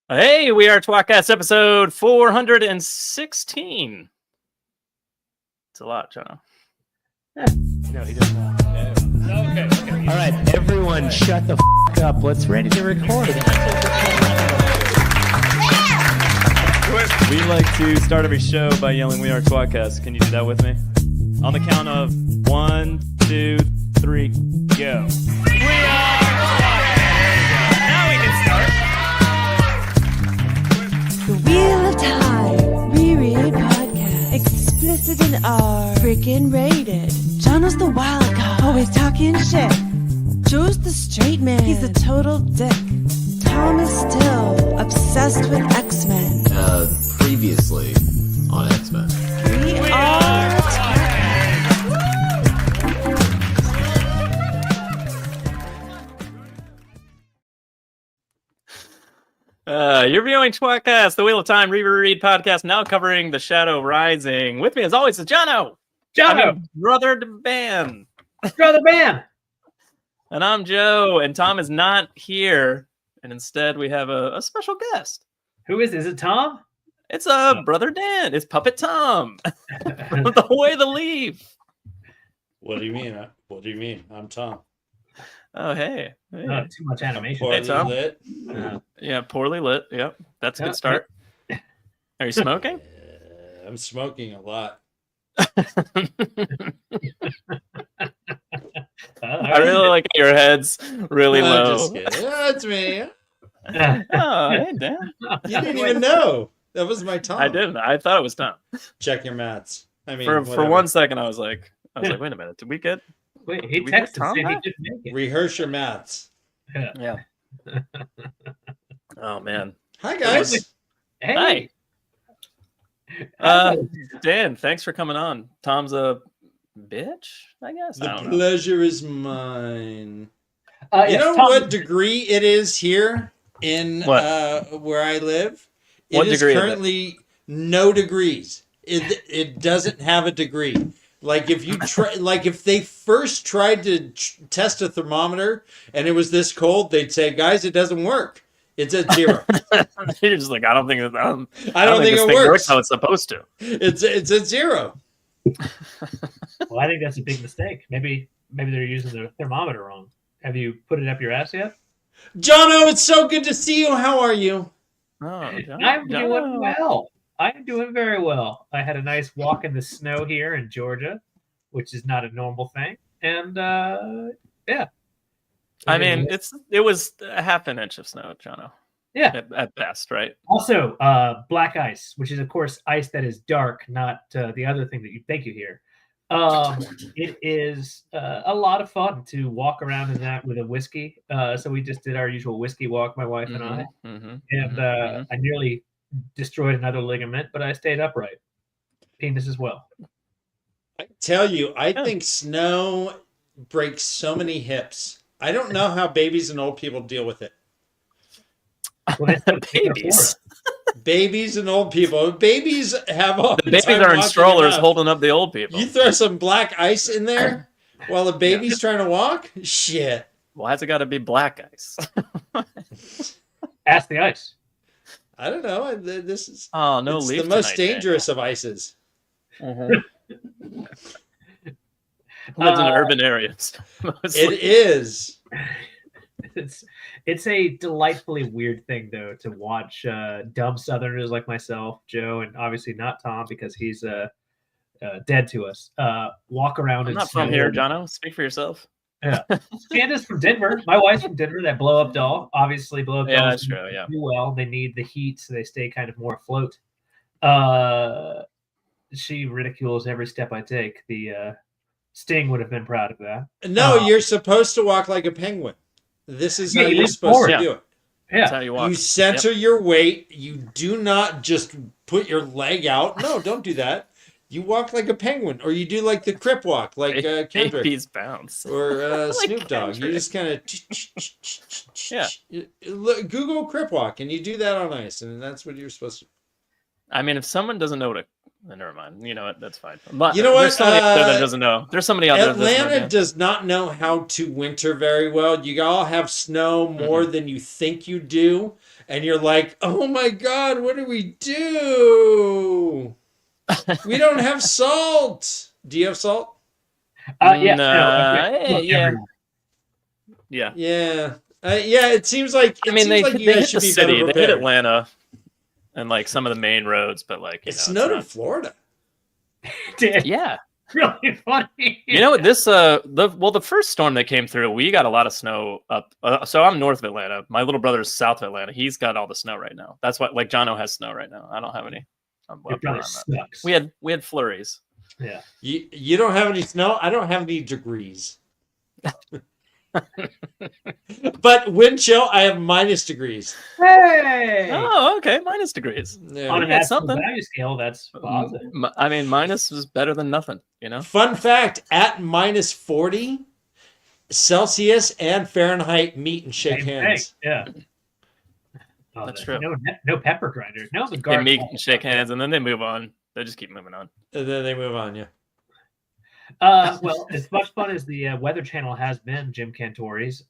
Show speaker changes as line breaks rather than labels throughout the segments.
Hey, we are tWoTcast episode 416. It's a lot, Jono.
No, he doesn't know.
Okay.
All right, everyone shut the f*** up. Let's ready to record.
We like to start every show by yelling, "We are tWoTcast." Can you do that with me? On the count of 1, 2, 3, go. We are tWoTcast! Now we can start.
The Wheel of Time, re-read podcast, explicit in R, freaking rated. Jono's the wild card, always talking shit. Joe's the straight man, he's a total dick. Tom is still obsessed with X-Men.
Previously on X-Men.
We are
You're viewing tWoTcast, the Wheel of Time re-read podcast, now covering The Shadow Rising. With me, as always, is Jono. Brother Dan.
Brother Dan.
And I'm Joe, and Tom is not here. And instead, we have a special guest.
Who is it? Is it Tom?
It's Brother Dan. It's Puppet Tom. The way to leave.
What do you mean? What do you mean? I'm Tom.
Oh, hey.
Too much animation.
Poorly
Tom.
lit.
Yeah, poorly lit. Yep. That's a good start. Are you smoking?
I'm smoking a lot.
I really like your head's really low.
Just kidding. That's me.
Oh, hey, Dan.
You didn't even know. That was my Tom.
I didn't. I thought it was Tom.
Check your mats. I mean,
For
whatever.
1 second, I was like, wait a minute. Did we get?
Wait, he
Did we get
texted
Tom
saying he
back?
didn't make it.
Rehearse your mats.
Yeah. Oh man.
Hi guys.
Hey.
Hi. Dan, thanks for coming on. Tom's a bitch, I guess. I
The
don't know.
pleasure is mine. You
Yes,
know
Tom-
what degree it is here in
What?
where I live?
What
It is
degree is it?
currently no degrees. It doesn't have a degree. Like if you try, like if they first tried to test a thermometer and it was this cold, they'd say, "Guys, it doesn't work. It's at 0."
You're just like, I don't think
I
it
don't think
this
it
thing
works.
works how it's supposed to.
It's at 0.
Well, I think that's a big mistake. Maybe they're using the thermometer wrong. Have you put it up your ass yet?
Jono, it's so good to see you. How are you?
Oh,
I'm doing well. I'm doing very well. I had a nice walk in the snow here in Georgia, which is not a normal thing. And yeah.
I mean, it was a half an inch of snow, Jono.
Yeah.
At best, right?
Also, black ice, which is, of course, ice that is dark, not the other thing that you think you hear. It is a lot of fun to walk around in that with a whiskey. So we just did our usual whiskey walk, my wife and I. And I nearly destroyed another ligament, but I stayed upright. Penis as well.
I tell you, I think snow breaks so many hips. I don't know how babies and old people deal with it.
Well,
Babies.
Babies and old people. Babies have all
The babies are in strollers holding up the old people.
You throw some black ice in there while the baby's trying to walk? Shit.
Why's it got to be black ice?
Ask the ice.
I don't know. This is
it's
the most dangerous of ices.
Lives in urban areas.
It is.
It's a delightfully weird thing, though, to watch dumb Southerners like myself, Joe, and obviously not Tom because he's dead to us, walk around.
I'm not from here, Jono. Speak for yourself.
Yeah. Candace from Denver. My wife's from Denver. That blow up doll. Obviously, blow up dolls.
Yeah, that's true. Yeah.
Do well. They need the heat, so they stay kind of more afloat. She ridicules every step I take. The Sting would have been proud of that.
No, you're supposed to walk like a penguin. This is how
you
you're
lean
supposed
forward.
to do it.
Yeah.
That's how you walk.
You center your weight. You do not just put your leg out. No, don't do that. You walk like a penguin, or you do like the crip walk, like Kendrick.
Babies bounce.
Or
Like
Snoop Dogg. You
Kendrick.
just kind of Google crip walk, and you do that on ice, and that's what you're supposed to do.
I mean, if someone doesn't know what a then never mind. You know what? That's fine. But
You know what?
There's somebody out there that doesn't know. There's somebody out there that doesn't
Atlanta
know.
does not know how to winter very well. You all have snow more than you think you do, and you're like, "Oh my God, what do we do? We don't have salt. Do you have salt?"
Yeah.
Yeah.
Yeah. It seems like
I mean,
you
they
guys
hit the
should be
city.
better
They hit
prepared.
Atlanta and like some of the main roads, but like
It snowed in Florida.
yeah.
Really funny.
You know what? This the first storm that came through, we got a lot of snow up. So I'm north of Atlanta. My little brother's south of Atlanta. He's got all the snow right now. That's what like Jono has snow right now. I don't have any.
Your brother sucks.
We had flurries.
Yeah.
You don't have any snow. I don't have any degrees. But wind chill, I have -degrees.
Hey.
Oh, okay. -degrees.
Yeah.
On an
That's
absolute
something.
value scale, that's positive.
I mean, minus is better than nothing. You know.
Fun fact: at -40 Celsius and Fahrenheit meet and shake
Same thing.
hands.
Yeah. Oh,
That's true.
No pepper grinders. No, the
They
garden.
meet and shake hands, and then they move on. They just keep moving on.
And then they move on. Yeah.
Well, as much fun as the Weather Channel has been, Jim Cantori's,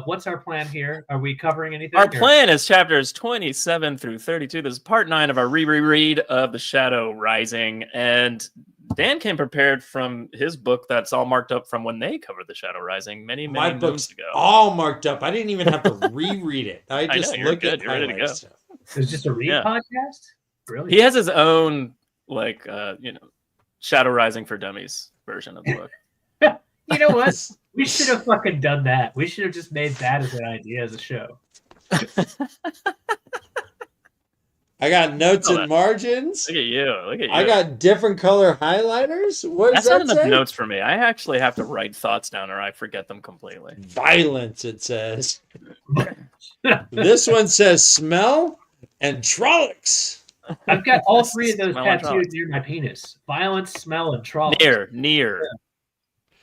what's our plan here? Are we covering anything?
Our plan is chapters 27 through 32. This is part 9 of our re-reread of The Shadow Rising. And Dan came prepared from his book that's all marked up from when they covered The Shadow Rising many
My
moons
book's
ago.
all marked up. I didn't even have to reread it. I just
know, you're
looked
good.
at
You're ready to go.
highlights.
It's just a read
Yeah.
podcast? Really?
He has his own, like, Shadow Rising for Dummies version of the book.
You know what? We should have fucking done that. We should have just made that as an idea as a show.
I got notes
Oh,
and margins.
Look at you. Look at you.
I got different color highlighters. What does
That's not
that
enough
say?
notes for me. I actually have to write thoughts down or I forget them completely.
Violence, it says. This one says smell and trollocs.
I've got all three of those
Smell and
tattooed near my penis. Violence, smell, and trauma.
Near.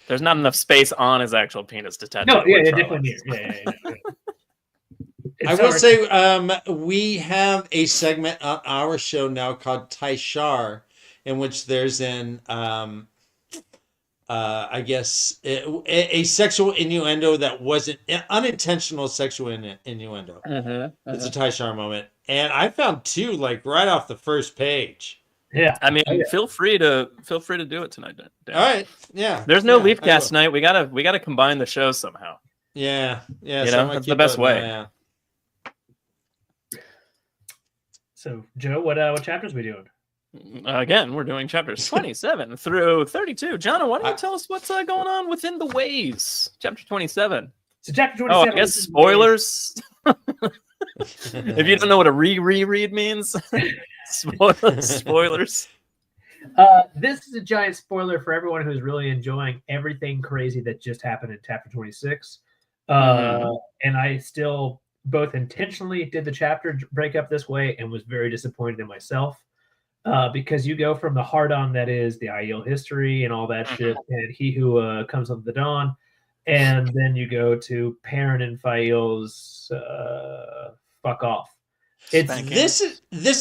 There's not enough space on his actual penis to tattoo.
No,
the
yeah,
word
definitely
Charles.
near. Yeah.
I will say we have a segment on our show now called Taishar, in which there's an I guess a sexual innuendo that wasn't unintentional sexual innuendo. It's a Tyshawn moment, and I found two like right off the first page.
Yeah.
I mean, feel free to do it tonight, Dan.
All right, yeah.
There's no
yeah, I
Leafcast
will.
tonight. We gotta combine the shows somehow.
Yeah.
You
so
know,
I'm gonna
that's the
keep
best
putting
way.
an eye out.
So, Joe, what chapters we doing?
Again, we're doing chapters 27 through 32. Jono, why don't you tell us what's going on within the ways? Chapter 27.
So, chapter
Oh,
27.
I guess spoilers. If you don't know what a re-reread means, spoilers.
This is a giant spoiler for everyone who's really enjoying everything crazy that just happened in chapter 26. And I still both intentionally did the chapter breakup this way and was very disappointed in myself. Because you go from the hard-on that is the Aiel history and all that shit, and he who comes up the dawn, and then you go to Perrin and Fael's fuck off.
This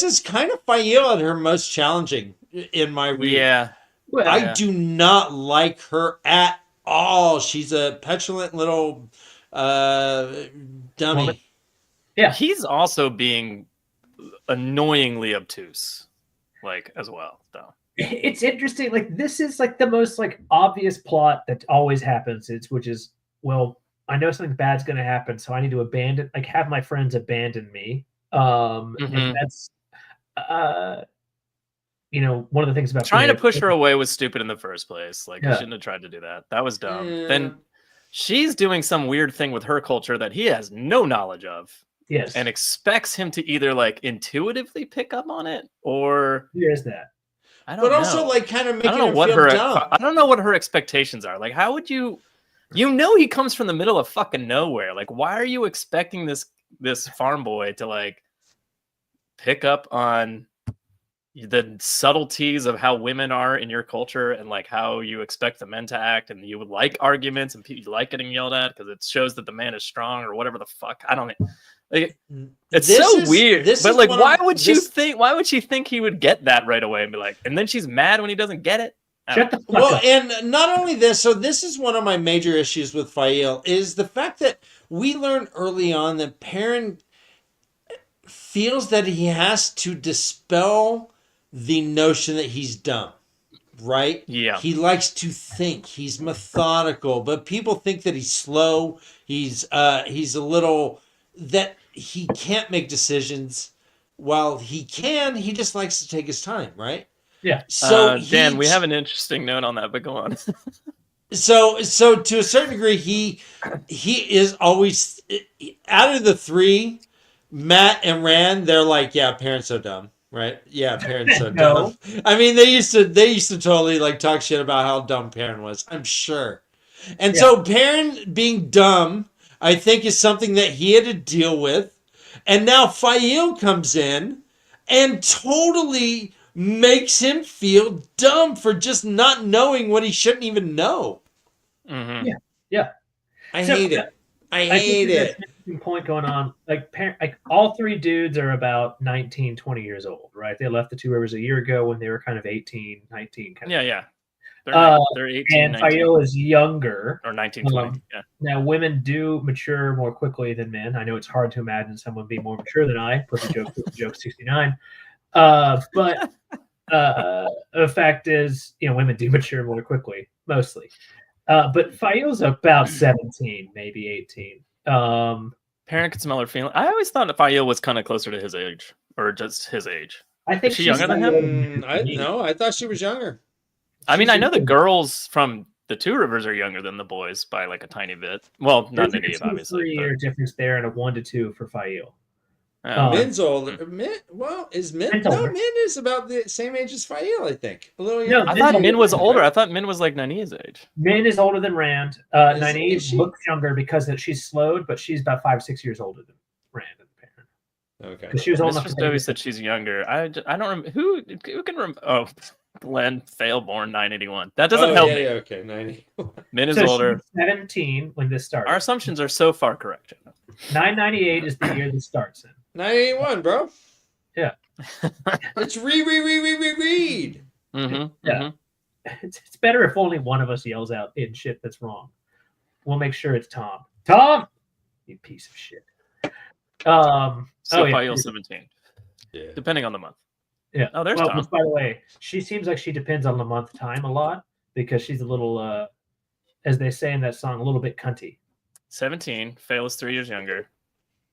is kind of Fael at her most challenging in my read.
Yeah.
Well,
I do not like her at all. She's a petulant little dummy.
Yeah.
He's also being annoyingly obtuse, like, as well, though.
It's interesting. Like, this is like the most like obvious plot that always happens. Which is, well, I know something bad's going to happen, so I need to have my friends abandon me. And that's, one of the things about
Trying to push her away was stupid in the first place. Like,
Yeah.
I shouldn't have tried to do that. That was dumb.
Yeah.
Then she's doing some weird thing with her culture that he has no knowledge of.
Yes.
And expects him to either like intuitively pick up on it or
Here's that.
I don't know.
But also, like, kind of making
I don't know
her
what
feel dumb.
I don't know what her expectations are. Like, how would you he comes from the middle of fucking nowhere. Like, why are you expecting this farm boy to like pick up on the subtleties of how women are in your culture and like how you expect the men to act, and you would like arguments and you like getting yelled at because it shows that the man is strong or whatever the fuck. I don't know. Like, it's weird. But like, why would she think he would get that right away and be like, and then she's mad when he doesn't get it?
Shut the fuck
Well,
up.
and not only this, so this is one of my major issues with Fael, is the fact that we learn early on that Perrin feels that he has to dispel the notion that he's dumb, right?
Yeah.
He likes to think. He's methodical, but people think that he's slow. He's a little, that he can't make decisions. While he can, he just likes to take his time, right?
Yeah.
So
Dan, we have an interesting note on that, but go on.
So to a certain degree, he is always, out of the three, Matt and Rand, they're like, yeah, Perrin's so dumb, right? Yeah, Perrin's so dumb. I mean, they used to totally like talk shit about how dumb Perrin was, I'm sure. And so Perrin being dumb, I think, is something that he had to deal with. And now Fael comes in and totally makes him feel dumb for just not knowing what he shouldn't even know.
Mm-hmm.
Yeah.
I hate it. I hate it.
There's an interesting point going on. Like all three dudes are about 19, 20 years old, right? They left the Two Rivers a year ago when they were kind of 18, 19. Kind of.
Yeah. They're 18,
and
19.
Fael is younger.
Or 19, 20. Yeah.
Now, women do mature more quickly than men. I know it's hard to imagine someone being more mature than I. Pussy joke 69. But the fact is, women do mature more quickly, mostly. But Fael's about 17, maybe 18.
Perrin could smell her feeling. I always thought that Fael was kind of closer to his age, or just his age.
I think
Is she younger than him?
I thought she was younger.
I mean, I know the girls from the Two Rivers are younger than the boys by like a tiny bit. Well, not
There's
Nynaeve,
a
obviously.
3-year difference there, and a 1 to 2 for Fael.
Min's older. Is Min?
Min's
No,
older.
Min is about the same age as Fael, I think. A little younger.
I thought Min was older. I thought Min was like Nynaeve's age.
Min is older than Rand.
Is
Nynaeve
she?
looks younger because she's slowed, but she's about 5-6 years older than Rand and Perrin.
Okay.
Because she was old enough
Mr.
to
Stovey said she's younger. I don't remember who can remember. Oh, Glenn Fail born 981. That doesn't help me.
Yeah, okay, 90.
Min is
So
older.
she's 17 when this started.
Our assumptions are so far correct.
998 is the year this starts in.
981, bro.
Yeah.
It's re-read.
Mm-hmm.
Yeah. it's better if only one of us yells out in shit that's wrong. We'll make sure it's Tom. Tom, you piece of shit.
So
yeah.
file 17.
Yeah.
Depending on the month.
Yeah.
Oh, there's
well,
Tom.
by the way, she seems like she depends on the month time a lot because she's a little, as they say in that song, a little bit cunty.
17. Fail is 3 years younger.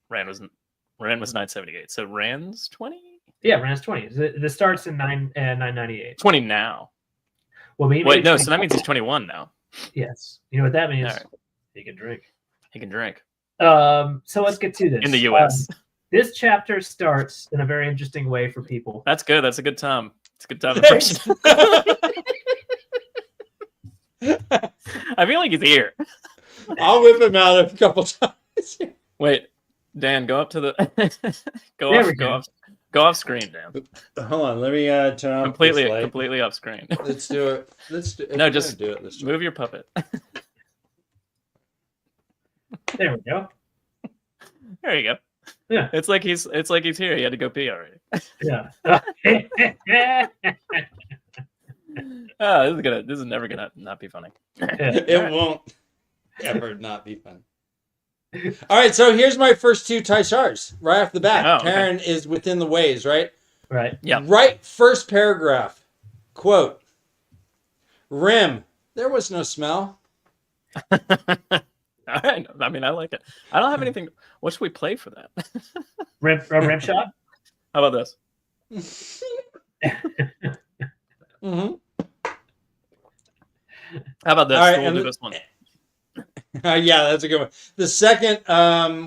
Ran was 978. So Rand's 20?
Yeah, Rand's 20. This starts in 998.
20 now.
Well, maybe
Wait, no, so that means he's 21 now.
Yes. You know what that means?
All right.
He can drink.
He can drink.
So let's get to this.
In the US.
This chapter starts in a very interesting way for people.
That's good. That's a good time. It's a good time impression. I feel like he's here.
I'll whip him out a couple times.
Wait, Dan, go up to the go off screen, Dan.
Hold on, let me turn off
Completely off screen.
Let's do it. Let's do it.
No, just
do it. Let's do
move your puppet.
There we go.
There you go.
Yeah.
It's like he's here. He had to go pee already.
Yeah.
Oh, this is never gonna not be funny.
It won't ever not be fun. All right, so here's my first two Taishars right off the bat.
Oh, okay.
Karen is within the ways, right?
Right.
Yeah.
Right, first paragraph. Quote, Rim, there was no smell.
All right. I mean, I like it. I don't have anything. What should we play for that?
Rim shot?
How about this?
Mm-hmm.
How about this?
All right,
We'll
and
do this one.
Yeah, that's a good one. The second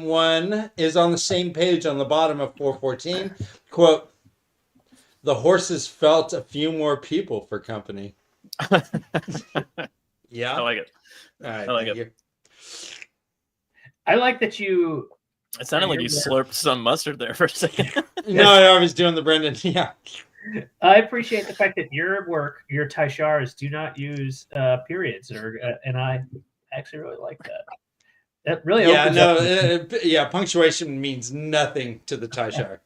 one is on the same page on the bottom of 414. Quote, the horses felt a few more people for company. Yeah.
I like it.
All right,
I like
thank
it.
you.
I like that you.
It sounded like you slurped some mustard there for a second.
No, I was doing the Brendan. Yeah.
I appreciate the fact that your work, your Taishars, do not use periods, and I actually really like that. That really
Yeah,
opens
no,
up.
punctuation means nothing to the Taishar.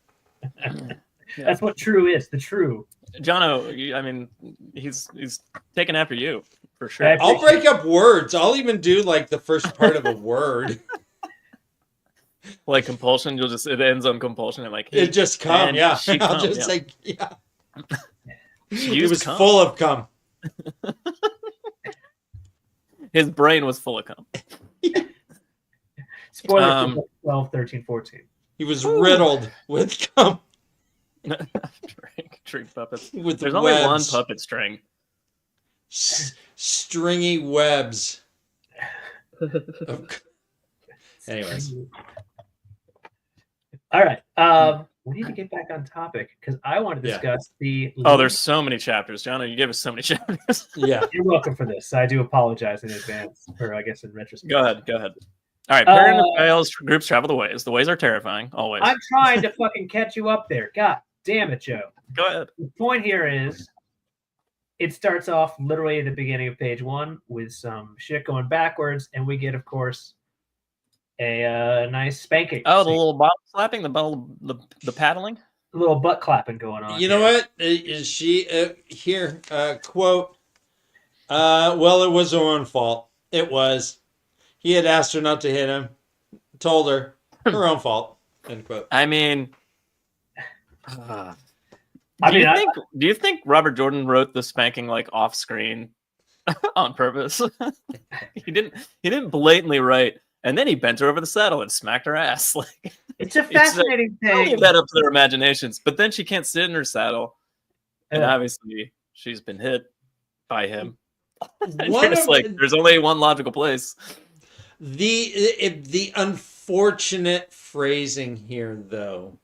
That's what true is. The true.
Jono, I mean, he's taking after you for sure.
I'll break up words. I'll even do like the first part of a word.
Like compulsion, it ends on compulsion. And like
It just come,
and
yeah.
she
I'll
come,
just
yeah.
say, yeah.
It
was full of cum.
His brain was full of cum.
Spoiler 12, 13, 14.
He was riddled with cum.
String puppets.
With
There's
webs.
only one puppet string.
Stringy webs. Anyways.
All right. We need to get back on topic because I want to discuss the.
Oh, there's so many chapters, Jono. You gave us so many chapters.
Yeah.
You're welcome for this. I do apologize in advance, or I guess in retrospect.
Go ahead. All right. Parent and fails groups travel the ways. The ways are terrifying, always.
I'm trying to fucking catch you up there. God damn it, Joe.
Go ahead.
The point here is it starts off literally at the beginning of page 1 with some shit going backwards, and we get, of course, a nice spanking.
Oh, the little bottle slapping, the paddling,
a little butt clapping going on.
You know what? Is she here? Quote. Well, it was her own fault. It was. He had asked her not to hit him. Told her her own fault. End quote.
I mean, do you think Robert Jordan wrote the spanking like off screen on purpose? He didn't blatantly write. And then he bent her over the saddle and smacked her ass. Like
it's a fascinating
I'll
thing.
leave that up to their imaginations. But then she can't sit in her saddle, and obviously she's been hit by him. There's only one logical place.
The unfortunate phrasing here, though.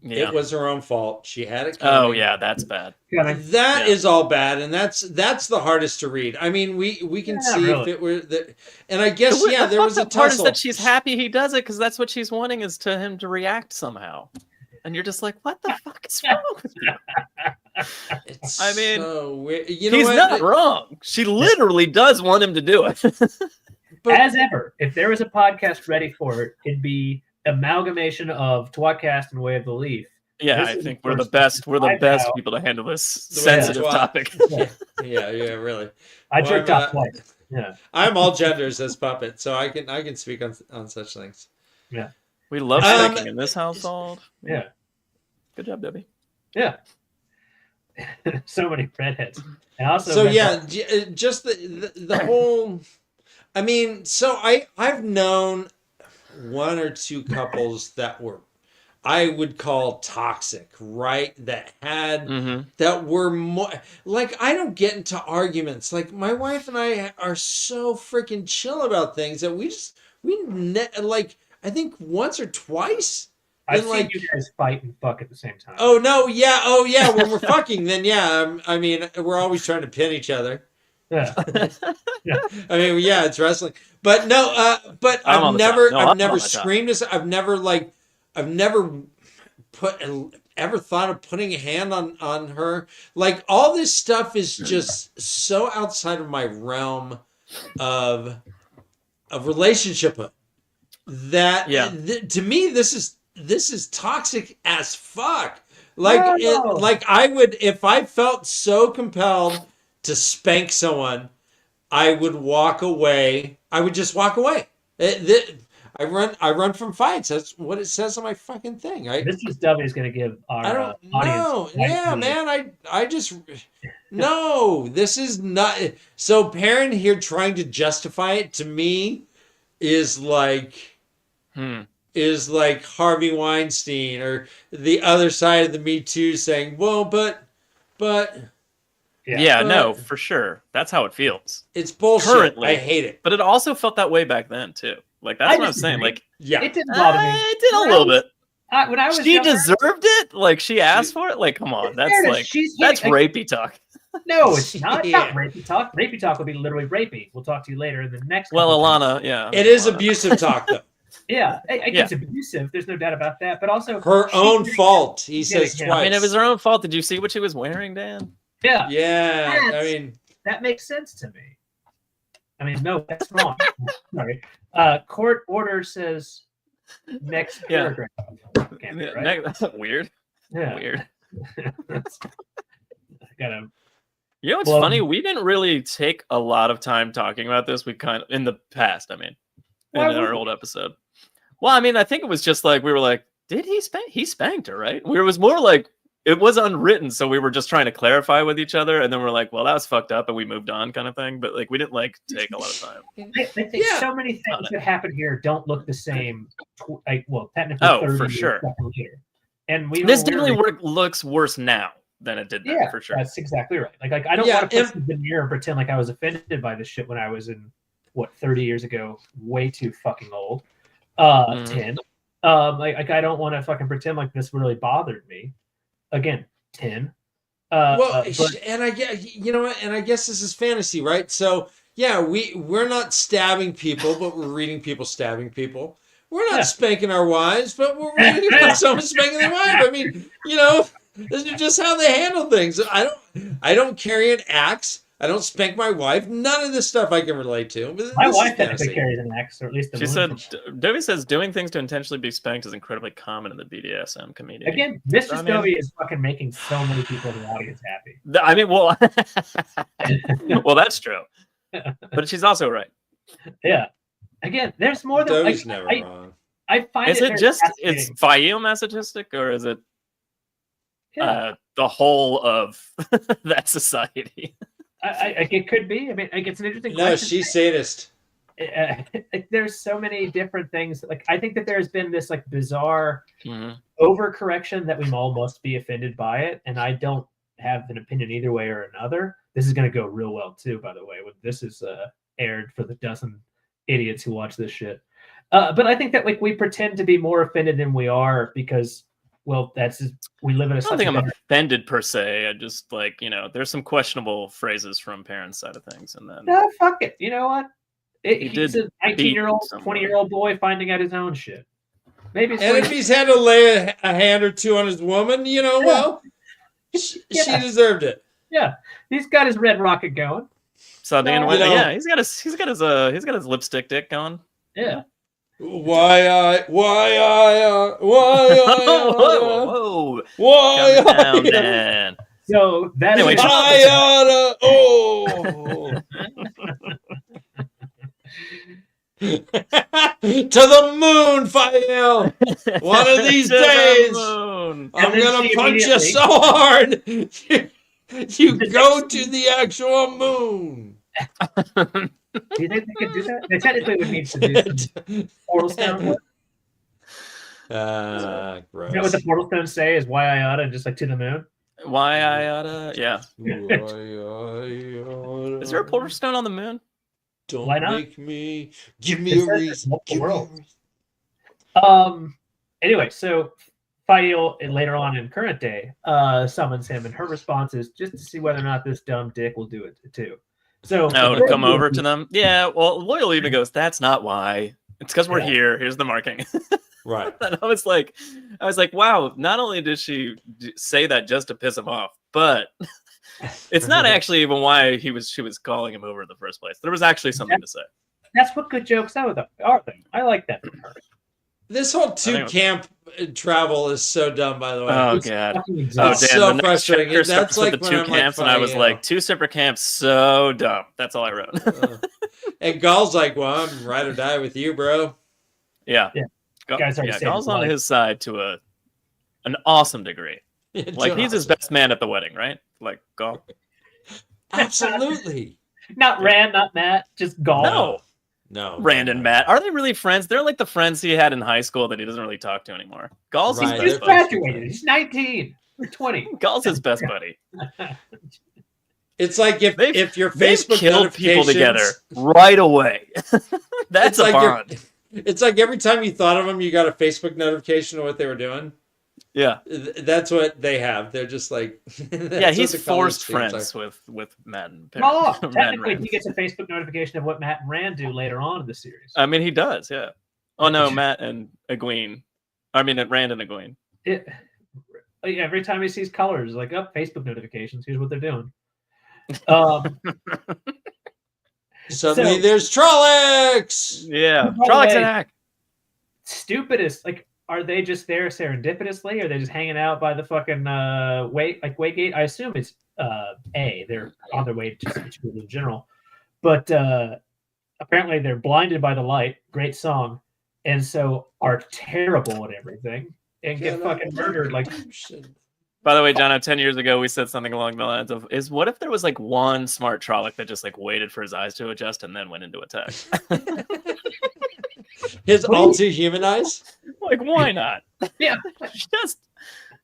Yeah.
It was her own fault. She had it coming.
Oh yeah, that's bad.
That is all bad, and that's the hardest to read. I mean, we can see if it were the, and I guess there was a
part is
tussle.
that she's happy he does it because that's what she's wanting is to him to react somehow, and you're just like, what the fuck is wrong with you?
It's
I mean,
so weird. You know
he's
what?
not wrong. She literally does want him to do it.
But as ever, if there was a podcast ready for it, it'd be amalgamation of tWoTcast and Way of Belief
Yeah,
This
I
is
think
the
we're the
first
best. We're the
I've
best
now-
people to handle this
way
sensitive
that's why-
topic.
Yeah, really.
I
Well,
jerked
I'm,
off twice. Yeah.
I'm all genders as puppet, so I can speak on such things.
Yeah.
We love
Um,
spanking in this household.
Yeah.
Good job, Debbie.
Yeah. So many redheads. And also,
So yeah, just the whole. I mean, so I've known one or two couples that were, I would call toxic, right? That had that were more like, I don't get into arguments. Like my wife and I are so freaking chill about things that like I think once or twice.
I've
then,
seen
like,
you guys fight and fuck at the same time.
oh yeah, when we're fucking, then yeah, I mean we're always trying to pin each other.
Yeah.
I mean, yeah, it's wrestling, but no, but
I'm on
I've
the top.
never,
No,
I've
I'm
never
on the top.
screamed this. I've never ever thought of putting a hand on her. Like all this stuff is just so outside of my realm of relationship that to me this is toxic as fuck. Like like I would, if I felt so compelled to spank someone, I would walk away. I would just walk away. I run from fights. That's what it says on my fucking thing.
Mrs. W is going to give our
I don't
audience.
know. Yeah, man. I just no. This is not. So parent here trying to justify it to me is like Harvey Weinstein or the other side of the Me Too saying, well, but.
Yeah, no, for sure. That's how it feels.
It's bullshit.
Currently.
I hate it.
But it also felt that way back then too. Like that's what I'm saying. Like,
yeah,
It didn't bother me.
it did a little bit.
When I was
She
younger,
deserved it. Like she asked for it. Like, come on, that's
fairness,
like
she's
that's
hitting-
rapey talk.
No, it's not. It's
Yeah.
not rapey talk. Rapey talk will be literally rapey. We'll talk to you later in the next.
Well,
couple
Alana, yeah,
It is
Alana.
abusive talk, though.
Yeah, it's abusive. There's no doubt about that. But also
Her
she-
own fault. He says
Yeah.
twice.
I mean, it was her own fault. Did you see what she was wearing, Dan?
Yeah,
Yeah, I
That's-
mean,
that makes sense to me. I mean, no, that's wrong. Sorry. Court order says next
Yeah.
paragraph. Can't be, right?
Weird.
Yeah.
Weird.
I gotta.
You know what's
Well-
funny? We didn't really take a lot of time talking about this. We kind of in the past. I mean,
Why
in our
wouldn't
old episode. Well, I mean, I think it was just like we were like, did he spank? He spanked her, right? It was more like it was unwritten, so we were just trying to clarify with each other, and then we're like, well, that was fucked up, and we moved on, kind of thing. But like, we didn't like take a lot of time.
I think
Yeah.
so many things that happen here don't look the same. Technically,
Oh,
30
for
years
sure.
later. And we
This
were
definitely looks worse now than it did then,
Yeah,
for sure.
that's exactly right. Like I don't
Yeah,
want to put the mirror and pretend like I was offended by this shit when I was in 30 years ago, way too fucking old. 10. Like I don't want to fucking pretend like this really bothered me. Again, 10.
well,
But
and I get, you know what, and I guess this is fantasy, right? So yeah, we're not stabbing people, but we're reading people stabbing people. We're not
Yeah.
spanking our wives, but we're reading about someone spanking their wife. I mean, you know, this is just how they handle things. I don't carry an axe. I don't spank my wife. None of this stuff I can relate to. But
my
this is
wife
fantasy.
technically carries an axe, or at least
She said, Dovey says, doing things to intentionally be spanked is incredibly common in the BDSM community.
Again, Mr.
I mean-
Stovey is fucking making so many people in the audience happy.
I mean, well, well, that's true. But she's also right.
Yeah. Again, there's more than
Dovey's never wrong.
I find
Is it
very
just, it's
fascinating.
phyiomasochistic, or is it
Yeah.
the whole of that society?
It could be. I mean, like, it's an interesting
No,
question.
she's sadist.
There's so many different things. Like, I think that there's been this like bizarre
Mhm.
overcorrection that we all must be offended by it, and I don't have an opinion either way or another. This is going to go real well too, by the way, when this is aired for the dozen idiots who watch this shit. But I think that like we pretend to be more offended than we are because, well, we live in a.
I don't think I'm offended per se. I just like, there's some questionable phrases from parents' side of things, and then
No, fuck it. You know what? He's
did
a 19-year-old,
someone.
20-year-old boy finding out his own shit. Maybe it's
And if
like-
he's had to lay a hand or two on his woman, well, she
Yeah.
deserved it.
yeah, he's got his red rocket going.
so Dan,
No,
went,
you know-
yeah, he's got his lipstick dick going.
Yeah.
Why
Whoa, calm down, man.
So that
Anyway,
is
oh. To the moon, Fael. One of these
To the
days,
moon.
I'm
then
gonna
she
punch you
immediately-
so hard. You go to the actual moon.
Do you think they could do that? They technically would need to do some portal stone work.
Gross.
You know what the portal stones say is why I oughta, just like to the moon?
Why I oughta? Yeah. Is there a portal stone on the moon?
Don't
Why not?
make me. Give me
It
a
says there's
reason.
multiple
Give me a
worlds.
reason.
Anyway, so Fael later on in current day summons him, and her response is just to see whether or not this dumb dick will do it too. So
Oh, to come over to them? Yeah. Well, Loyal even goes, "That's not why. It's because we're here. Here's the marking."
Right.
And I was like, wow. Not only did she say that just to piss him off, but it's not actually even why she was calling him over in the first place. There was actually something to say.
that's what good jokes are, though. I like that from her.
This whole two camp travel is so dumb, by the way.
Oh
It's
god.
fucking
Oh
exhausting.
damn.
so
The next
frustrating.
chapter
That's
starts with
like
the
when
two
I'm like,
camps, and I was
Fael.
like, two separate camps, so dumb. That's all I wrote.
And Gall's like, well, I'm ride or die with you, bro.
Yeah.
Yeah. Guys already saved
Gall's
his
on
life.
his side to an awesome degree. Like he's his best man at the wedding, right? Like Gall.
Absolutely.
Not Rand, not Matt, just Gall.
No.
Rand and Matt. Are they really friends? They're like the friends he had in high school that he doesn't really talk to anymore. Gall's
Right,
his
He just
best buddy.
graduated. He's 19 or 20.
Gall's his best buddy.
It's like if your
They've
Facebook
killed people together
notifications-
right away. That's
it's
a
like
bond.
it's like every time you thought of them, you got a Facebook notification of what they were doing.
Yeah.
That's what they have. They're just like
Yeah, he's forced friends with Matt and
Oh,
Matt and
technically,
Rand.
he gets a Facebook notification of what Matt and Rand do later on in the series.
I mean, he does, yeah. Oh no, Matt and Egwene. I mean, Rand and Egwene.
Every time he sees colors, like, oh, Facebook notifications. Here's what they're doing.
Suddenly there's Trollocs.
Yeah,
By the
Trollocs
way,
attack.
Stupidest, like, are they just there serendipitously? Are they just hanging out by the fucking Waygate? I assume it's they're on their way to school in general, but apparently they're blinded by the light. Great song, and so are terrible at everything and get fucking murdered. Like,
By the way, Jono, 10 years ago, we said something along the lines of, what if there was like one smart Trolloc that just like waited for his eyes to adjust and then went into attack?
His all too human eyes?
Like, why not?
Yeah.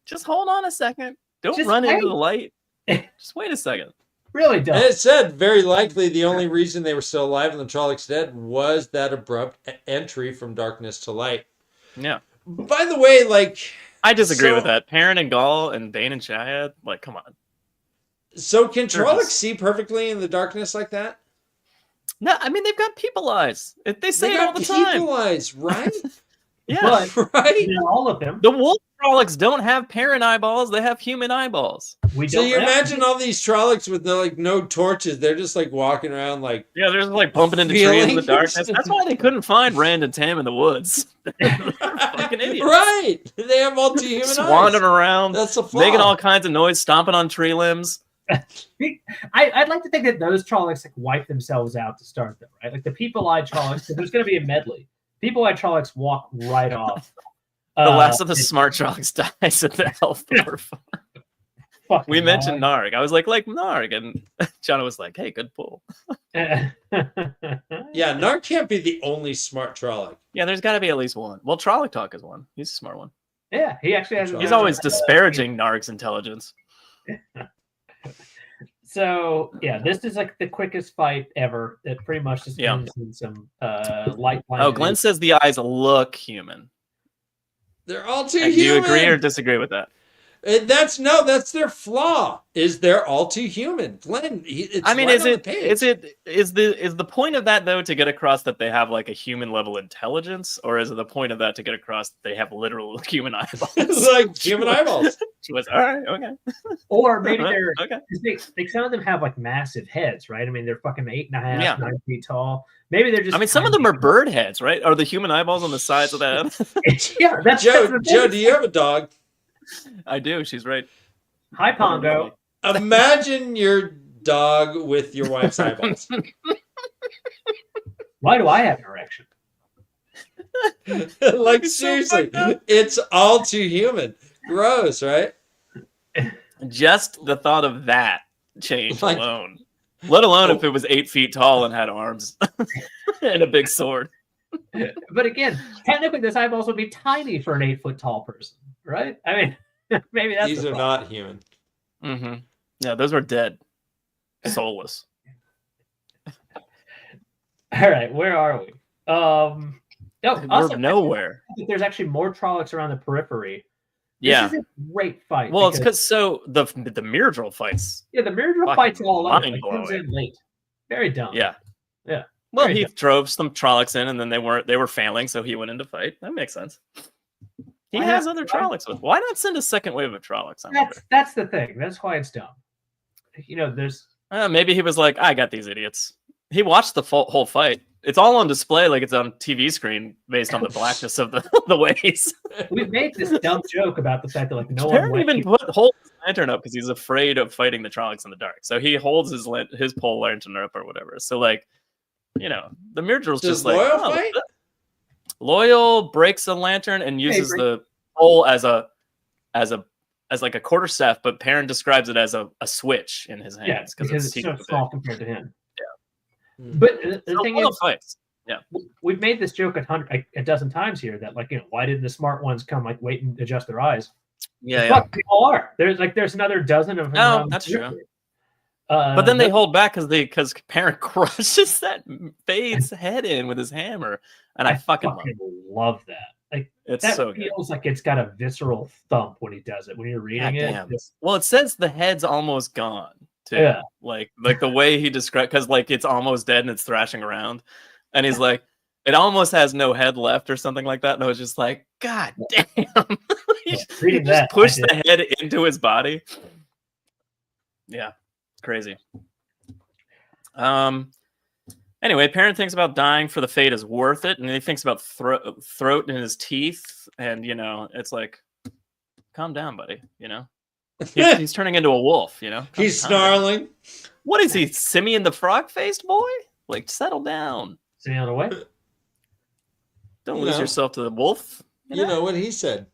Just hold on a second. Don't
Just
run
wait.
into the light. Just wait a second.
really dumb.
And it said very likely the only reason they were still alive and the Trollocs dead was that abrupt entry from darkness to light.
Yeah.
By the way, like,
I disagree
So-
with that. Perrin and Gaul and Bane and Shayad, like, come on.
so can
They're
Trollocs
just-
see perfectly in the darkness like that?
No, I mean, they've got people eyes. They say
They
it all
got
the time.
people eyes, right?
Yeah.
But
right?
not all of them.
The wolf Trollocs don't have Perrin eyeballs. They have human eyeballs.
We
So
don't
you
know.
imagine all these Trollocs with like no torches. They're just like walking around like,
Yeah, they're just like bumping into trees in the
Feelings.
darkness. That's why they couldn't find Rand and Tam in the woods. They're fucking idiots.
right? They have all too human
Just
eyes.
wandering around,
That's a flaw.
making all kinds of noise, stomping on tree limbs.
I'd like to think that those Trollocs like wipe themselves out to start them, right? Like the people-eyed Trollocs, 'cause there's going to be a medley. People-eyed Trollocs walk right off.
The last of the smart Trollocs dies at the elf farm.
Fucking
We mentioned
Narg.
Narg. I was like Narg, and Jono was like, "Hey, good pull."
Yeah, Narc can't be the only smart Trolloc.
Yeah, there's got to be at least one. Well, Trolloc Talk is one. He's a smart one.
Yeah, he actually has.
He's always disparaging Narg's intelligence.
So yeah, this is like the quickest fight ever. It pretty much just
Yeah.
ends in some light.
Oh, Glenn says the eyes look human.
They're all too
Do you
human.
agree or disagree with that?
That's their flaw. Is they're all too human. Glenn, it's
I mean,
right
is
on the
it
page.
is the point of that though to get across that they have like a human level intelligence, or is it the point of that to get across that they have literal human eyeballs?
like human eyeballs?
She was all right, okay.
Or maybe they're
Okay.
some of them have like massive heads, right? I mean, they're fucking 8.5,
Yeah.
9 feet tall. Maybe they're just.
I mean, some of them are bird heads, right? Are the human eyeballs on the sides of that head?
Yeah, that's
Joe,
the
Joe,
thing.
do you have a dog?
I do. She's right.
Hi, Pongo.
Imagine your dog with your wife's eyeballs.
Why do I have an erection?
Like
It's so
seriously,
fucked up.
it's all too human. Gross, right?
Just the thought of that change
Like-
alone, let alone if it was 8 feet tall and had arms and a big sword.
But again, technically, those eyeballs would be tiny for an 8 foot tall person, right? I mean, maybe that's
These
the
are
problem.
not human.
Mm-hmm. Yeah, those were dead, soulless.
All right, where are we? Oh, also,
We're nowhere.
there's actually more Trollocs around the periphery.
Yeah.
This is a great fight.
Well, it's because so the Myrddraal fights.
yeah, the Myrddraal
fucking
fights all over. Like,
mind-blowing.
comes in late. Very dumb.
Yeah.
Yeah.
Well,
Very
he
dumb.
drove some Trollocs in, and then they were failing, so he went into fight. That makes sense. He
Why
has
not?
other Trollocs with. Why not send a second wave of Trollocs? I wonder.
That's the thing. That's why it's dumb. You know, there's
Maybe he was like, I got these idiots. He watched the whole fight. It's all on display, like it's on TV screen, based on the blackness of the ways.
we've made this dumb joke about the fact that like no
Parent
one
even holds his lantern up because he's afraid of fighting the Trollocs in the dark. So he holds his pole lantern up or whatever. So like, you know, the Myrddraal's
Does
just like
Loyal
oh,
fight?
Loyal breaks the lantern and uses the pole as like a quarterstaff, but Perrin describes it as a switch in his
yeah,
hands
because it's
too
so
big.
small compared to him.
Hmm.
But the
So
thing
Loyal
is,
fights.
we've made this joke a dozen times here that like, you know, why didn't the smart ones come like wait and adjust their eyes?
Yeah, yeah.
Fuck, people are. There's another dozen of them.
Oh,
around the
that's true.
periphery.
But then they hold back because Perrin crushes that Fade's head in with his hammer, and I fucking
love that. Like
it's
that
so good.
feels like it's got a visceral thump when he does it. When you're reading it,
Goddamn.
it's-
Well, it says the head's almost gone too.
Yeah.
Like the way he described, because like it's almost dead and it's thrashing around, and he's like, it almost has no head left or something like that. And I was just like, God damn! he
reading
just
that,
pushed
I
the head into his body. Yeah, it's crazy. Anyway, Perrin thinks about dying for the Fate is worth it, and he thinks about throat in his teeth, and you know, it's like, calm down, buddy. You know, he's turning into a wolf. You know,
He's
calm down.
snarling.
What is he, Simeon the frog-faced boy? Like, settle down.
Stay on the way.
Don't
You
lose
know.
yourself to the wolf.
You know what he said.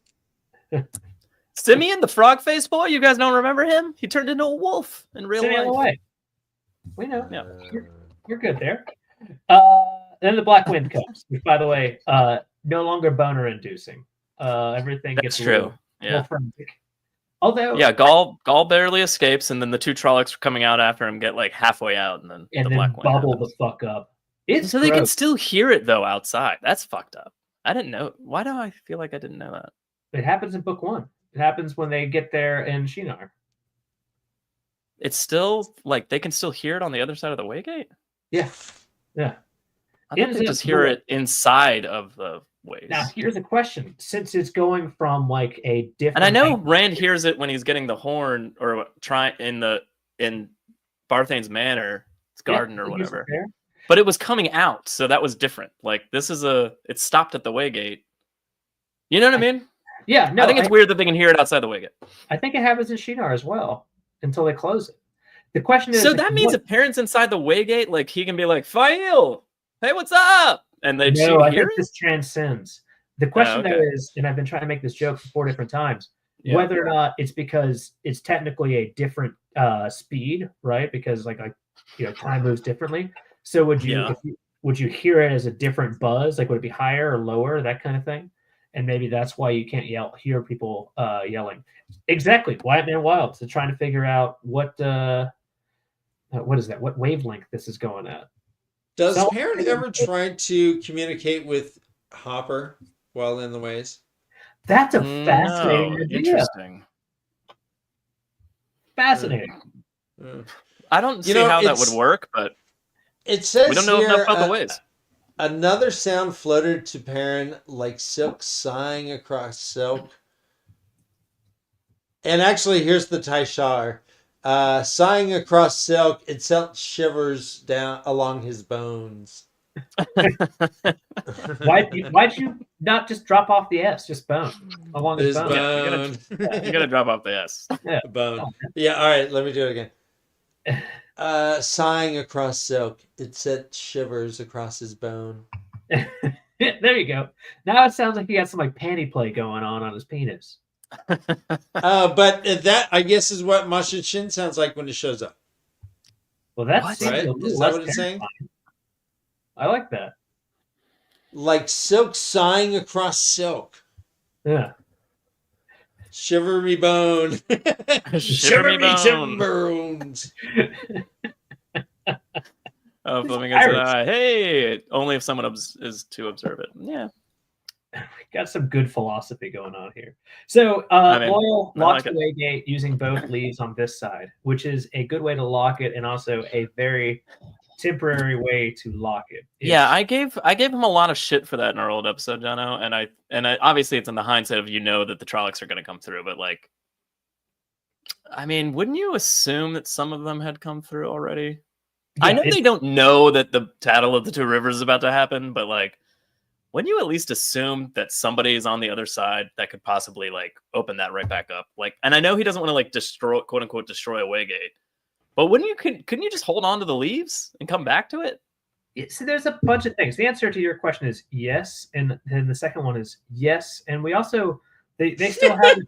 Simeon the frog-faced boy. You guys don't remember him? He turned into a wolf in real
Stay on the
life.
way. We know.
Yeah.
You're good there. Then the Black Wind comes, which, by the way, no longer boner inducing. Everything
That's
gets a
true.
little
Yeah.
frantic. Although,
Yeah, Gaul barely escapes, and then the two Trollocs coming out after him get like halfway out, and then
and
the
then
Black Wind
bubble
happens.
the fuck up. It's
So they can
gross.
still hear it though outside. That's fucked up. I didn't know. Why do I feel like I didn't know that?
It happens in book 1. It happens when they get there in Shinar.
It's still like they can still hear it on the other side of the Waygate.
Yeah.
Yeah.
I think
Ends
they
up
just hear
doing-
it inside of the ways.
Now, here's a question: since it's going from like a different,
And I know
angle-
Rand hears it when he's getting the horn or try in Barthane's manor, it's
Yeah,
garden or
he hears it
whatever.
there.
But it was coming out, so that was different. Like this is it stopped at the Waygate. You know what I mean?
Yeah, no,
I think it's weird that they can hear it outside the Waygate.
I think it happens in Shinar as well until they close it. The question is,
So
like,
that means
what-
if Perrin's inside the Waygate, like he can be like, Fail, hey, what's up? And they
no, I
hear
think
it.
this transcends. The question
okay.
though is, and I've been trying to make this joke 4 different times,
Yeah.
whether or not it's because it's technically a different speed, right? Because like time moves differently. So would
Yeah.
would you hear it as a different buzz? Like would it be higher or lower, that kind of thing? And maybe that's why you can't hear people yelling. Exactly. Wyatt Man Wild. So trying to figure out what is that? What wavelength this is going at?
Does
So-
Perrin ever try to communicate with Hopper while in the ways?
That's a fascinating
No,
idea.
interesting.
Fascinating.
I don't see
know,
how that would work, but
It says
we don't know
here,
enough about the ways.
another sound floated to Perrin like silk sighing across silk. And actually, here's the Taishar. Sighing across silk, it sent shivers down along his bones.
Why'd you not just drop off the S, just bone along his bone?
bone.
You gotta drop off the S.
Yeah.
Bone. Yeah, all right, let me do it again. Sighing across silk, it sent shivers across his bone.
There you go. Now it sounds like he got some like panty play going on his penis.
But that, I guess, is what Mashin Shin sounds like when it shows up.
Well, that's
Right? Is that what it's saying?
I like that.
Like silk sighing across silk.
Yeah.
Shiver me bone.
Shiver me bone.
bones.
Oh, Flamingo said, hey, only if someone is to observe it. Yeah.
Got some good philosophy going on here. So Loyal locks the waygate using both leaves on this side, which is a good way to lock it and also a very temporary way to lock it.
I gave him a lot of shit for that in our old episode, Jono, and I obviously it's in the hindsight of that the Trollocs are going to come through, but like, I mean, wouldn't you assume that some of them had come through already? Yeah, I know they don't know that the Tattle of the Two Rivers is about to happen, but like, wouldn't you at least assume that somebody is on the other side that could possibly like open that right back up? Like, and I know he doesn't want to like destroy, quote unquote, destroy a waygate, but couldn't you just hold on to the leaves and come back to it?
So there's a bunch of things. The answer to your question is yes, and then the second one is yes, and we also they still have the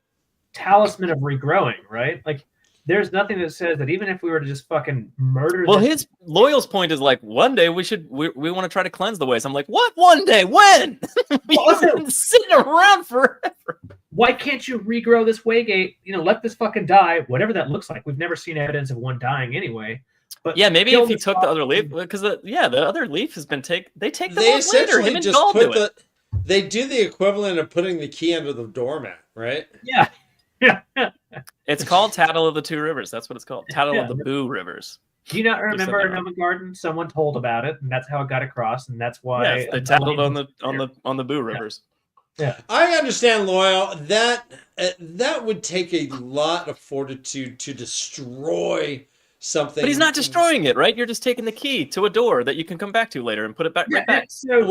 talisman of regrowing, right? Like, there's nothing that says that even if we were to just fucking murder.
Well, his Loyal's point is like, one day we want to try to cleanse the ways. I'm like, what? One day? When? We've been sitting around forever.
Why can't you regrow this waygate? Let this fucking die, whatever that looks like. We've never seen evidence of one dying anyway. But
yeah, maybe if he took the other leaf, because the other leaf has been taken. They take them off later. Him and Gaul do it.
They do the equivalent of putting the key under the doormat, right?
Yeah. Yeah.
It's called Tattle of the Two Rivers. That's what it's called. Tattle of the Boo Rivers.
Do you not remember in Nova Garden? Someone told about it, and that's how it got across, and that's why
they tattled on the Boo Rivers.
Yeah.
I understand, Loyal. That would take a lot of fortitude to destroy something.
But he's not destroying it, right? You're just taking the key to a door that you can come back to later and put it back right back.
It said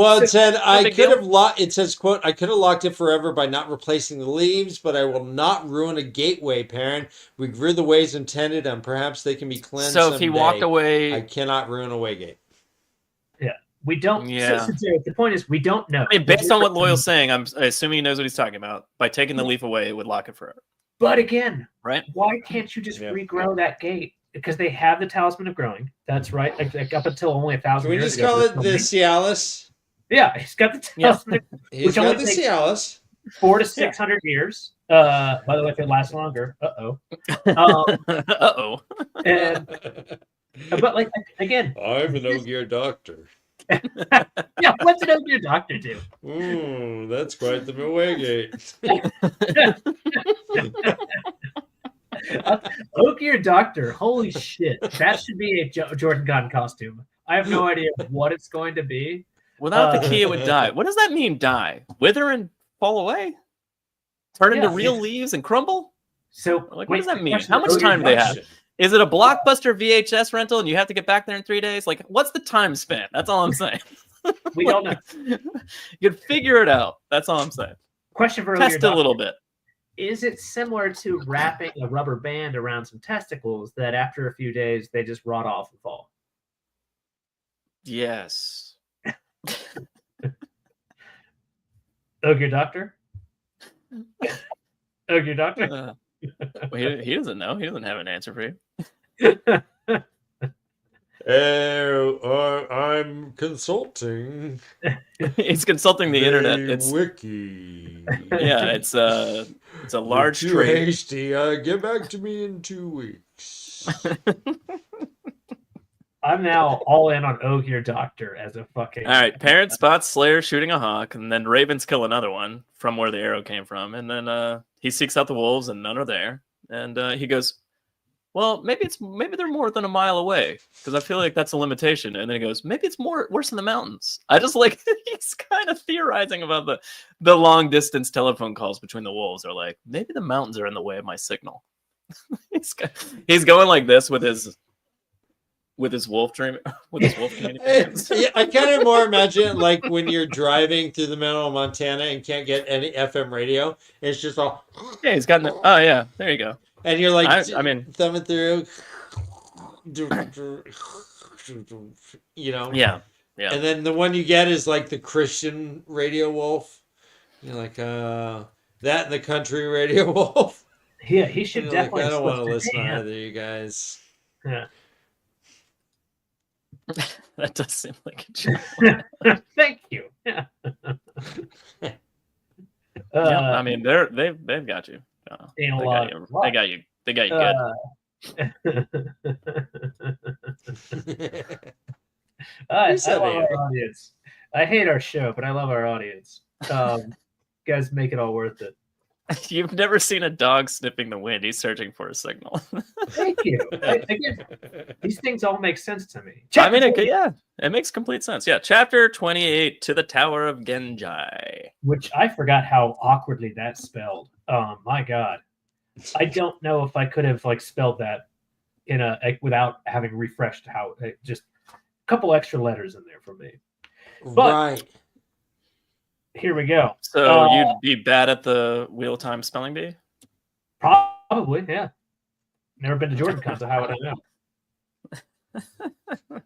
it says, quote, I could have locked it forever by not replacing the leaves, but I will not ruin a gateway, Perrin. We grew the ways intended, and perhaps they can be cleansed.
So if he walked away,
I cannot ruin a waygate.
Yeah. We don't.
Yeah.
So the point is, we don't know.
I mean, based on what Loyal's saying, I'm assuming he knows what he's talking about. By taking the leaf away, it would lock it forever.
But again,
right?
Why can't you just regrow that gate? Because they have the talisman of growing. That's right. Like up until only 1,000 years ago.
Can we just call it the Cialis?
Yeah, he's got the talisman.
He's got the Cialis.
400 to 600 years. By the way, if it lasts longer.
Uh-oh.
But like, again.
I'm an Ogier doctor.
Yeah, what's an Ogier doctor do?
That's quite the waygate.
Ogier doctor, holy shit! That should be a Jordan Cotton costume. I have no idea what it's going to be.
Without the key, it would die. What does that mean? Die, wither, and fall away, turn into real leaves and crumble.
So,
like, what does that mean? How much time do they have? Is it a Blockbuster VHS rental, and you have to get back there in 3 days? Like, what's the time span? That's all I'm saying.
We don't know.
You can figure it out. That's all I'm saying.
Question for
test a little bit.
Is it similar to wrapping a rubber band around some testicles that after a few days they just rot off and fall?
Yes.
Ogier doctor? Ogier doctor?
He doesn't know. He doesn't have an answer for you.
I'm consulting.
He's consulting the internet. It's
wiki.
Yeah, it's a large
tree. Too hasty. Get back to me in 2 weeks.
I'm now all in on Ogier doctor as a fucking.
All right, Parent spots Slayer shooting a hawk, and then Ravens kill another one from where the arrow came from, and then he seeks out the wolves, and none are there. And he goes, well, maybe they're more than a mile away because I feel like that's a limitation. And then he goes, maybe it's worse in the mountains. I just like he's kind of theorizing about the long distance telephone calls between the wolves. Are like maybe the mountains are in the way of my signal. he's going like this with his wolf dream with his wolf communications.
Yeah, I kind of more imagine it like when you're driving through the middle of Montana and can't get any FM radio. It's just all.
Yeah, he's got. Oh yeah, there you go.
And you're like,
I mean,
thumbing through, you know.
Yeah.
And then the one you get is like the Christian radio wolf. You're like, that and the country radio wolf.
Yeah, he should
You're
definitely.
Like, I don't want to
switch
listen
it.
to either, you guys.
Yeah.
That does seem like a joke.
Thank you. Yeah.
Yeah, I mean, they've got you.
Ain't a
They
lot.
got you. They got you good.
I
said
love
it?
our audience. I hate our show, but I love our audience. Guys, make it all worth it.
You've never seen a dog sniffing the wind. He's searching for a signal.
Thank you. Again, these things all make sense to me.
I mean, it makes complete sense. Yeah, chapter 28, To the Tower of Genji.
Which I forgot how awkwardly that's spelled. My God, I don't know if I could have spelled that without having refreshed how just a couple extra letters in there for me. But,
right.
Here we go.
So you'd be bad at the Wheel Time Spelling Bee?
Probably, yeah. Never been to JordanCon, so how would I know?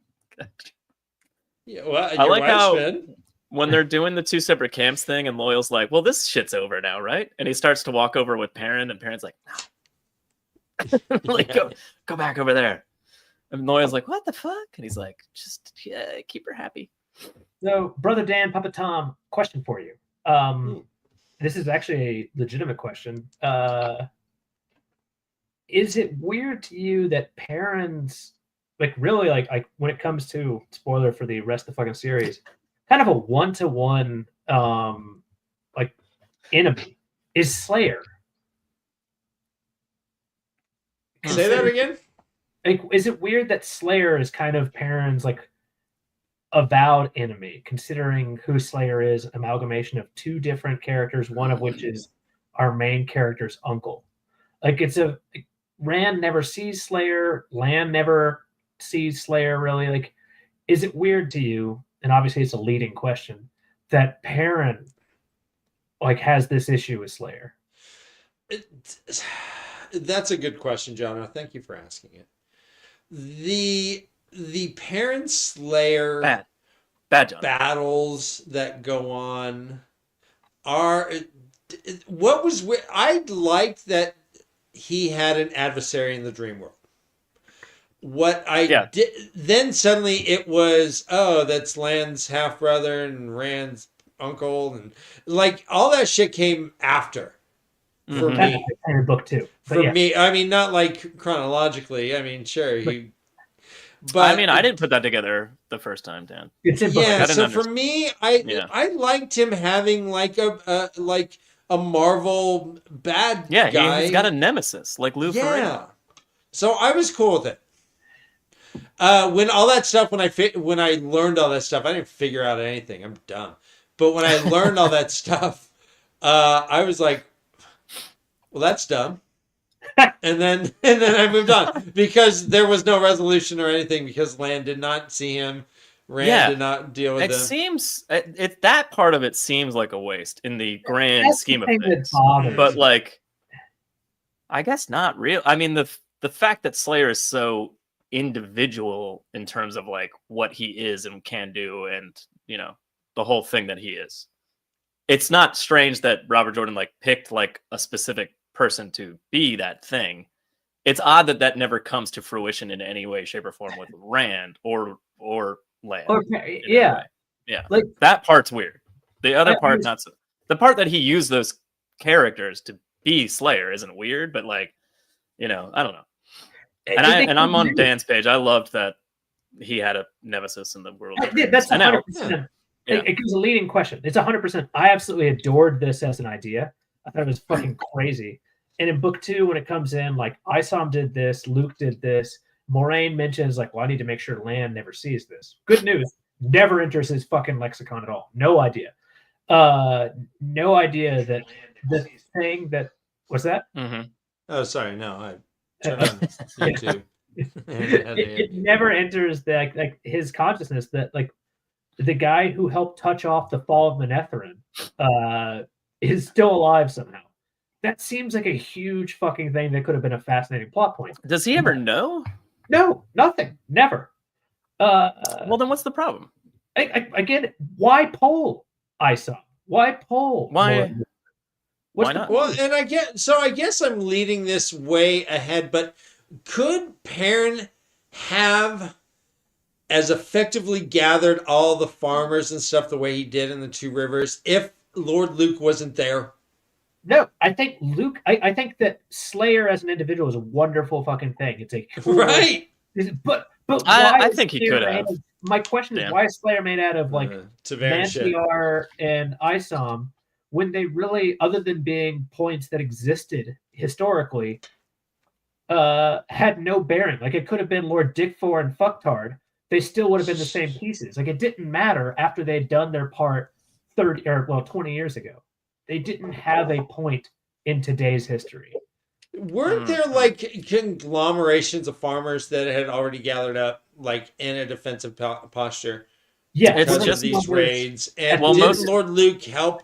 Yeah, well,
I like how
been.
when they're doing the two separate camps thing, and Loyal's like, "Well, this shit's over now, right?" And he starts to walk over with Perrin, and Perrin's like, "No, like go back over there." And Loyal's like, "What the fuck?" And he's like, "Just keep her happy."
So, Brother Dan, Papa Tom, question for you. This is actually a legitimate question. Is it weird to you that Perrin's really when it comes to spoiler for the rest of the fucking series, kind of a 1-to-1 enemy is Slayer?
Say that again?
Is it weird that Slayer is kind of Perrin's avowed enemy, considering who Slayer is, an amalgamation of two different characters, one of which is our main character's uncle? Rand never sees Slayer, Lan never sees Slayer really. Is it weird to you, and obviously it's a leading question, that Perrin has this issue with Slayer?
That's a good question, Jono. Thank you for asking it. The Perrin Slayer
bad John.
battles that go on are what was I liked that he had an adversary in the dream world. What I did then suddenly it was, that's Lan's half brother and Rand's uncle, and all that shit came after. For me,
in book two.
For me, I mean, not chronologically. I mean, sure, but
I mean, I didn't put that together the first time, Dan.
It's in book.
Yeah, so for me, I liked him having a Marvel bad guy.
Yeah, he's got a nemesis like Lou Ferrigno.
So I was cool with it. When all that stuff, when I learned all that stuff, I didn't figure out anything. I'm dumb. But when I learned all that stuff, I was like, well, that's dumb. and then I moved on because there was no resolution or anything because Lan did not see him. Rand did not deal with
it.
Them.
Seems that part of it seems like a waste in the grand scheme of things. But I guess not real. I mean, the fact that Slayer is so individual in terms of what he is and can do, and the whole thing that he is. It's not strange that Robert Jordan picked a specific person to be that thing. It's odd that never comes to fruition in any way, shape, or form with Rand or Lan.
Yeah.
That part's weird. The other part, not so. The part that he used those characters to be Slayer isn't weird, but I don't know. And I'm on Dan's page. I loved that he had a nemesis in the world.
That's 100%. It was a leading question. It's 100%. I absolutely adored this as an idea. I thought it was fucking crazy. And in book 2, when it comes in, like Isom did this, Luke did this. Moraine mentions like, well, I need to make sure Lan never sees this. Good news, never enters his fucking lexicon at all. No idea. No idea that the thing that was that.
Mm-hmm.
Oh, sorry. No, I turned on YouTube.
It never enters like his consciousness that like the guy who helped touch off the fall of Manetheren is still alive somehow. That seems like a huge fucking thing that could have been a fascinating plot point.
Does he ever know?
No, nothing. Never.
Well, then what's the problem?
Again, why poll Isom? Why poll?
Why? Why not?
Well, and I guess I'm leading this way ahead, but could Perrin have as effectively gathered all the farmers and stuff the way he did in the Two Rivers if Lord Luke wasn't there?
No, I think Luke. I think that Slayer as an individual is a wonderful fucking thing. It's a cool,
right.
But why
I
is
think he
Slayer
could have.
my question is,
Damn.
why is Slayer made out of like
Tavernian shit.
Mantiar and Isom when they really, other than being points that existed historically, had no bearing? Like it could have been Lord Dickfor and Fucktard. They still would have been the same pieces. Like it didn't matter after they'd done their part 20 years ago. They didn't have a point in today's history.
Weren't there like conglomerations of farmers that had already gathered up like in a defensive posture?
Yeah,
It's
because
just
of these raids. And
Well,
did
most-
Lord Luke help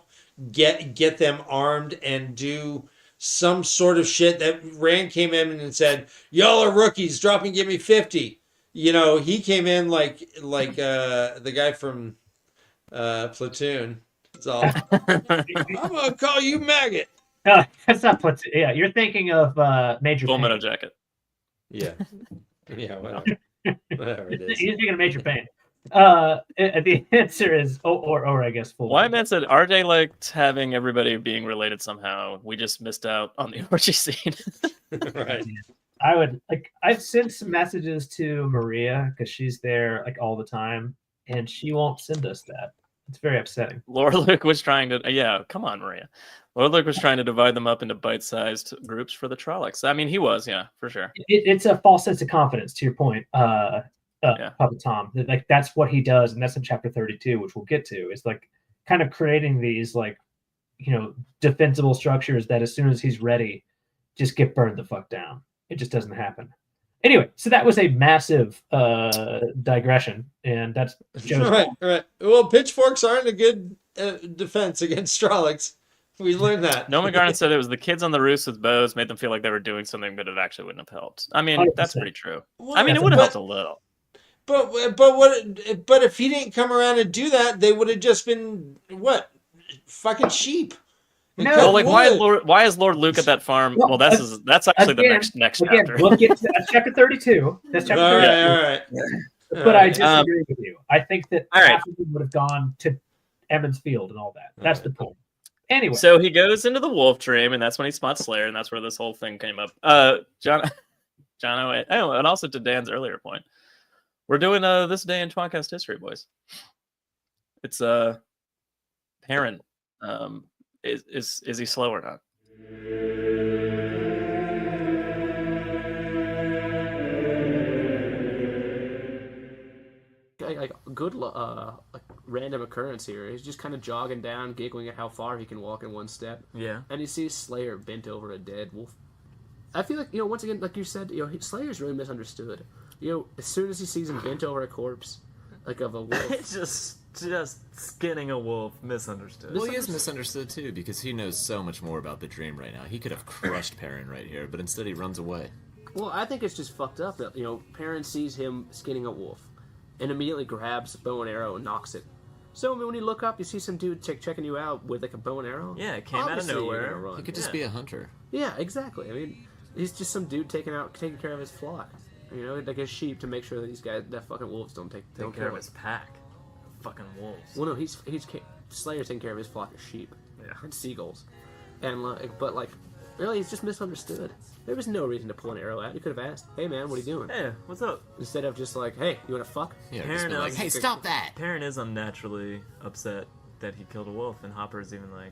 get them armed and do some sort of shit that Rand came in and said, "Y'all are rookies, drop and give me 50." You know, he came in like the guy from Platoon. It's all, I'm gonna call you maggot.
That's not Platoon. Yeah, you're thinking of Major
Full
Payne.
Metal Jacket.
Yeah, yeah, whatever it is.
You're thinking of Major Payne. The answer is, or I guess full.
White Man said RJ liked having everybody being related somehow. We just missed out on the orgy scene.
Right.
I would like. I've sent some messages to Maria because she's there like all the time, and she won't send us that. It's very upsetting.
Lord Luke was trying to, yeah, come on, Maria. Lord Luke was trying to divide them up into bite-sized groups for the Trollocs. I mean, he was, yeah, for sure.
It's a false sense of confidence, to your point,
Yeah.
Papa Tom. Like that's what he does, and that's in chapter 32, which we'll get to. Is like kind of creating these like, defensible structures that as soon as he's ready, just get burned the fuck down. It just doesn't happen. Anyway, so that was a massive digression, and that's Joe's
Right,
fault.
right. Well, pitchforks aren't a good defense against Trollocs. We learned that.
Noman Garnet said it was the kids on the roofs with bows made them feel like they were doing something, but it actually wouldn't have helped. I mean, that's
100%.
pretty true.
Well,
I mean, it would have helped a little.
But if he didn't come around and do that, they would have just been what? Fucking sheep.
No.
Well, like,
Wood.
why is Lord Luke at that farm?
Well,
Well, that's actually
again,
the next
Again,
chapter.
we'll get to that's chapter 32. That's chapter
All
32.
right, all right.
But I
right.
disagree with you. I think that
all right.
half of them would have gone to Emmons Field and all that. That's the point. Anyway,
So he goes into the wolf dream, and that's when he spots Slayer, and that's where this whole thing came up. Jono, and also to Dan's earlier point, we're doing this day in tWoTcast history, boys. It's Perrin. Is he slow or not?
Like good like random occurrence here. He's just kind of jogging down, giggling at how far he can walk in one step.
Yeah.
And he sees Slayer bent over a dead wolf. I feel like, once again, like you said, Slayer's really misunderstood. As soon as he sees him bent over a corpse, like of a wolf.
just skinning a wolf, misunderstood.
Well, he is misunderstood too because he knows so much more about the dream right now. He could have crushed Perrin right here, but instead he runs away.
Well, I think it's just fucked up that, Perrin sees him skinning a wolf and immediately grabs a bow and arrow and knocks it. So, when you look up, you see some dude checking you out with, like, a bow and arrow.
Yeah, it came out of
Obviously, you're
nowhere.
gonna run.
He could just be a hunter.
Yeah, exactly. I mean, he's just some dude taking care of his flock. Like his sheep to make sure that that fucking wolves don't
Take
care
care of
him.
his pack. Fucking wolves.
Well, no, he's Slayer's taking care of his flock of sheep.
Yeah.
And seagulls. And really, he's just misunderstood. There was no reason to pull an arrow out. You could have asked, "Hey, man, what are you doing?"
Hey, what's up?
Instead of just like, "Hey, you want to fuck?"
Yeah,
Perrin
just be like,
is-
hey, stop that!
Perrin is unnaturally upset that he killed a wolf, and Hopper's even like,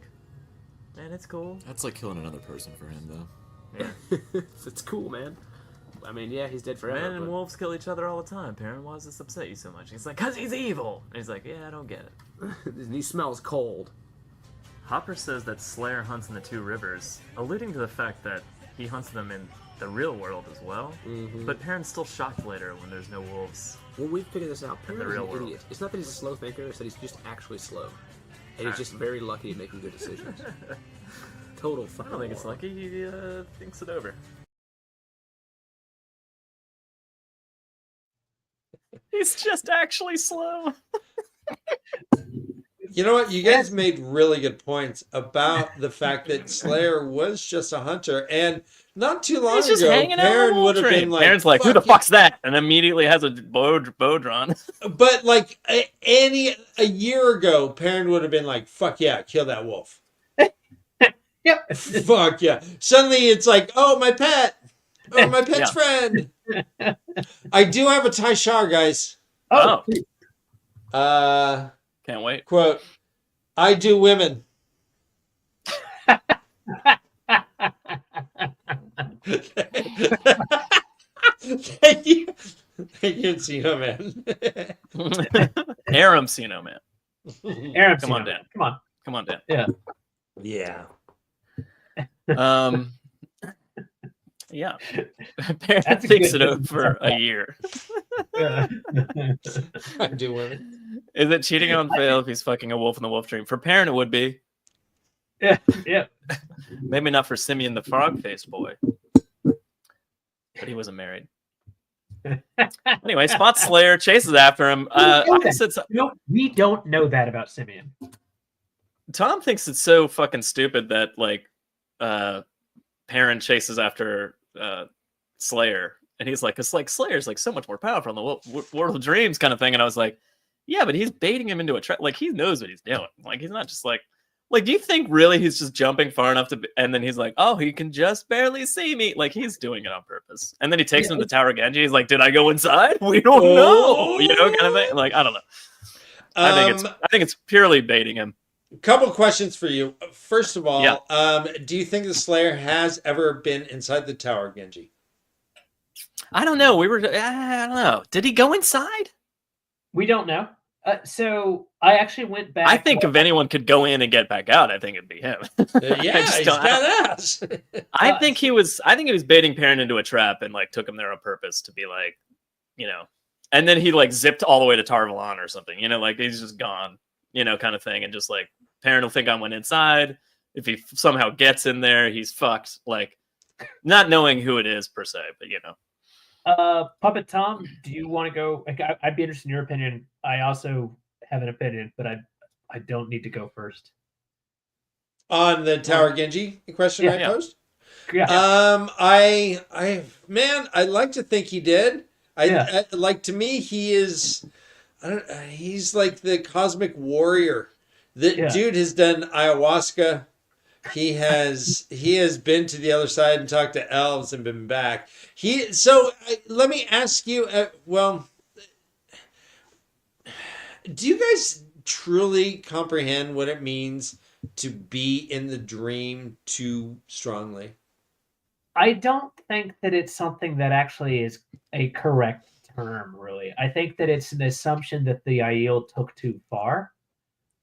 man, it's cool.
That's like killing another person for him, though.
It's cool, man. I mean, yeah, he's dead forever.
Men and
but-
wolves kill each other all the time, Perrin. Why does this upset you so much? He's like, 'cause he's evil. And he's like, yeah, I don't get it.
And he smells cold.
Hopper says that Slayer hunts in the two rivers, alluding to the fact that he hunts them in the real world as well. But Perrin's still shocked later when there's no wolves.
Well, we've figured this out. Perrin
the
is
real
an
world.
idiot. It's not that he's a slow thinker, it's that he's just actually slow. And he's just very lucky at making good decisions. Total
I
fucking
don't think it's
moron.
lucky. He thinks it over.
He's just actually slow.
You know what? You guys made really good points about the fact that Slayer was just a hunter, and not too long
He's just
ago,
hanging out on
Perrin
the
would have
train.
been like,
Perrin's like, who the
"Fuck yeah."
fuck's that? And immediately has a bow drawn.
But like a year ago, Perrin would have been like, "Fuck yeah, kill that wolf."
Yep.
Fuck yeah. Suddenly it's like, "Oh, my pet, oh my pet's friend." I do have a Tai Shar, guys.
Oh,
Can't
wait.
Quote: "I do women." Thank you, Encino Man.
Aram Sino, man.
Aaron,
Come on, Dan.
Come on,
Dan.
Yeah.
Yeah.
Yeah. Perrin
That's a
thinks
good-
it over for a year.
Yeah.
I do women.
Is it cheating on Vale if he's fucking a wolf in the wolf dream? For Perrin, it would be.
Yeah. Yeah.
Maybe not for Simeon the frog-faced boy. But he wasn't married. Anyway, spots Slayer, chases after him. I said so-
We don't know that about Simeon.
Tom thinks it's so fucking stupid that like Perrin chases after Slayer, and he's like, it's like Slayer's like so much more powerful in the World of Dreams kind of thing. And I was like, yeah, but he's baiting him into a trap. Like he knows what he's doing. Like he's not just like, do you think really he's just jumping far enough to? And then he's like, oh, he can just barely see me. Like he's doing it on purpose. And then he takes him to Tower Genji. He's like, did I go inside? We don't know. You know, kind of thing. Like I don't know. I think it's purely baiting him.
Couple questions for you. First of all,
Yeah.
Do you think the Slayer has ever been inside the tower, Genji?
I don't know. I don't know. Did he go inside?
We don't know. So I actually went back.
I think if anyone could go in and get back out, I think it'd be him.
Yeah, he's got ass.
I think he was baiting Perrin into a trap and like took him there on purpose to be like, you know, and then he like zipped all the way to Tarvalon or something, you know, like he's just gone, you know, kind of thing. And just like Perrin will think I went inside. If he somehow gets in there, he's fucked. Like not knowing who it is per se, but you know.
Puppet Tom, do you want to go? Like, I'd be interested in your opinion. I also have an opinion, but I don't need to go first.
On the Tower Genji question I posed?
Yeah.
I'd like to think he did. I like, to me, he is, he's like the cosmic warrior. The dude has done ayahuasca. He has been to the other side and talked to elves and been back. Let me ask you, do you guys truly comprehend what it means to be in the dream too strongly?
I don't think that it's something that actually is a correct term, really. I think that it's an assumption that the Aiel took too far.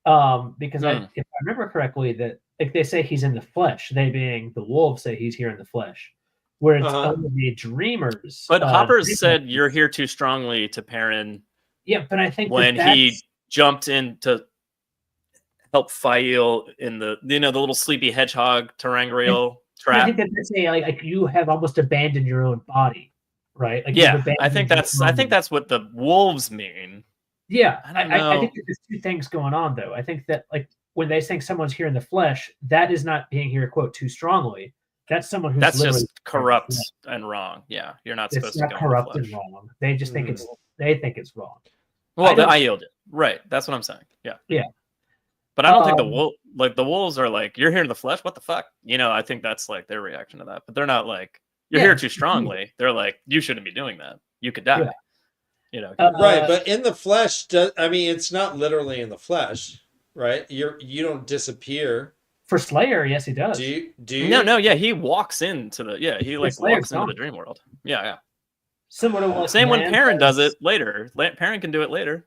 Because if I remember correctly, that like they say he's in the flesh, they being the wolves say he's here in the flesh, where it's only the dreamers.
But Hopper said you're here too strongly to Perrin.
Yeah, but I think
when he jumped in to help Fael in the the little sleepy hedgehog terangrial trap.
I think that they say like you have almost abandoned your own body, right? Like
yeah, I think that's what the wolves mean.
Yeah,
I
I think that there's two things going on though. I think that like when they say someone's here in the flesh, that is not being here quote too strongly. That's someone who's
that's
literally
just corrupt and wrong. Yeah, you're not supposed to go
corrupt
in the flesh.
and wrong. They just think it's wrong.
Well, I yield it. Right, that's what I'm saying. Yeah,
yeah.
But I don't think the wolves are like you're here in the flesh. What the fuck? You know, I think that's like their reaction to that. But they're not like you're here too strongly. They're like you shouldn't be doing that. You could die.
Yeah.
You know,
right? But in the flesh, it's not literally in the flesh, right? You don't disappear.
For Slayer, yes, he does.
Do you?
No, yeah, he walks into the he like
Slayer's
walks into the
gone.
dream world. Yeah.
Similar to what
Same when
Rand
Perrin does it later. Perrin can do it later.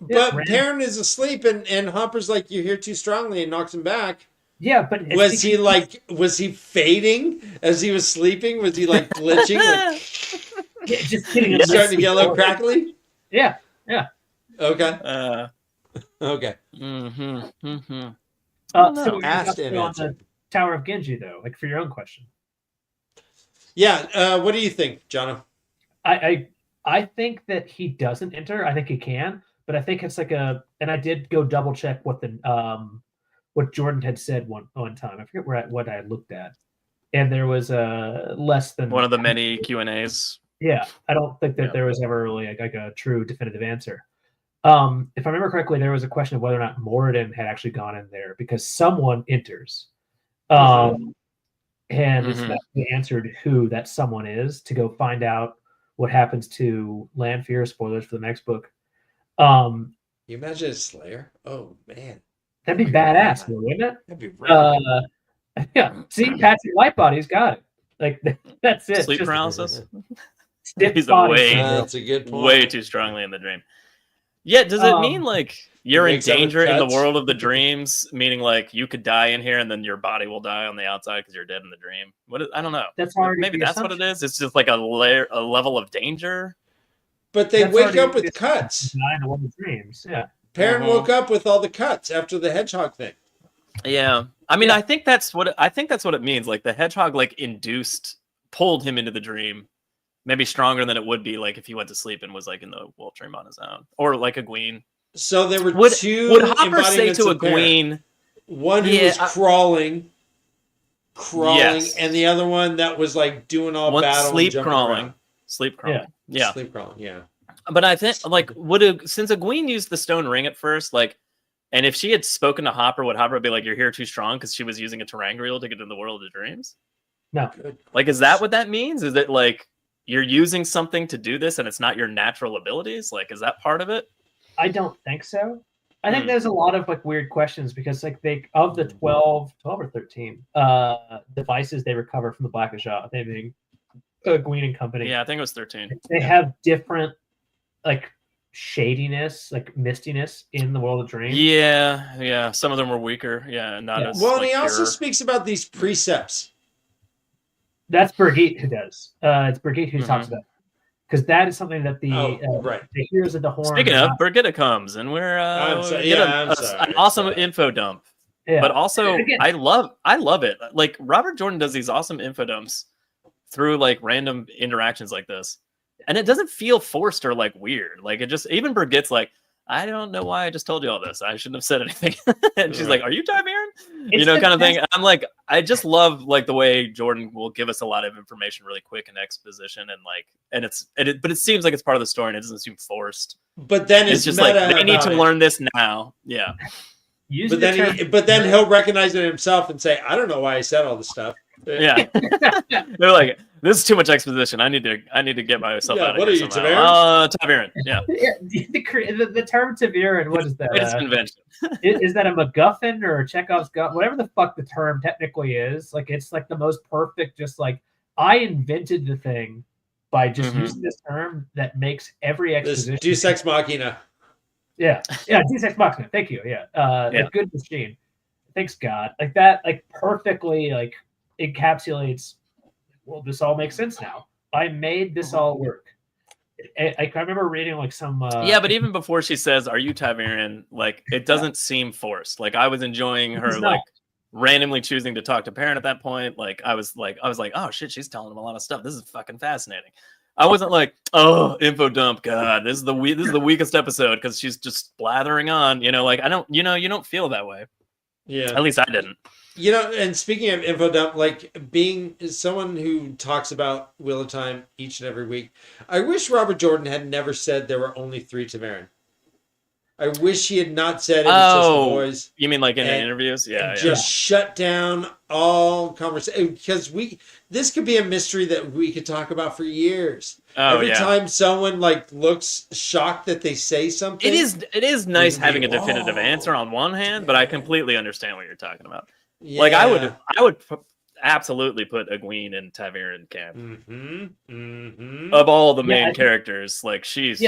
Yeah,
But
Rand-
Perrin is asleep, and Hopper's like, "You're here too strongly," and knocks him back.
Yeah, but it's
Was he
because-
like? Was he fading as he was sleeping? Was he like glitching? Like
Yeah, just kidding.
Yeah.
starting to get a little crackly?
Yeah.
Okay. Okay.
Mm-hmm.
So
Asked and
on
answered.
the Tower of Genji, though, like for your own question.
Yeah. What do you think, Jono?
I think that he doesn't enter. I think he can, but I think it's like and I did go double check what what Jordan had said one time. I forget what I looked at, and there was less than
One of the many Q&As.
Yeah, I don't think that
Yeah.
there was ever really like a true definitive answer. If I remember correctly, there was a question of whether or not Moradin had actually gone in there because someone enters. And it's
Mhm.
not really answered who that someone is to go find out what happens to Lanfear. Spoilers for the next book.
You imagine a Slayer? Oh man,
That'd be
Oh my
badass,
God.
wouldn't it?
that'd be rad.
Yeah. See, Patrick Whitebody's got it. Like that's it.
Sleep
Just
paralysis.
stiff
He's
body.
away.
That's a good point.
Way too strongly in the dream. Yeah, does it mean like you're in
wakes up with
danger in the
cuts?
world of the dreams? Meaning like you could die in here and then your body will die on the outside because you're dead in the dream. I don't know.
That's already
Maybe
the
that's what it is. It's just like a level of danger.
But they
That's
wake
already
up with
the-
cuts.
Die in the world of dreams. Yeah.
Perrin
Mhm.
woke up with all the cuts after the hedgehog thing.
Yeah, I mean,
Yeah.
I think that's what it means. Like the hedgehog, like pulled him into the dream, maybe stronger than it would be like if he went to sleep and was like in the wolf dream on his own, or like a Gween.
So there were two
Would Hopper say
embodiments
to a
of Perrin.
Gween?
One who
Yeah,
was crawling,
Yes.
and the other one that was like doing all
One
battle,
sleep
and jumping
crawling,
around.
sleep crawling. Yeah.
Sleep crawling. Yeah.
But I think like since a Gween used the stone ring at first, like, and if she had spoken to Hopper, would Hopper be like, "You're here too strong" because she was using a terangrial to get into the world of dreams?
No.
Good.
Like, is that what that means? Is it like you're using something to do this and it's not your natural abilities? Like, is that part of it?
I don't think so. I think
Hmm.
there's a lot of like weird questions because like of the 12 or 13 devices they recover from the Black Ajah, they being Gween and company.
Yeah, I think it was 13.
They have different like shadiness, like mistiness in the world of dreams.
Yeah. Some of them were weaker. Yeah, not
Yeah.
as
Well,
like,
and he also
pure.
speaks about these precepts.
That's Birgit who does. It's Birgit who talks
Mhm.
about because that is something that the
Right.
the Heroes of the Horn.
Speaking
are
of,
not-
Brigitte comes, and we're
I'm sorry.
we get
Yeah, I'm
an
sorry.
awesome
Sorry.
info dump.
yeah.
But also,
Again-
I love it. Like Robert Jordan does these awesome info dumps through like random interactions like this, and it doesn't feel forced or like weird. Like it just even Brigitte's like, I don't know why I just told you all this. I shouldn't have said anything. And she's
Right.
like, "Are you Tiberian?"
It's
You know,
the
kind of thing.
best-
I'm like, I just love like the way Jordan will give us a lot of information really quick and exposition, and like, but it seems like it's part of the story and it doesn't seem forced.
But then
It's
it's
just like
meta
they need
about
to
it.
learn this now. Yeah.
using
But
the
then,
term-
but then he'll recognize it himself and say, "I don't know why I said all this stuff."
Yeah. They're like, this is too much exposition. I need to get myself
Yeah,
out of
what
here
are you,
somehow. Tiberian? Yeah.
Yeah, the term Taviran, what is that?
It's convention.
Is that a MacGuffin or a Chekhov's gun? Whatever the fuck the term technically is, like it's like the most perfect. Just like I invented the thing by just
Mhm.
using this term that makes every
This
exposition.
Deus Ex Machina.
Yeah, Deus Ex Machina. Thank you. Yeah,
Yeah.
A good machine. Thanks God. Like that, like perfectly, like encapsulates. Well, this all makes sense now. I made this all work. I remember reading like some.
Yeah, but even before she says, "Are you Tiberian?" Like it doesn't seem forced. Like I was enjoying her
It's not.
like randomly choosing to talk to Perrin at that point. Like I was like, oh shit, she's telling him a lot of stuff. This is fucking fascinating. I wasn't like, oh, info dump. God, this is the weakest episode because she's just blathering on. You know, like I don't. You know, you don't feel that way.
Yeah.
At least I didn't.
You know, and speaking of info dump, like being someone who talks about Wheel of Time each and every week, I wish Robert Jordan had never said there were only 3 Tavarin. I wish he had not said it was just the boys.
You mean like in
And-
interviews? Yeah,
And
yeah.
just shut down all conversation because this could be a mystery that we could talk about for years.
Oh
Every
yeah.
time someone like looks shocked that they say something,
It is nice
can be,
having a definitive
"Whoa."
answer on one hand, but I completely understand what you're talking about. Like I would absolutely put Egwene in Taviran camp. Of all the main characters, like she's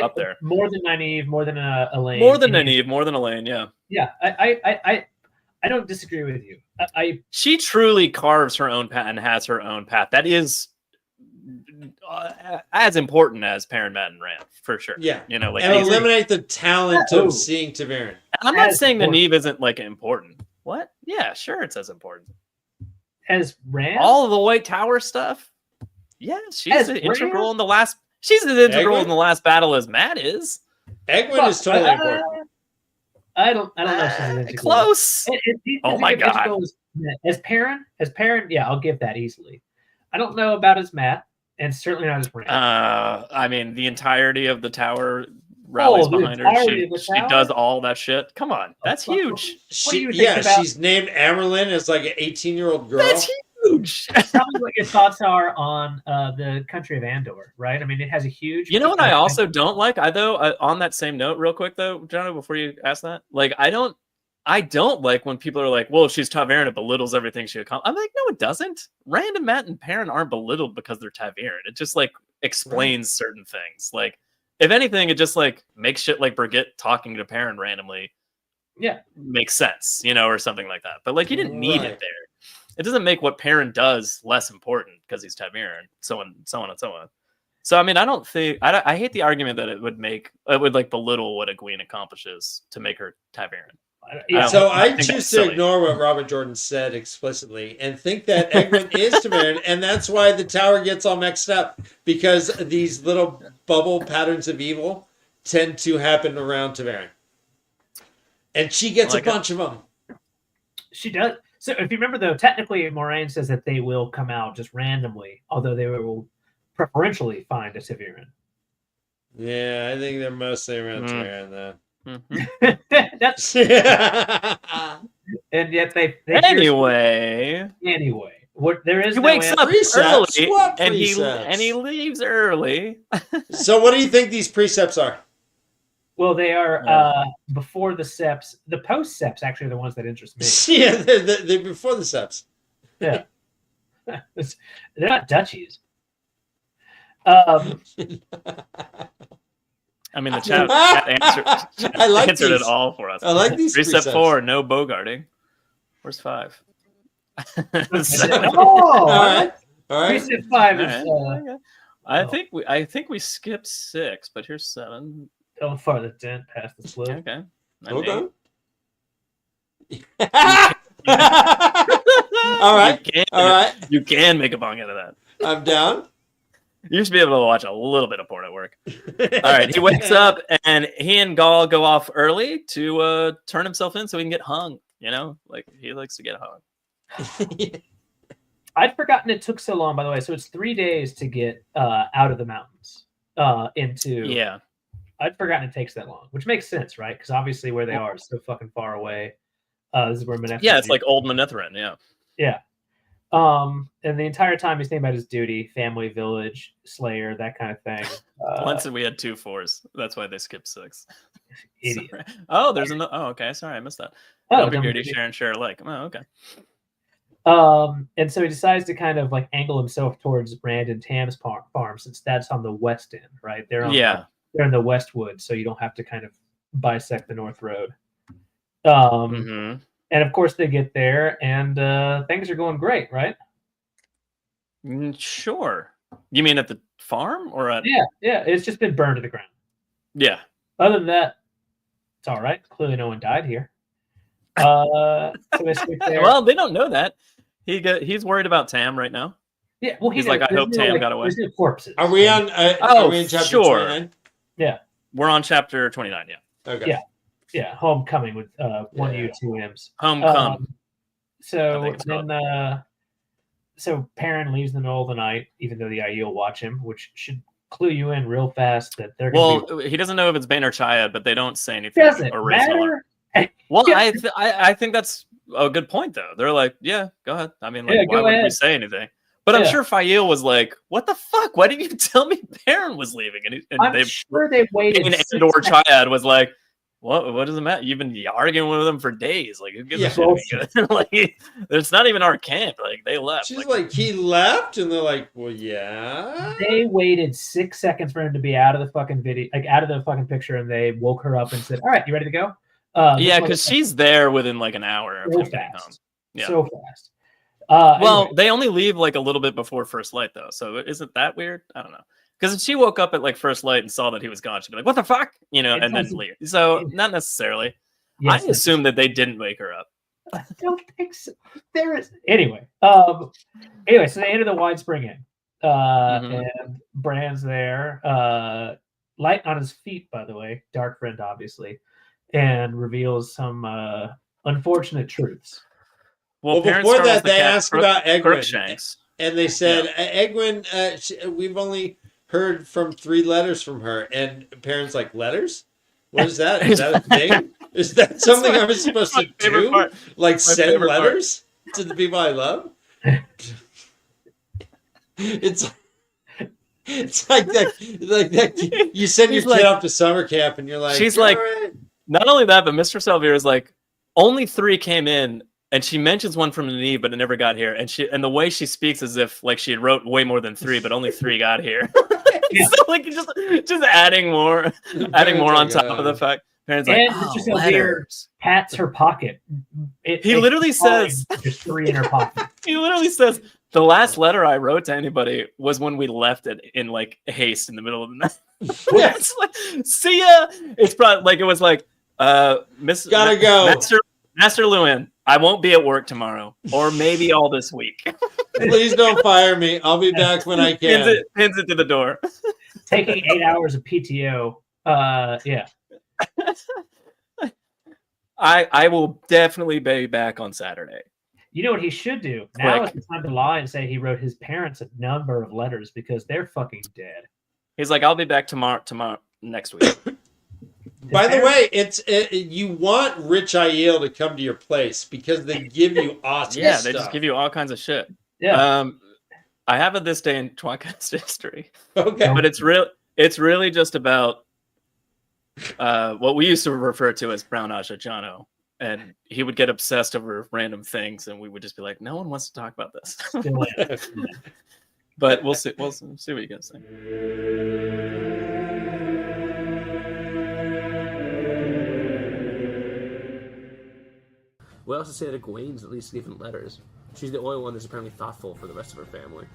up there.
More than Nynaeve, more than Elaine.
More than Nynaeve, more than Elaine, yeah.
Yeah, I don't disagree with you.
She truly carves her own path and has her own path. That is as important as Perrin, Mat, and Rand, for sure.
Yeah.
You know, like
and eliminate the talent of seeing Taviran.
I'm not saying Nynaeve isn't like important. What? Yeah, sure, it's as important.
As Rand?
All of the White Tower stuff? Yeah, she's integral in the last. She's as integral in the last battle as Matt is.
Egwene is totally important.
I don't know.
Close. Oh my god.
As Perrin, yeah, I'll give that easily. I don't know about as Matt, and certainly not as Rand.
I mean, the entirety of the tower rallies behind her. She does all that shit. Come on, that's huge.
She's named Amerlin as like an 18-year-old girl.
That's huge.
Tell me what your thoughts are on the country of Andor, right? I mean, it has a huge.
You know what I also don't like? On that same note, real quick though, Jono, before you ask that, like I don't like when people are like, well, she's Taviran, it belittles everything she accomplished. I'm like, no, it doesn't. Rand and Matt and Perrin aren't belittled because they're Taviran. It just like explains certain things. Like, if anything, it just like makes shit like Brigitte talking to Perrin randomly.
Yeah.
Makes sense, you know, or something like that. But like, you didn't need it there. It doesn't make what Perrin does less important because he's Taviran, so on and so on. So, I mean, I hate the argument that it would like belittle what Egwene accomplishes to make her Taviran.
So I choose to ignore what Robert Jordan said explicitly and think that Egwene is Taviran, and that's why the tower gets all mixed up, because these little bubble patterns of evil tend to happen around Taviran. And she gets a bunch of them.
She does. So if you remember, though, technically Moraine says that they will come out just randomly, although they will preferentially find a Taviran.
Yeah, I think they're mostly around Taviran, though.
That's and yet they
anyway.
What there is
he
no
wakes up
precepts.
early and he leaves early.
So what do you think these precepts are?
Well, they are before the seps. The post seps actually are the ones that interest me.
Yeah, they're before the seps.
Yeah, they're not duchies.
I mean, the chat answered it all for us.
I like these
Precept
precepts.
4, no bogarting. Where's 5?
All
right.
Precept 5 is.
I think we skipped 6, but here's 7.
Don't far the dent past the slope.
Okay.
All right.
You can make a bong out of that.
I'm down.
You should be able to watch a little bit of porn at work. All right, he wakes up and he and Gaul go off early to turn himself in so he can get hung. You know, like he likes to get hung.
I'd forgotten it took so long, by the way. So it's 3 days to get out of the mountains into.
Yeah.
I'd forgotten it takes that long, which makes sense, right? Because obviously where they are is so fucking far away. This is where Manetheren.
Yeah, it's like old Manetheren. Yeah.
Yeah. And the entire time he's thinking about his duty, family, village, Slayer, that kind of thing.
Once we had 2 4s. That's why they skipped 6.
Idiot.
Sorry. Oh, there's another. Oh, okay. Sorry, I missed that.
Oh,
Don't be greedy, share and share alike. Oh, okay.
And so he decides to kind of like angle himself towards Rand and Tam's farm, since that's on the west end, right? They're in the Westwood, so you don't have to kind of bisect the North Road. And of course they get there, and things are going great, right?
Sure. You mean at the farm or at?
Yeah. It's just been burned to the ground.
Yeah.
Other than that, it's all right. Clearly, no one died here. So they stick there.
Well, they don't know that. He's worried about Tam right now.
Yeah. Well,
he's like, I hope Tam got away.
There's no corpses.
Are we on? Are we in chapter 29?
Yeah.
We're on chapter 29. Yeah.
Okay.
Yeah. Homecoming with 1 U 2 M's.
Homecoming.
So then, so Perrin leaves in the middle of the night, even though the IE will watch him, which should clue you in real fast that they're.
He doesn't know if it's Bane or Chiad, but they don't say anything.
Doesn't matter.
Well, I think that's a good point, though. They're like, yeah, go ahead. I mean, like, why wouldn't we say anything? But I'm sure Fael was like, what the fuck? Why didn't you tell me Perrin was leaving? And
I'm sure they waited.
And or Chiad was like, What does it matter? You've been arguing with them for days. Like, who gives
Yeah.
a shit? If he goes- like, it's not even our camp. Like, they left.
She's like, he left, and they're like, well, yeah.
They waited 6 seconds for him to be out of the fucking video, like out of the fucking picture, and they woke her up and said, "All right, you ready to go?"
Yeah, because she's there within like an hour of
so
him getting home.
fast,
Yeah.
so fast.
Well,
Anyway,
they only leave like a little bit before first light, though. So isn't that weird? I don't know. Because if she woke up at like first light and saw that he was gone, she'd be like, "What the fuck?" You know,
It
and then
doesn't-
leave. So not necessarily.
yes,
I assume that they didn't wake her up.
I don't think so. There is anyway. Anyway, so they enter the Wide Spring Inn, and Bran's there, light on his feet, by the way, dark friend, obviously, and reveals some unfortunate truths.
Well,
Parents
before
Star was
that,
the
they
cat
asked
Crook-
about Egwin,
Crookshanks.
and they said, Egwin, we've only heard from 3 letters from her, and parents like, letters? What is that? Is that a thing? Is that something I was supposed to do?
part.
Like send
favorite part.
letters to the people I love? It's like that. You send your
He's like-
kid off to summer camp, and you're like,
She's
"You're
like-
all right."
Not only that, but Mr. Salvira is like, only 3 came in, and she mentions one from Neve, but it never got here. And the way she speaks as if like she had wrote way more than 3, but only 3 got here. So like just adding more on top of the fact. Parents like,
And
oh,
Mr. Salvira
letters.
pats her pocket.
He literally says-
"There's 3 in her pocket."
He literally says, the last letter I wrote to anybody was when we left it in like haste in the middle of the night. It's like, see ya. It's probably like it was like, Miss
Gotta go.
Master Lewin, I won't be at work tomorrow, or maybe all this week.
Please don't fire me. I'll be back when I can.
Pins it to the door.
Taking 8 hours of PTO. Yeah.
I will definitely be back on Saturday.
You know what he should do? Now is the time to lie and say he wrote his parents a number of letters because they're fucking dead.
He's like, I'll be back tomorrow next week.
By the way, you want Rich Aiel to come to your place because they give you awesome
Yeah,
stuff.
they just give you all kinds of shit.
Yeah.
I have a this day in tWoTcast history,
Okay.
but it's really just about what we used to refer to as Brown Asha Jono. And he would get obsessed over random things, and we would just be like, "No one wants to talk about this."
Still in.
But we'll see. We'll see what you guys think.
We also say that Egwene's at least given letters. She's the only one that's apparently thoughtful for the rest of her family.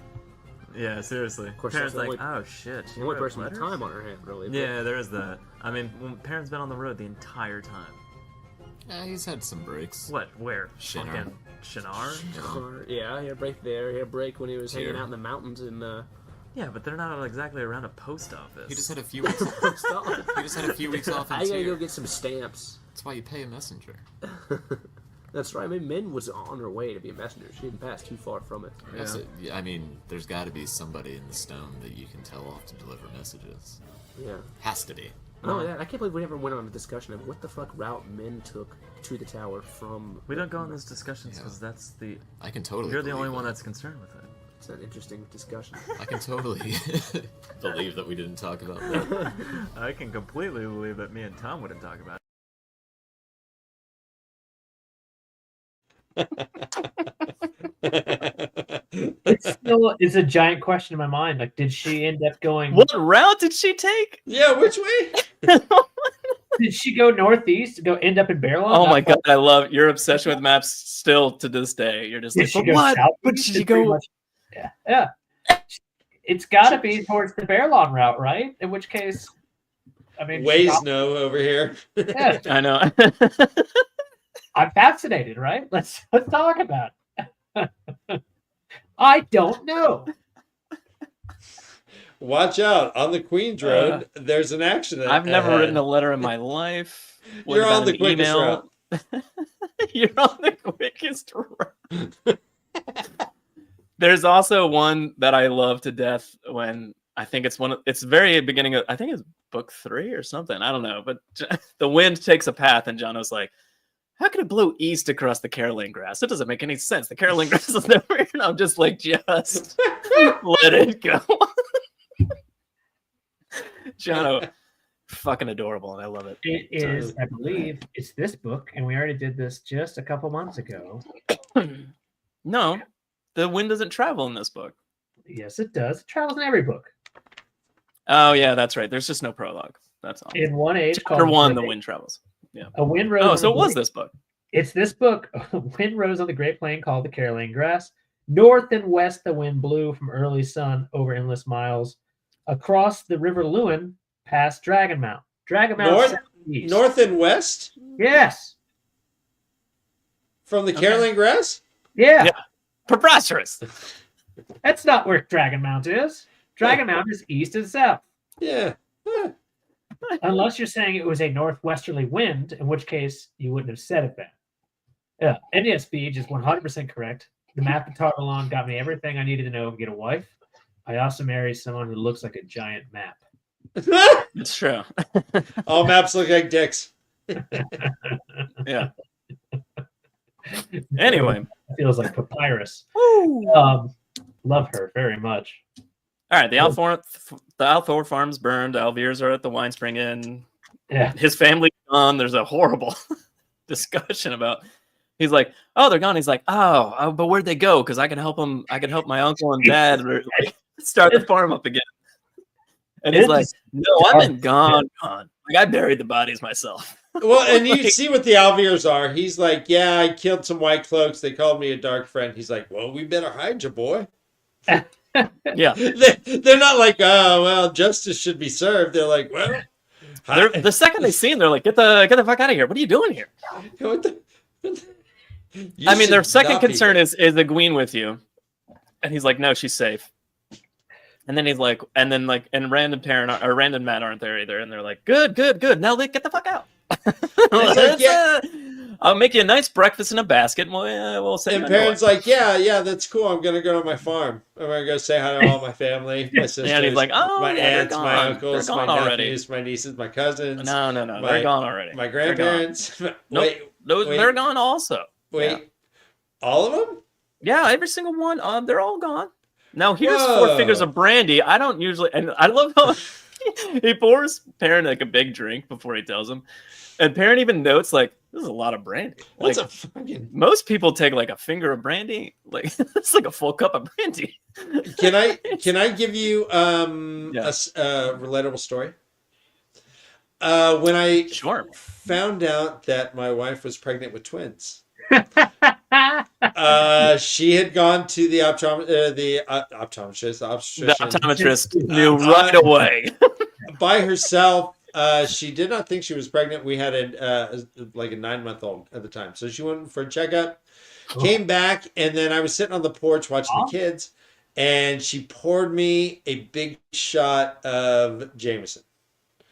Yeah, seriously.
Of course,
Parents
that's
like,
the
oh shit.
The only person with time on her hand, really. but-
Yeah, there is that. I mean, when Parents been on the road the entire time.
He's had some breaks.
What? Where?
Shinar.
Fucking Shinar?
Yeah, he had a break there. He had a break when he was hanging
Here.
out in the mountains in
Yeah, but they're not exactly around a post office.
He just had a few weeks. He just had a few weeks off.
I
in
gotta
Tyr.
go get some stamps.
That's why you pay a messenger.
That's right. I mean, Min was on her way to be a messenger. She didn't pass too far from it.
I mean, there's got to be somebody in the stone that you can tell off to deliver messages.
Yeah.
Has to be.
Oh, yeah. I can't believe we never went on a discussion of what the fuck route Min took to the tower from.
We don't go on those discussions because that's the.
I can totally.
You're the only
believe
one
that.
that's concerned with it.
It's an interesting discussion.
I can totally believe that we didn't talk about that.
I can completely believe that me and Tom wouldn't talk about it.
It's a giant question in my mind. Like, did she end up going?
What route did she take?
Yeah, which way?
Did she go northeast? Go end up in Barrelon?
Oh my god, I love your obsession with maps still to this day. You're just
Did
like,
she
but
go
what?
southeast?
But did you
It's pretty
go?
much- Yeah. It's got to be towards the Barrelon route, right? In which case, I mean,
Ways
stop-
no over here.
Yeah,
I know.
I'm fascinated, right? Let's talk about it. I don't know.
Watch out on the Queens Road. There's an accident.
I've never
ahead.
written a letter in my life. What
You're
about
on the
an
quickest
email?
route.
You're on the quickest route. There's also one that I love to death when I think it's very beginning of, I think it's book 3 or something. I don't know. But the wind takes a path and Jono's like, how can it blow east across the Caroline grass? It doesn't make any sense. The Caroline grass is never here. And I'm just like, just let it go. Jono, fucking adorable, and I love it.
It is, I believe, it's this book, and we already did this just a couple months ago.
No, the wind doesn't travel in this book.
Yes, it does. It travels in every book.
Oh yeah, that's right. There's just no prologue. That's all.
In one age
Chapter
called
1, the wind travels. Yeah.
A wind rose.
Oh,
on
so
the
it was
great-
this book.
It's this book. A wind rose on the great plain called the Caroline Grass. North and west, the wind blew from early sun over endless miles. Across the river Lewin, past Dragon Mount. Dragon Mount. southeast.
North and west
Yes.
from the Caroline Grass?
Yeah.
Yeah. Preposterous.
That's not where Dragon Mount is. Dragon Mount is east and south.
Yeah. Huh.
Unless you're saying it was a northwesterly wind, in which case you wouldn't have said it then. Yeah. And yes, Beej is 100% correct. The map of Tarvalon got me everything I needed to know to get a wife. I also married someone who looks like a giant map.
It's true.
All maps look like dicks.
Yeah. Anyway.
Feels like papyrus. Love her very much.
All right, the Althor farm's burned. Alviers are at the wine spring inn.
Yeah.
His family's gone. There's a horrible discussion about. He's like, "Oh, they're gone." He's like, "Oh, but where'd they go? Because I can help them. I can help my uncle and dad start the farm up again." And he's like, "No, I've been gone. Like I buried the bodies myself."
Well, and you see what the Alviers are. He's like, yeah, I killed some white cloaks. They called me a dark friend. He's like, well, we better hide you, boy.
Yeah.
They're not like, oh, well, justice should be served. They're like, well.
The second they see him, they're like, get the fuck out of here. What are you doing here?
What the?
I mean, their second concern is Egwene with you? And he's like, no, she's safe. And then he's like, and Rand and Perrin or Rand and Matt aren't there either. And they're like, good. Now they get the fuck out.
Like, yeah.
I'll make you a nice breakfast in a basket. And we'll say.
And Perrin's like, yeah, that's cool. I'm gonna go to my farm. I'm gonna go say hi to all my family, my sisters,
Yeah, and he's like, oh,
my
yeah,
aunts, my uncles,
they're
my
gone already.
nephews, my nieces, my cousins.
No, they're gone already.
My grandparents.
Nope, they're gone also.
Wait,
yeah.
All of them?
Yeah, every single one. They're all gone. Now here's 4 figures of brandy. I don't usually, and I love how he pours Perrin like a big drink before he tells him, and Perrin even notes like, this is a lot of brandy. Like, most people take like a finger of brandy. Like it's like a full cup of brandy.
Can I give you a relatable story? When I found out that my wife was pregnant with twins, she had gone to the
optometrist knew right away.
By herself. She did not think she was pregnant. We had a 9-month-old at the time. So she went for a checkup, came back, and then I was sitting on the porch watching the kids, and she poured me a big shot of Jameson.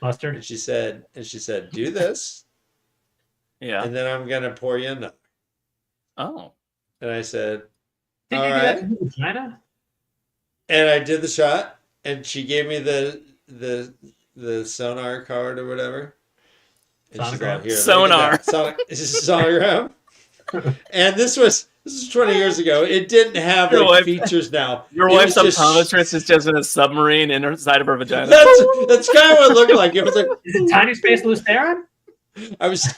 Mustard.
And she said, do this.
Yeah.
And then I'm going to pour you another.
Oh.
And I said,
Did
all
you
right.
do that in China?
And I did the shot, and she gave me the sonar card or whatever. And she's all, here,
sonar.
Sonogram. And this was 20 years ago. It didn't have features now.
Your wife's optometrist is just in a submarine inside of her vagina.
That's kind of what it looked like. It was like,
is it tiny space Lucerne?
I was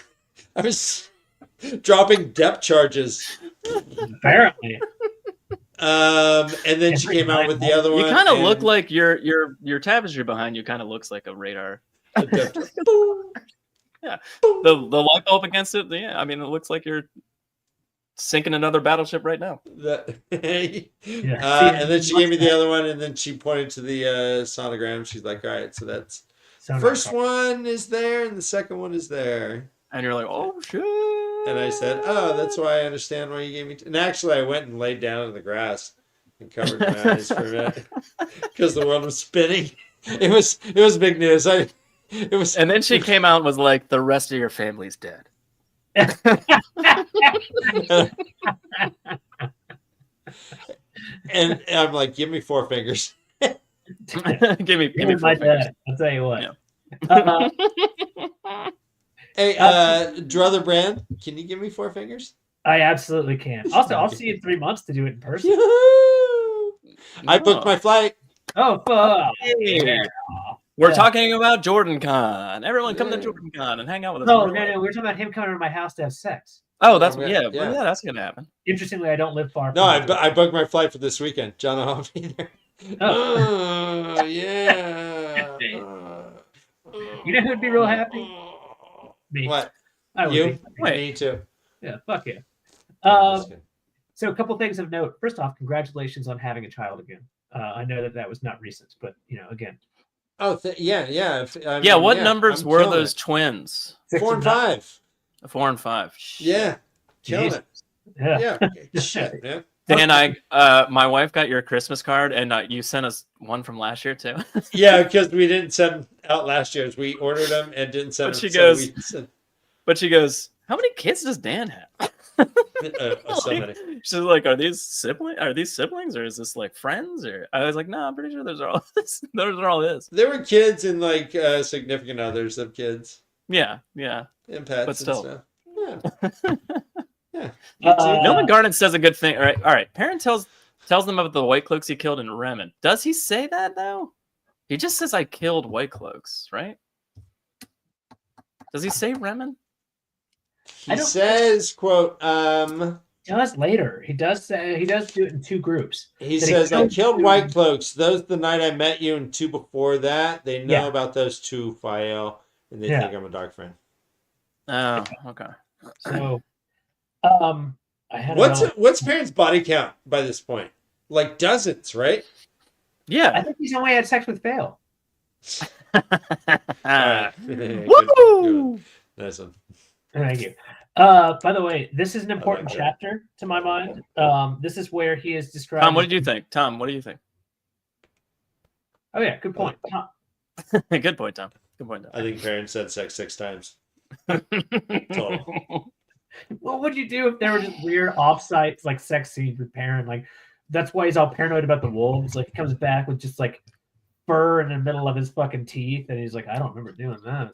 dropping depth charges.
Apparently.
And then she came out with the other one.
You kind of look like your tapestry behind you kind of looks like a radar. Yeah. The light bulb against it. Yeah, I mean it looks like you're sinking another battleship right now.
And then she gave me the other one, and then she pointed to the sonogram. She's like, all right, so that's first one is there, and the second one is there.
And you're like, oh shit.
And I said, oh, that's why I understand why you gave me. And actually, I went and laid down in the grass and covered my eyes for a minute because the world was spinning. It was big news. It was.
And then she came out and was like, the rest of your family's dead.
And I'm like, give me 4 fingers.
give me 4
my
fingers.
dad. I'll tell you what.
Yeah.
Hey, Druther Brand, can you give me 4 fingers?
I absolutely can. Also, I'll see you in 3 months to do it in person.
I booked my flight.
Oh, fuck.
Hey.
Yeah.
We're
Yeah.
talking about Jordan Con. Everyone come to Jordan Con and hang out with us.
No, we were talking about him coming to my house to have sex.
Oh, that's
Yeah,
yeah,
yeah.
well, yeah, that's gonna happen.
Interestingly, I don't live far
No,
from
I booked my flight for this weekend. John, I'll be there.
Oh.
Yeah.
You know who'd be real happy? Me.
What?
I would
You?
be.
Wait.
Me too.
Yeah, fuck yeah.
I'm just kidding.
So a couple things of note. First off, congratulations on having a child again. I know that was not recent, but again.
Oh, yeah.
Yeah, what numbers
I'm
were
killing
those
it.
twins?
4 and 5.
4 and 5.
Yeah. Killing it.
Yeah.
Yeah. Shit, man.
Dan, my wife got your Christmas card, and you sent us one from last year too.
Yeah, because we didn't send them out last year. We ordered them and didn't send
But
them.
she goes, "How many kids does Dan have?"
So many.
She's like, "Are these siblings, or is this like friends?" Or I was like, "No, I'm pretty sure those are all his."
There were kids and like significant others of kids
Yeah.
and pets
But still.
and stuff. Yeah. Yeah.
Nolan Garnet says a good thing. All right. Perrin tells them about the White Cloaks he killed in Remen. Does he say that though? He just says I killed White Cloaks, right? Does he say Remen?
He says, quote,
No, that's later. He does do it in two groups.
he
That
says, I
killed
killed
two-
White Cloaks. Those the night I met you and 2 before that. They know
Yeah.
about those 2, Fael, and they
Yeah.
think I'm a dark friend.
Oh, okay.
So, I had
What's Perrin's body count by this point? Like dozens, right?
Yeah.
I think he's only had sex with Fail.
Woo!
Nice one.
Thank you. By the way, this is an important
that.
chapter to my mind. This is where he is described.
Tom, what did you think? Tom, what do you think?
Oh yeah, good point. Tom.
Good point, Tom. Good point,
I think Perrin said sex 6 times.
Tom.
Total.
What would you do if there were just weird off-site like sex scenes with Perrin? Like that's why he's all paranoid about the wolves. Like he comes back with just like fur in the middle of his fucking teeth, and he's like, I don't remember doing that.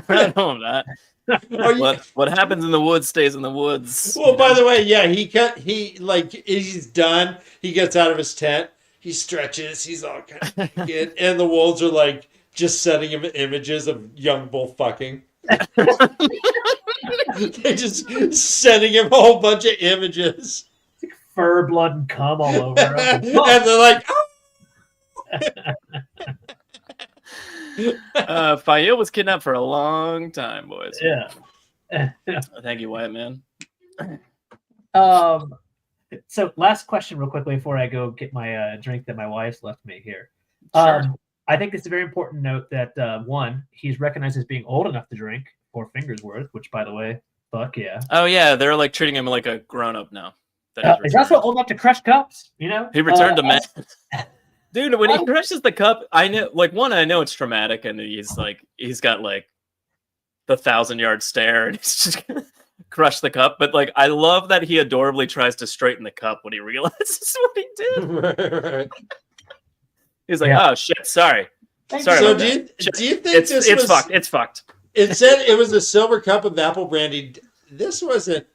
I know that.
Are you-
What happens in the woods stays in the woods.
Well, by the way, yeah, he's done. He gets out of his tent. He stretches. He's all kind of good. And the wolves are like just sending him images of young bull fucking. They just sending him a whole bunch of images.
Fur, blood, and cum all over him.
And they're like, oh!
Fael was kidnapped for a long time, boys.
Yeah.
Thank you, Wyatt, man.
So last question real quickly before I go get my drink that my wife's left me here.
Sure.
I think it's a very important note that one, he's recognized as being old enough to drink 4 fingers worth, which by the way, fuck yeah.
Oh yeah, they're like treating him like a grown-up now.
He's also old enough to crush cups, you know?
He returned to man. Dude, when he crushes the cup, I know I know it's traumatic, and he's got like the 1,000-yard stare, and he's just gonna crush the cup. But like, I love that he adorably tries to straighten the cup when he realizes what he did. He's like, "Oh shit, sorry." Sorry
So
about
do
that.
you think
it's fucked? It's fucked.
It said it was a silver cup of apple brandy. This wasn't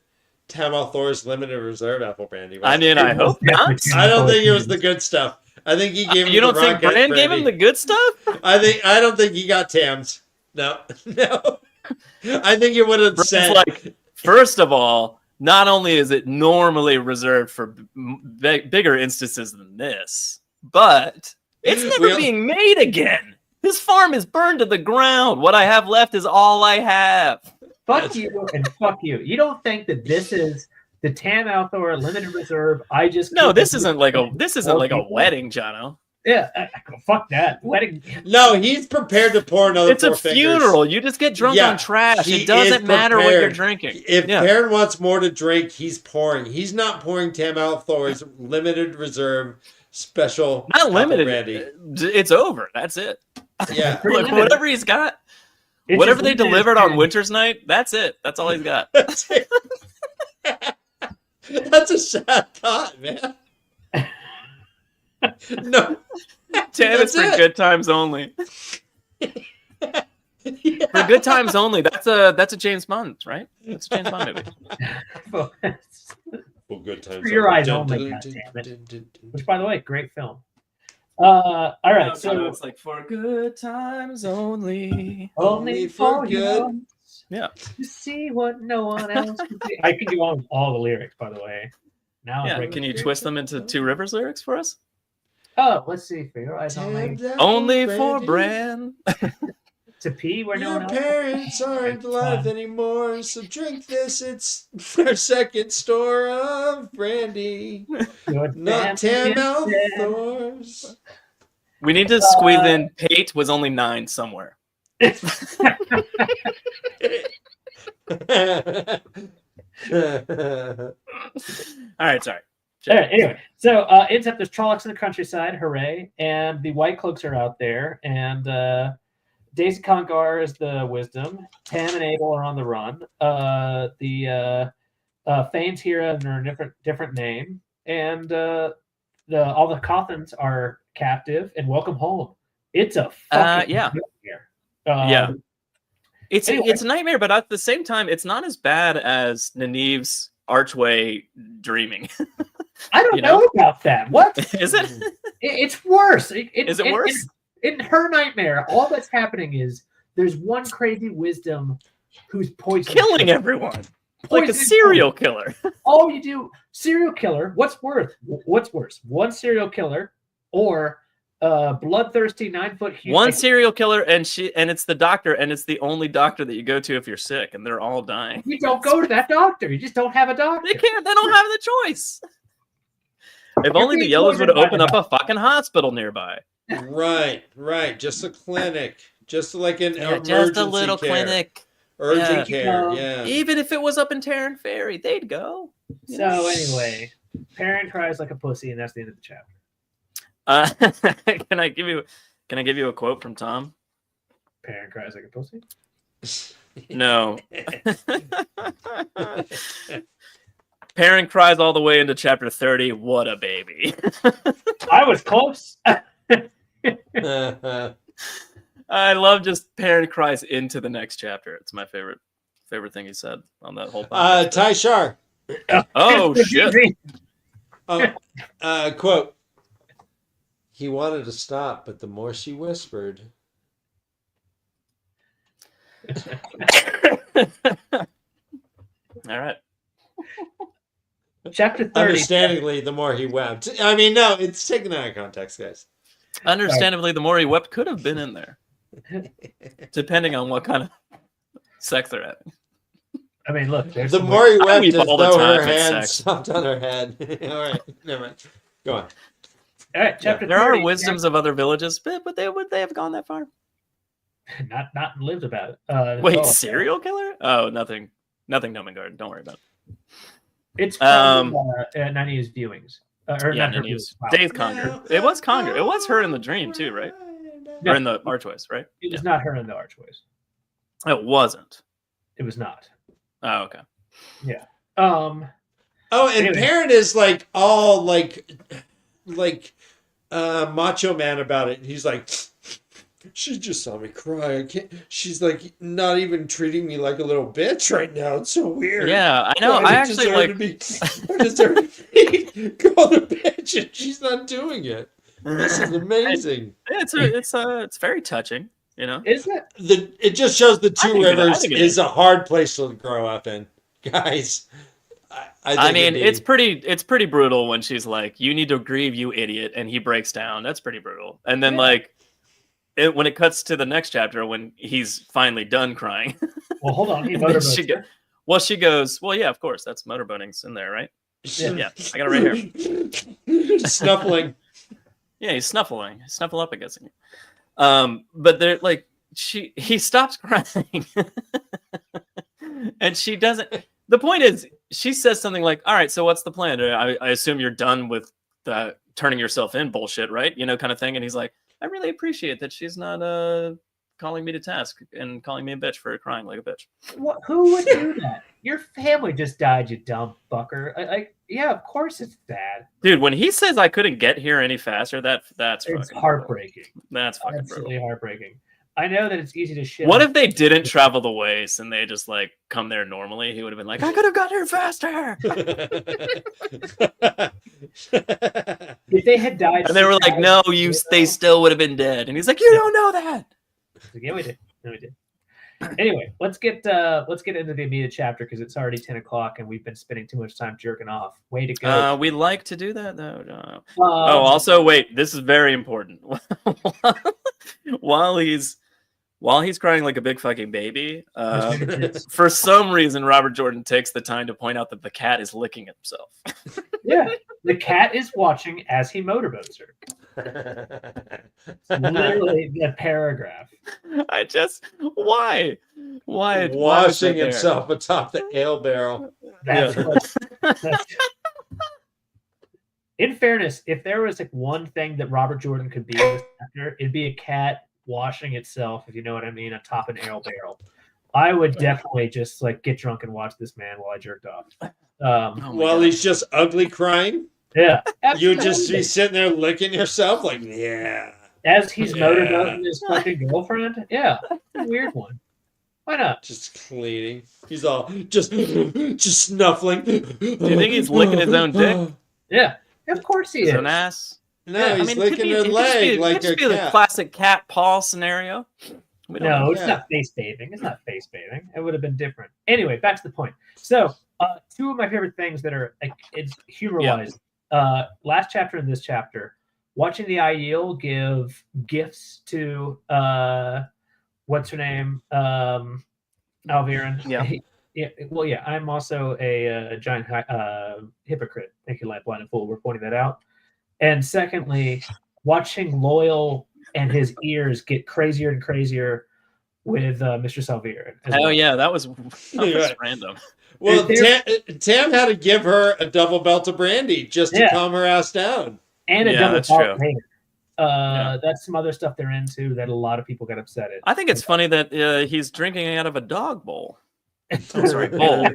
Tamal Thor's limited reserve apple brandy. Was
I
it?
mean, I hope not.
I don't think it was the good stuff. I think he gave him.
You don't
the
think
wrong
Brand gave him the good stuff?
I don't think he got Tams. No. I think it would have
Brand's
said
like, first of all, not only is it normally reserved for bigger instances than this, but it's never being made again. This farm is burned to the ground. What I have left is all I have.
Fuck you and fuck you. You don't think that this is the Tam Althor limited reserve?
This isn't like a wedding, Jono.
Yeah, fuck that wedding.
No, he's prepared to pour another.
It's a funeral. You just get drunk on trash. It doesn't matter what you're drinking.
If Perrin wants more to drink, he's pouring. He's not pouring Tam Althor's limited reserve special.
Not limited.
Brandy.
It's over. That's it.
Yeah,
like whatever he's got.
It's
whatever
just
they delivered on Winter's Night, that's it. That's all he's got.
That's it. That's a sad thought, man. No.
Tam is for good times only.
Yeah.
For good times only. That's a James Bond, right? That's a James Bond movie.
Well, good times.
For your eyes only, goddammit. Which, by the way, great film. All right,
So
so
it's like for good times only.
only for
good.
you
Yeah.
to see what no one else can see. I can go on with all the lyrics, by the way. Now I'm
Yeah.
breaking.
Can you twist them into Two Rivers lyrics for us?
Oh, let's see. For your eyes only.
Only for Bran.
To pee where no
Your
one else.
parents aren't
It's
alive
fun.
anymore, so drink this. It's our second store of brandy.
Good
Not
family
Tam
instead.
Althor's.
We need to squeeze in Pate was only 9 somewhere. All right, sorry.
All right, anyway, so ends up there's Trollocs in the countryside, hooray, and the White Cloaks are out there, and Daisy Congar is the wisdom. Tam and Abel are on the run. The Fane's here under a different name, and all the Cothans are captive and welcome home. It's a fucking
yeah.
nightmare.
Yeah. It's
Anyway.
it's a nightmare, but at the same time, it's not as bad as Nynaeve's archway dreaming.
I don't know about that. What
Is it?
It's worse.
Is it worse?
In her nightmare, all that's happening is there's one crazy wisdom who's poisoning
Killing everyone. Like a
Poisoning
serial killer.
all you do, serial killer. What's worse? One serial killer or bloodthirsty 9-foot human?
One serial killer, and it's the doctor, and it's the only doctor that you go to if you're sick, and they're all dying.
You don't go to that doctor. You just don't have a doctor.
They can't. They don't have the choice. If only the
being
Yellows would
poisoned by
open up a fucking hospital nearby.
Right. Just a clinic. Just like an emergency
Just a little
care.
clinic.
Urgent
Yeah.
care, yeah.
Even if it was up in Terran Ferry, they'd go.
So anyway, Perrin cries like a pussy, and that's the end of the chapter.
Can I give you a quote from Tom?
Perrin cries like a pussy.
No. Perrin cries all the way into chapter 30. What a baby.
I was close.
I love just Perrin cries into the next chapter. It's my favorite thing he said on that whole podcast.
Ty Shar.
Oh shit.
Quote. He wanted to stop, but the more she whispered.
All right.
Chapter 30.
Understandably, the more he wept. I mean, no, it's taken out of context, guys.
Understandably, the more he wept could have been in there, depending on what kind of sex they're having.
I mean, look.
The more he wept,
weep
as
all the
though
time
her
with
hand
sex.
stopped on her head. All right, never mind. Go on.
All right, chapter
There
30.
are wisdoms of other villages, but would they have gone that far?
Not lived about it.
Wait,
oh,
serial killer? Oh, nothing, Nomengard. Don't worry about it.
It's from Nynaeve's viewings. Or
Yeah,
not her
Nynaeve's
viewings. Wow.
Daith Conger. It was Conger. It was her in the dream too, right?
No,
Or in the archways, right?
it was not her in the archways.
It wasn't.
It was not.
Oh, okay.
Yeah.
Oh, and
Anyway.
Perrin is like all like macho man about it. He's like, she just saw me cry. I can't. She's like not even treating me like a little bitch right now. It's so weird.
Yeah, I know. I actually
deserve
like.
to be, I deserve to be called a bitch, and she's not doing it. This is amazing.
It's very touching. You know.
Is it?
It just shows the
I
Two
think
Rivers
it
is a hard place to grow up in, guys.
I mean,
think
it's pretty brutal when she's like, "You need to grieve, you idiot," and he breaks down. That's pretty brutal. And then when it cuts to the next chapter when he's finally done crying.
Well, hold on. He
And
motorboats
she
her.
she goes, well, yeah, of course, that's motorboating's in there, right? Yeah, I got it right here.
Snuffling.
Yeah, he's snuffling. Snuffle up against him. But they're like, he stops crying, and she doesn't. The point is, she says something like, "All right, so what's the plan? I assume you're done with the turning yourself in bullshit, right? You know, kind of thing." And he's like, "I really appreciate that she's not calling me to task and calling me a bitch for crying like a bitch."
Who would do that? Your family just died, you dumb fucker. Yeah, of course it's bad.
Dude, when he says I couldn't get here any faster, that's
It's
fucking
heartbreaking.
brutal. That's fucking
Absolutely
brutal.
heartbreaking. I know that it's easy to shit.
What
on-
if they didn't travel the ways and they just like come there normally? He would have been like, I could have got here faster.
Did If they had died,
And they were like, "No, they still would have been dead." And he's like, "You don't know that."
Yeah, we did. No, we did. Anyway, let's get into the immediate chapter because it's already 10 o'clock and we've been spending too much time jerking off. Way to go.
We like to do that though. No. Also, wait. This is very important. while he's crying like a big fucking baby, for some reason, Robert Jordan takes the time to point out that the cat is licking himself.
Yeah, the cat is watching as he motorboats her. Literally a paragraph.
Why
Washing himself atop the ale barrel.
In fairness, if there was like one thing that Robert Jordan could be in this chapter, it'd be a cat washing itself, if you know what I mean, atop an ale barrel. I would definitely just like get drunk and watch this man while I jerked off.
While he's just ugly crying?
Yeah.
You'd just be sitting there licking yourself like, yeah.
As he's motorboating his fucking girlfriend? Yeah. It's a weird one. Why not?
Just cleaning. He's all just snuffling.
Do you think he's licking his own dick?
Yeah. Of course he is.
His own ass?
No, he's licking her leg like a cat. It could be the
classic cat paw scenario.
No, it's not face bathing. It's not face bathing. It would have been different. Anyway, back to the point. So, two of my favorite things that are it's humor-wise. Last chapter and this chapter, watching the Aiel give gifts to what's her name, Alviren.
Yeah.
I'm also a giant hypocrite. Thank you, Lamplight and Fool. We're pointing that out. And secondly, watching Loyal and his ears get crazier and crazier with Mr. Salviren.
Yeah, that was random.
Well, Tam had to give her a double belt of brandy just to calm her ass down.
And a double belt
true.
That's some other stuff they're into that a lot of people get upset at.
I think it's funny that he's drinking out of a dog bowl. I'm sorry, bowl.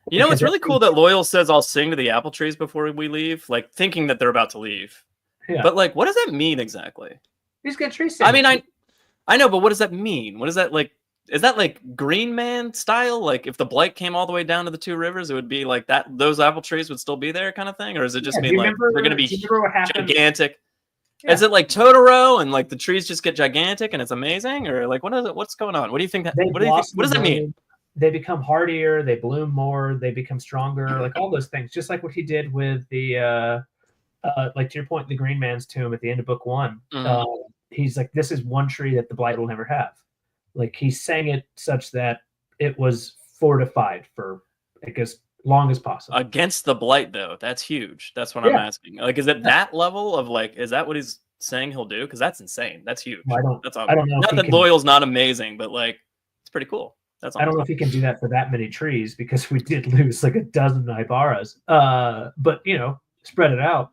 You know, it's really cool that Loyal says, "I'll sing to the apple trees before we leave," like thinking that they're about to leave.
Yeah.
But like, what does that mean exactly?
He's got tree singing.
I mean, I know, but what does that mean? What is that like? Is that like Green Man style? Like if the blight came all the way down to the two rivers, it would be like that. Those apple trees would still be there, kind of thing, or does it just mean like they're going to be gigantic? Yeah. Is it like Totoro and like the trees just get gigantic and it's amazing, or like what is it? What's going on? What do you think? What does that mean?
They become hardier, they bloom more, they become stronger, like all those things. Just like what he did with the, like to your point, the Green Man's tomb at the end of book 1.
Mm-hmm.
He's like, this is one tree that the blight will never have. Like he sang it such that it was fortified for, I guess, long as possible.
Against the blight, though, that's huge. That's what I'm asking. Like, is it that level of like, is that what he's saying he'll do? Because that's insane. That's huge.
I don't know.
Not that Loyal's not amazing, but like, it's pretty cool.
I don't know if he can do that for that many trees because we did lose like a dozen Ibaras. But you know, spread it out.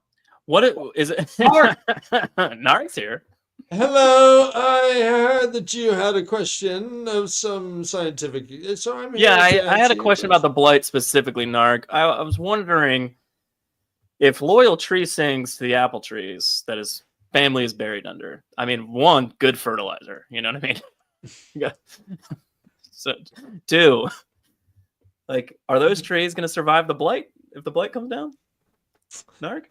Is it? Narik's here.
Hello, I heard that you had a question of some scientific. So I'm here.
Yeah, I had a question about the blight specifically, Nark. I was wondering if Loyal Tree sings to the apple trees that his family is buried under. I mean, one, good fertilizer. You know what I mean? So, 2, like, are those trees going to survive the blight if the blight comes down? Nark?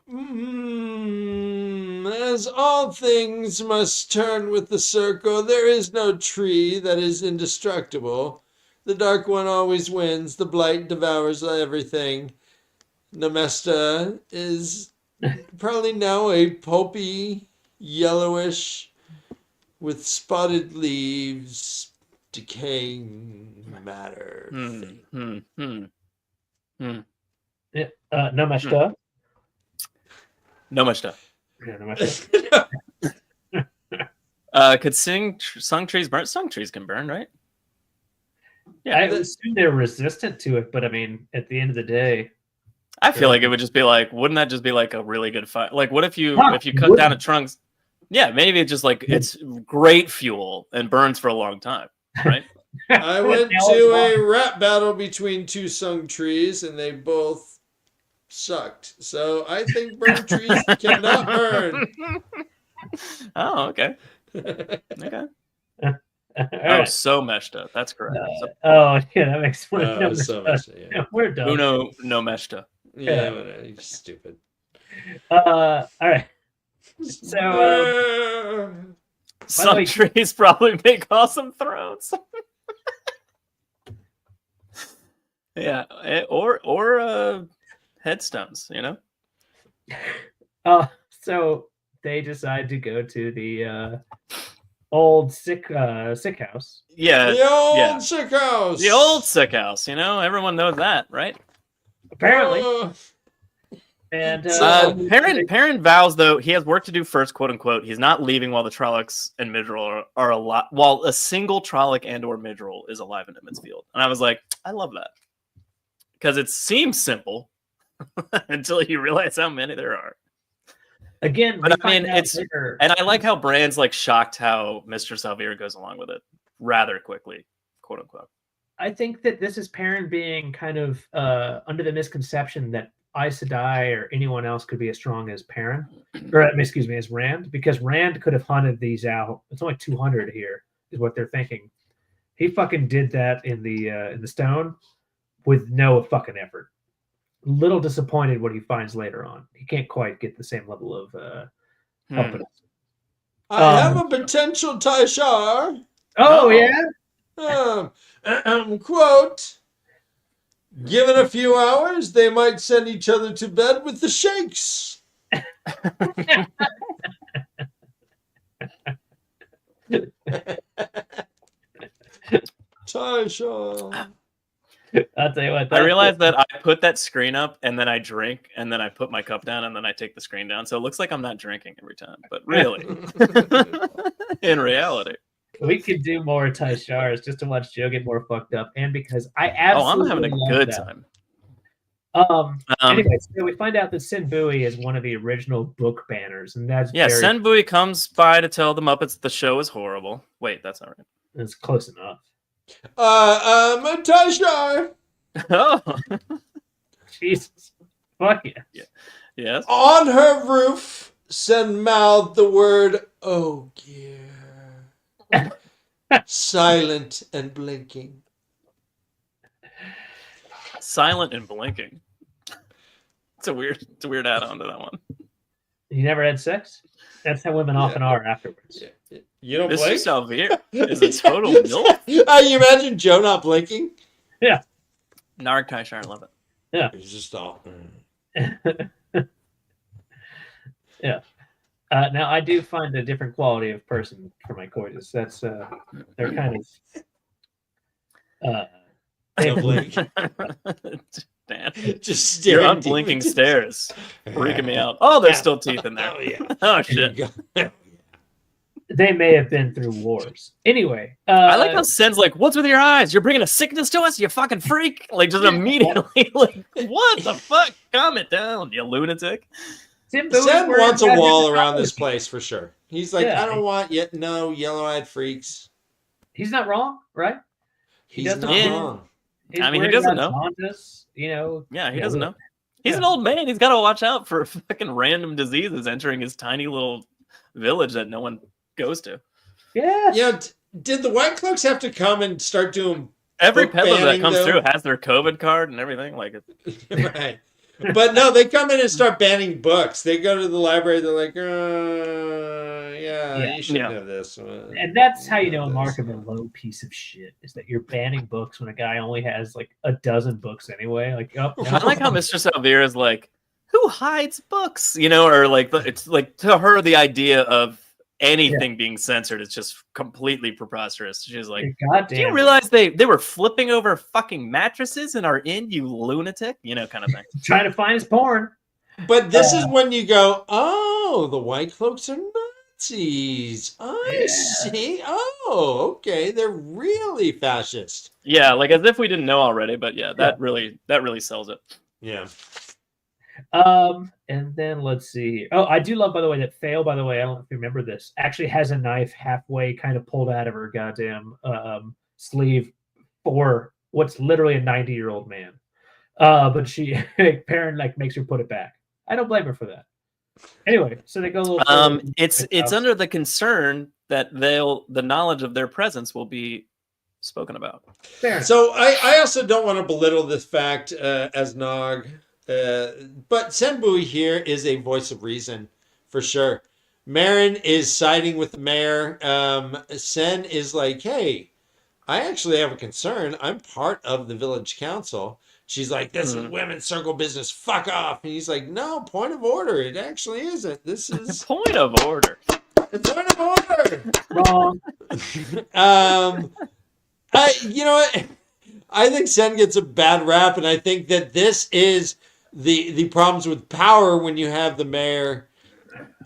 As all things must turn with the circle, there is no tree that is indestructible. The Dark One always wins. The blight devours everything. Nemesta is probably now a pulpy, yellowish, with spotted leaves, decaying matter.
No much stuff.
No much stuff.
Yeah, no much stuff.
Could sung trees burn? Sung trees can burn, right?
Yeah, I assume they're resistant to it, but I mean, at the end of the day,
I feel like it would just be like, wouldn't that just be like a really good fight? Like, what if you cut down a trunk? Yeah, maybe it's just like it's great fuel and burns for a long time, right?
I went to a rap battle between 2 sung trees, and they both sucked. So I think burnt trees cannot burn.
Oh, okay. Okay.
Right.
So meshed up. That's correct.
Yeah, that makes sense.
So much, yeah.
We're done.
Uno no meshta.
Yeah, whatever. You're stupid.
All right. So,
Some
way-
trees probably make awesome thrones. Yeah, or headstones, you know.
so they decide to go to the old sick house.
Yeah,
The old
yeah.
sick house.
The old sick house, you know, everyone knows that, right?
Apparently. And
Perrin vows, though, he has work to do first, quote unquote. He's not leaving while the Trollocs and Midril are alive, while a single Trolloc and or Midril is alive in Emmons Field. And I was like, I love that. Because it seems simple until you realize how many there are.
Again,
but I mean, and I like how Bran's like shocked how Mr. Salvira goes along with it rather quickly, quote unquote.
I think that this is Perrin being kind of under the misconception that Aes Sedai or anyone else could be as strong as Perrin, or excuse me, as Rand, because Rand could have hunted these out. It's only 200 here, is what they're thinking. He fucking did that in the stone with no fucking effort. Little disappointed what he finds later on. He can't quite get the same level of confidence.
I have a potential Taishar.
Oh, yeah?
Quote, given a few hours, they might send each other to bed with the shakes. Taishar.
I'll tell you what.
I realized that I put that screen up and then I drink and then I put my cup down and then I take the screen down. So it looks like I'm not drinking every time. But really, in reality.
We could do more Taishars just to watch Joe get more fucked up, and because I absolutely
I'm having a good time.
Anyway, so we find out that Sin Bui is one of the original book banners, and that's
Sin Bui comes by to tell the Muppets the show is horrible. Wait, that's not right.
It's close enough.
Taishar.
Oh,
Jesus, fuck yeah.
Yes.
On her roof, Sen mouthed the word "Ogier." Silent and blinking.
Silent and blinking. It's a weird add-on to that one.
You never had sex? That's how women often are afterwards.
Yeah. You don't
Mr.
blink?
Salvira is a total milf.
You imagine Joe not blinking?
Yeah.
Narg Taishar, love it.
Yeah.
He's just all.
Yeah. Now I do find a different quality of person for my coitus. That's they're kind of
blink.
Dan,
Just staring.
your unblinking stares freaking me out. Oh, there's still teeth in there.
Oh yeah.
Oh shit.
They may have been through wars. Anyway,
I like how Sen's like, "What's with your eyes? You're bringing a sickness to us, you fucking freak!" Like just immediately, like, "What the fuck? Calm it down, you lunatic."
Sen wants a wall around this place for sure. He's like, I don't want no yellow-eyed freaks.
He's not wrong, right?
He's not wrong.
I mean, he doesn't know.
Jaundice, you know.
Yeah, he doesn't know. He's an old man. He's got to watch out for fucking random diseases entering his tiny little village that no one goes to.
Yeah.
Yeah. Did the White Cloaks have to come and start doing
every peddler that comes through has their COVID card and everything? Like it.
Right. But no, they come in and start banning books. They go to the library. They're like, you shouldn't have this.
And that's how you know a mark of a low piece of shit is that you're banning books when a guy only has like a dozen books anyway. Like, no.
I like how Mr. Salvira is like, who hides books? You know, or like it's like to her the idea of anything being censored is just completely preposterous. She's like, do you realize they were flipping over fucking mattresses in our inn, you lunatic? You know, kind of thing.
Trying to find his porn.
But this is when you go, oh, the White Cloaks are Nazis. I see. Oh, okay. They're really fascist.
Yeah, like as if we didn't know already, but that really sells it.
Yeah.
And then let's see. Oh, I do love, by the way, that Fail, by the way, I don't know if you remember this, actually has a knife halfway kind of pulled out of her goddamn sleeve for what's literally a 90-year-old man. But Perrin like makes her put it back. I don't blame her for that. Anyway, so they go a little
it's under the concern that the knowledge of their presence will be spoken about.
Fair. So I also don't want to belittle this fact as Nog. But Senbui here is a voice of reason, for sure. Marin is siding with the mayor. Sen is like, hey, I actually have a concern. I'm part of the village council. She's like, this is women's circle business. Fuck off. And he's like, no, point of order. It actually isn't. This is
Point of order.
point of order.
Wrong.
You know what? I think Sen gets a bad rap, and I think that this is the problems with power when you have the mayor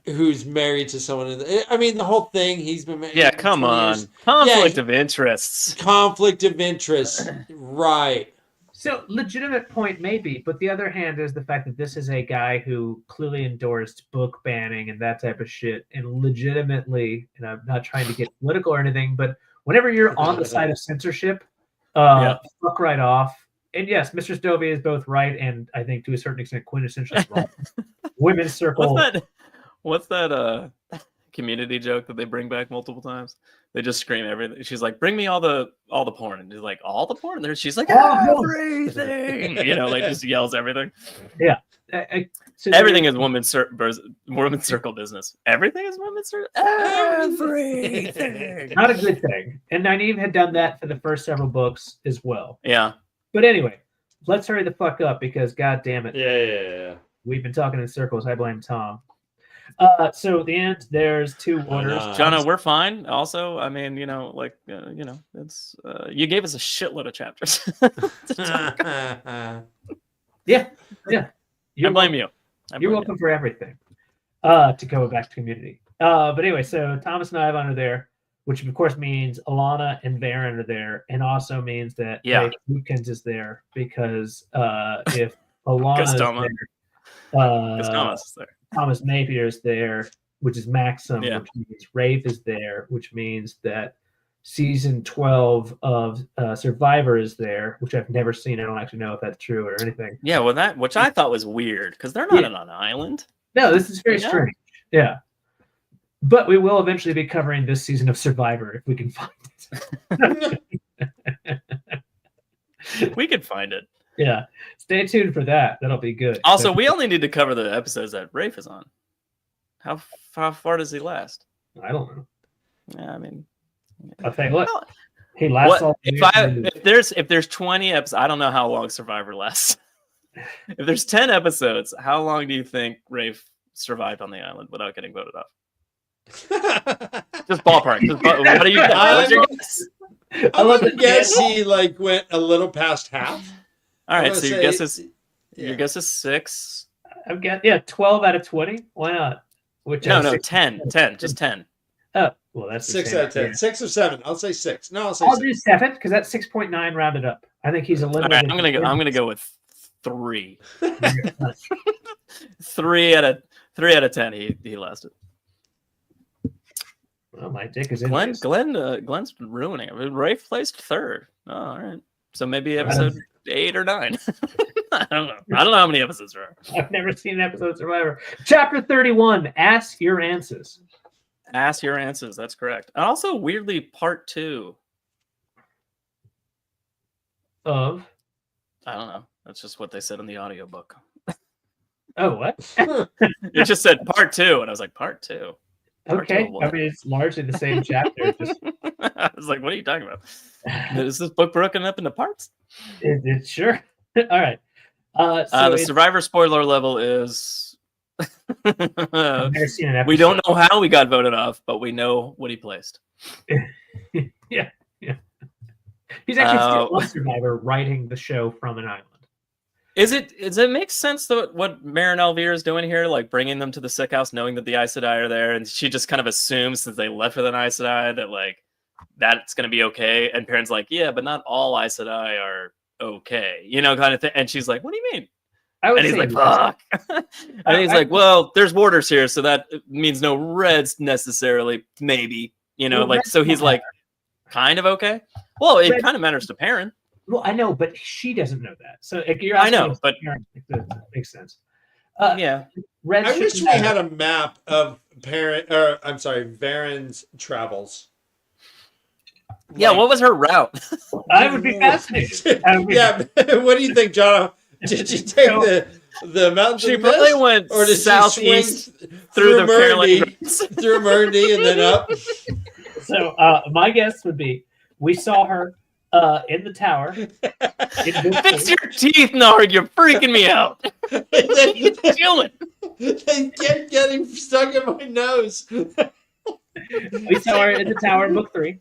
who's married to someone. I mean, the whole thing, he's been married.
Yeah, come on.
Years.
Conflict of interests.
Conflict of interest. Right.
So legitimate point maybe, but the other hand is the fact that this is a guy who clearly endorsed book banning and that type of shit, and legitimately, and I'm not trying to get political or anything, but whenever you're on the side of censorship, fuck right off. And yes, Mr. Stovey is both right and I think to a certain extent quintessentially wrong. Women's circle.
What's that community joke that they bring back multiple times? They just scream everything. She's like, "Bring me all the porn," and he's like, "All the porn?" There, she's like, "Everything," like just yells everything.
Yeah,
so everything is women's circle business. Everything is women's circle. Everything.
Not a good thing. And Nynaeve had done that for the first several books as well.
Yeah.
But anyway, let's hurry the fuck up because god damn it.
Yeah.
We've been talking in circles. I blame Tom. So the end, there's two orders.
Jono, we're fine. Also, I mean, it's you gave us a shitload of chapters.
Yeah.
I blame you.
You're welcome for everything. To go back to community. But anyway, so Thomas and Ivan are there, which of course means Alana and Varen are there, and also means that Lukens is there because if Alana is there, Thomas Napier is there, which is Maxim, which means Rafe is there, which means that season 12 of Survivor is there, which I've never seen. I don't actually know if that's true or anything.
Yeah, well, which I thought was weird because they're not on an island.
No, this is very strange. Yeah. But we will eventually be covering this season of Survivor if we can find it.
We could find it.
Yeah. Stay tuned for that. That'll be good.
Also, we only need to cover the episodes that Rafe is on. How far does he last?
I don't know.
Yeah, I mean,
I'll tell you what. He lasts all
if there's 20 episodes, I don't know how long Survivor lasts. If there's 10 episodes, how long do you think Rafe survived on the island without getting voted off? Just ballpark. What do you guess? What's your guess?
I would guess he went a little past half.
All right, so your guess is 6.
I've got 12 out of 20. Why not?
No, 10, just 10.
Oh, well, that's
6 out of 10. 6 or 7. I'll say 6. No, I'll say
I'll
6.
do 7 because that's 6.9 rounded up. I think he's a little.
Right, I'm gonna go with 3. 3 out of 10. He lasted.
Well, my dick is in.
Glenn's ruining it. Rafe placed 3rd. Oh, all right. So maybe episode 8 or 9. I don't know. I don't know how many episodes there are.
I've never seen an episode of Survivor. Chapter 31. Ask your answers.
Ask your answers. That's correct. And also, weirdly, part 2
of.
I don't know. That's just what they said in the audiobook.
Oh, what?
It just said part 2, and I was like, part 2.
Okay. I mean, it's largely the same chapter.
I was like, what are you talking about? Is this book broken up into parts?
It's sure. All right.
The Survivor spoiler level is...
I've never seen an episode.
We don't know how we got voted off, but we know what he placed.
Yeah. He's actually still on Survivor, writing the show from an island.
Does it make sense that what Marin Elvira is doing here, like bringing them to the sick house, knowing that the Aes Sedai are there, and she just kind of assumes since they left with an Aes Sedai that that's going to be okay, and Perrin's like, yeah, but not all Aes Sedai are okay, kind of thing, and she's like, what do you mean? And he's like, fuck. And he's like, well, there's borders here, so that means no reds necessarily, maybe, so he's like, kind of okay. Well, it kind of matters to Perrin.
Well, I know, but she doesn't know that. So
I know, but
it makes sense.
Yeah.
I wish we had a map of Varen's travels.
Yeah, what was her route?
I would be fascinated.
Yeah, what do you think, Jono? Did you take The mountains
She
of the
probably
mist?
went
Or did
southeast
she swing
through the Carolina
Normandy,
Greats.
through Normandy and then up?
So my guess would be we saw her in the tower.
Fix your teeth, Nard. You're freaking me out. What are you doing?
They kept getting stuck in my nose.
We saw her in the tower in book 3.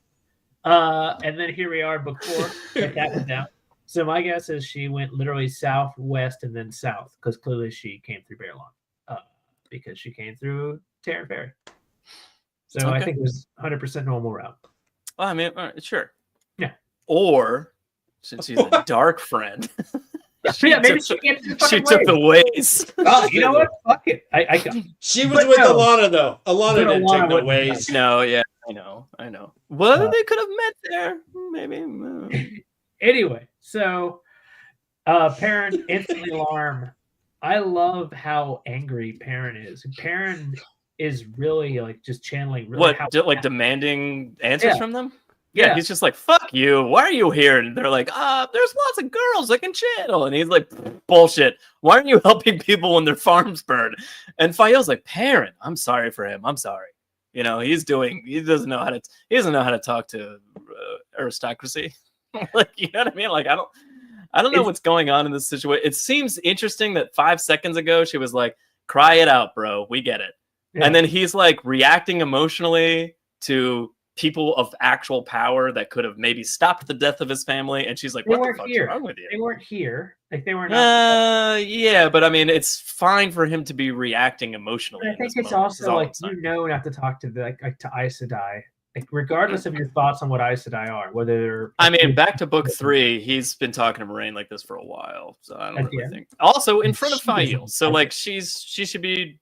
And then here we are in book 4. Write that one down. So my guess is she went literally southwest and then south, because clearly she came through Bear Lawn, because she came through Terran Ferry. So I
Okay.
think it was 100% normal route.
Well, I mean, sure.
Yeah.
Or since she's a dark friend,
Yeah, maybe she came through the
she
fucking
took the
waves.
ways.
Oh, you know what? Fuck it.
She was
But
with
no.
Alana, though. Alana
But
didn't
Alana
take no
wouldn't
ways.
No, yeah, I know. Well, they could have met there, maybe.
Anyway, so Perrin instantly alarmed. I love how angry Perrin is. Perrin is really like just channeling really
What,
how
demanding answers
Yeah.
from them? Yeah,
Yeah.
he's just like, fuck you. Why are you here? And they're like, there's lots of girls that can channel. And he's like, bullshit. Why aren't you helping people when their farms burn? And Fael's like, Perrin, I'm sorry for him. I'm sorry. You know, he doesn't know how to talk to aristocracy. Like, you know what I mean? Like, I don't know what's going on in this situation. It seems interesting that 5 seconds ago she was like, cry it out, bro. We get it.
Yeah.
And then he's like reacting emotionally to people of actual power that could have maybe stopped the death of his family. And she's like,
They
what the
weren't
fuck's
here.
wrong with you?
They weren't here. Like they were not.
Yeah, but I mean, it's fine for him to be reacting emotionally.
I
in
think
this
it's
moment, is
also
all
like
I'm saying.
you know not to talk to to Aes Sedai. Like regardless of your thoughts on what Aes Sedai are, whether they're
I mean, back to book 3, he's been talking to Moraine like this for a while, so I don't really
Again.
think. Also, in front of
She doesn't
Fael, so
like
like she should be.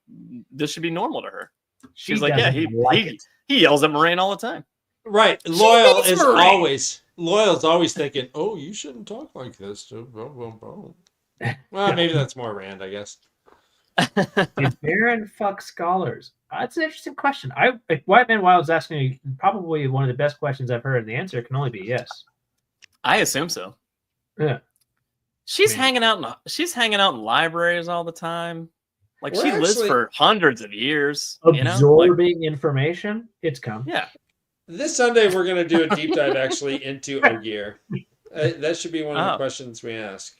This should be normal to her.
she
She's like, yeah,
doesn't like it.
he yells at Moraine all the time.
Right. Loyal
hates
is
Moraine.
always thinking, oh, you shouldn't talk like this. Well, maybe that's more Rand, I guess.
Did Baron fuck scholars? That's an interesting question. White Man Wild is asking me probably one of the best questions I've heard, and the answer can only be yes.
I assume so.
Yeah.
She's
I mean-
hanging out in libraries all the time. Like
We're
she lives
actually-
for hundreds of years. You know? Like,
Absorbing information, it's come.
yeah.
This Sunday, we're going to do a deep dive actually into Ogier. That should be one of the questions we ask.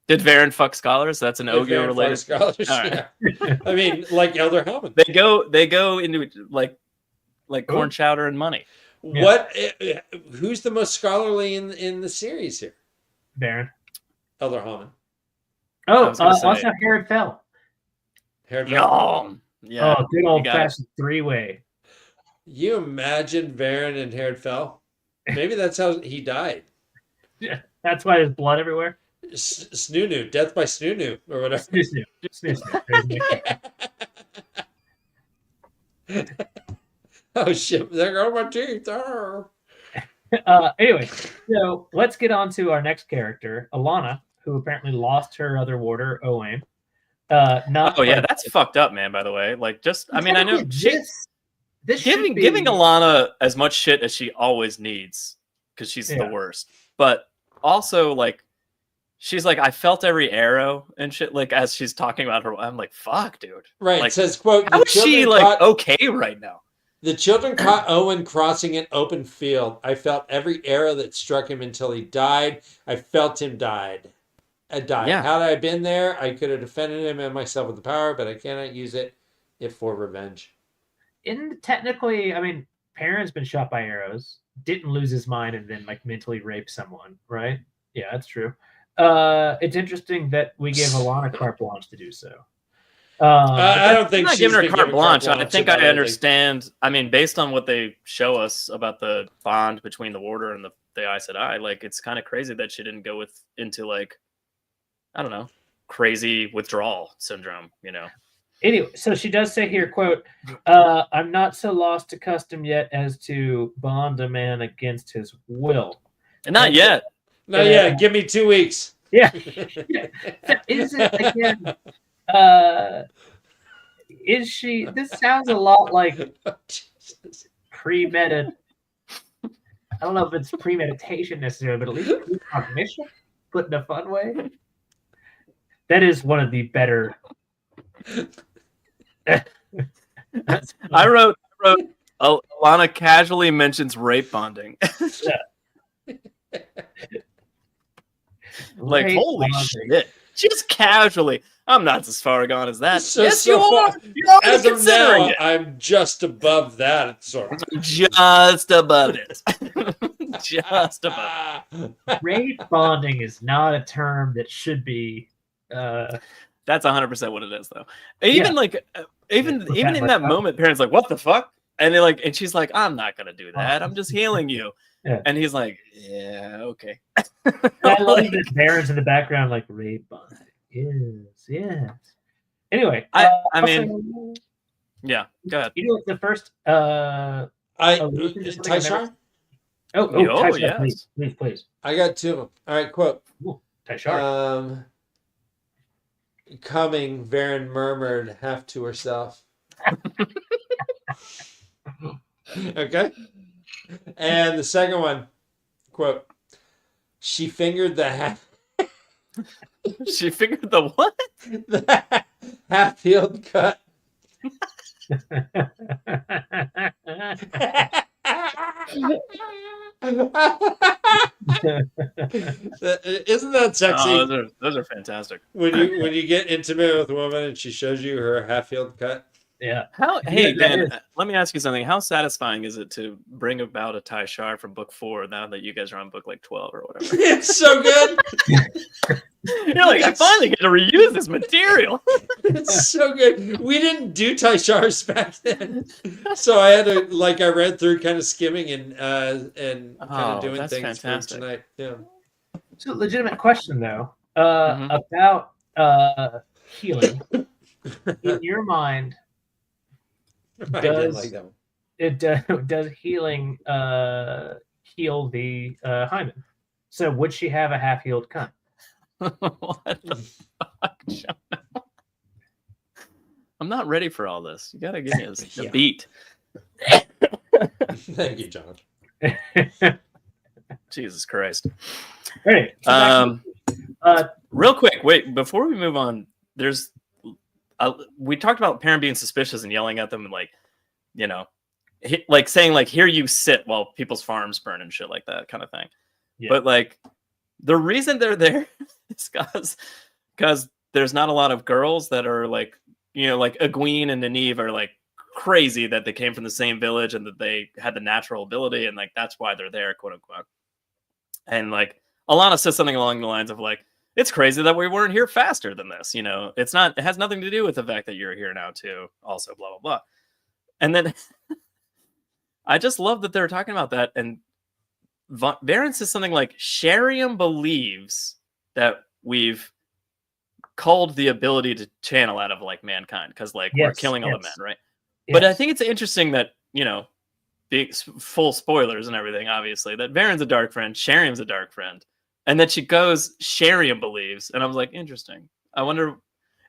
Did Varen fuck scholars? That's an Ogier
Varen
related.
fuck scholars,
All right.
yeah. I mean, like Elder Helman.
They go into like corn chowder and money.
Yeah.
What? Who's the most scholarly in the series here?
Baron.
Elder Helman.
Oh,
was gonna say-
also Herod Fell.
Herod
Yeah.
Fell.
Yeah.
Oh, good
you
old
got it.
fashioned 3-way.
You imagine Varen and Herod Fell? Maybe that's how he died.
Yeah, that's why there's blood everywhere.
Snoo, death by Snoo, or whatever.
Snoo.
Oh shit! There go my teeth. Arr.
Anyway, so let's get on to our next character, Alana, who apparently lost her other warder, Owain. Not
Oh yeah,
like-
that's fucked up, man. By the way, like just I mean I know
this should be-
giving Alana as much shit as she always needs because she's the
Yeah.
worst. But also like she's like I felt every arrow and shit. Like as she's talking about her, I'm like fuck, dude.
Right.
Like,
It says, "quote
How
the
is she
children
like
caught-
okay right now?
The children caught Owen crossing an open field. I felt every arrow that struck him until he died. I felt him died.
Yeah.
Had I been there, I could have defended him and myself with the power, but I cannot use it if for revenge."
Technically, I mean, Perrin's been shot by arrows, didn't lose his mind, and then like mentally rape someone, right? Yeah, that's true. It's interesting that we give Alana carte blanche to do so.
I don't
I'm
think
not
she's
giving her
been
carte
given
blanche. I think
about
I
anything.
understand. I mean, based on what they show us about the bond between the warder and the Aes Sedai, like it's kind of crazy that she didn't go into like I don't know, crazy withdrawal syndrome. You know.
Anyway, so she does say here, quote, I'm not so lost to custom yet as to bond a man against his will.
And not yet.
No, yeah, give me 2 weeks.
Yeah. Is it again? Is she? This sounds a lot like premeditated. I don't know if it's premeditation necessarily, but at least precognition, put in a fun way. That is one of the better.
I wrote Alana casually mentions rape bonding. Like,
Rape
holy
bonding.
shit. Just casually. I'm not as far gone as that.
So-
Yes,
so
you
far-
are. You're already
As of
considering
now,
it.
I'm just above that. Sort of.
Just above it. Just above it.
Rape bonding is not a term that should be.
That's 100% what it is, though. Even even
Yeah,
in
like
that
that.
moment, parents like, "What the fuck?" And they're like, and she's like, "I'm not gonna do that. I'm just healing you."
Yeah.
And he's like, "Yeah, okay."
I love that Baron's in the background, like rape bonding. Yes. Anyway,
I
also,
mean, yeah. Go ahead.
you know the first.
I
Tyshawn?
Tyshawn?
Oh,
Yo,
Tyshawn,
yes.
please.
I got two of them. All right, quote.
Tyshawn.
Coming, Varen murmured half to herself. Okay. And the second one, quote, she fingered the
She figured the what?
the half-healed cut. Isn't that sexy?
Oh, those are fantastic.
when you get intimate with a woman and she shows you her half-healed cut.
Yeah.
Hey,
Yeah, that
Dan,
is.
let me ask you something. How satisfying is it to bring about a Ty Shar from book 4 now that you guys are on book like 12 or whatever?
It's so good.
You're like, I finally get to reuse this material.
It's so good. We didn't do Tyshars back then, so I had to I read through, kind of skimming and kind of doing
that's
things
fantastic.
for tonight. Yeah.
So, legitimate question though,
Mhm.
about healing. In your mind,
I did
Does-
like that one.
does healing heal the hymen? So, would she have a half-healed cunt?
What the fuck, Jono? I'm not ready for all this. You gotta give me a
Yeah.
beat.
Thank you, John.
Jesus Christ.
All right. So back to-
Real quick, wait, before we move on, there's we talked about parent being suspicious and yelling at them and like saying like, here you sit while people's farms burn and shit like that kind of thing.
Yeah.
But like the reason they're there is because there's not a lot of girls that are like, like Egwene and Nynaeve are like crazy that they came from the same village and that they had the natural ability and like that's why they're there, quote unquote. And like Alana says something along the lines of like, it's crazy that we weren't here faster than this. It has nothing to do with the fact that you're here now too. Also, blah, blah, blah. And then I just love that they're talking about that. And Varen says something like, Shariam believes that we've culled the ability to channel out of like mankind because like we're
Yes,
killing all the
yes.
men, right? But I
Yes.
think it's interesting that, being full spoilers and everything, obviously, that Varen's a dark friend, Shariam's a dark friend. And then she goes, Shariam believes. And I was like, interesting. I wonder.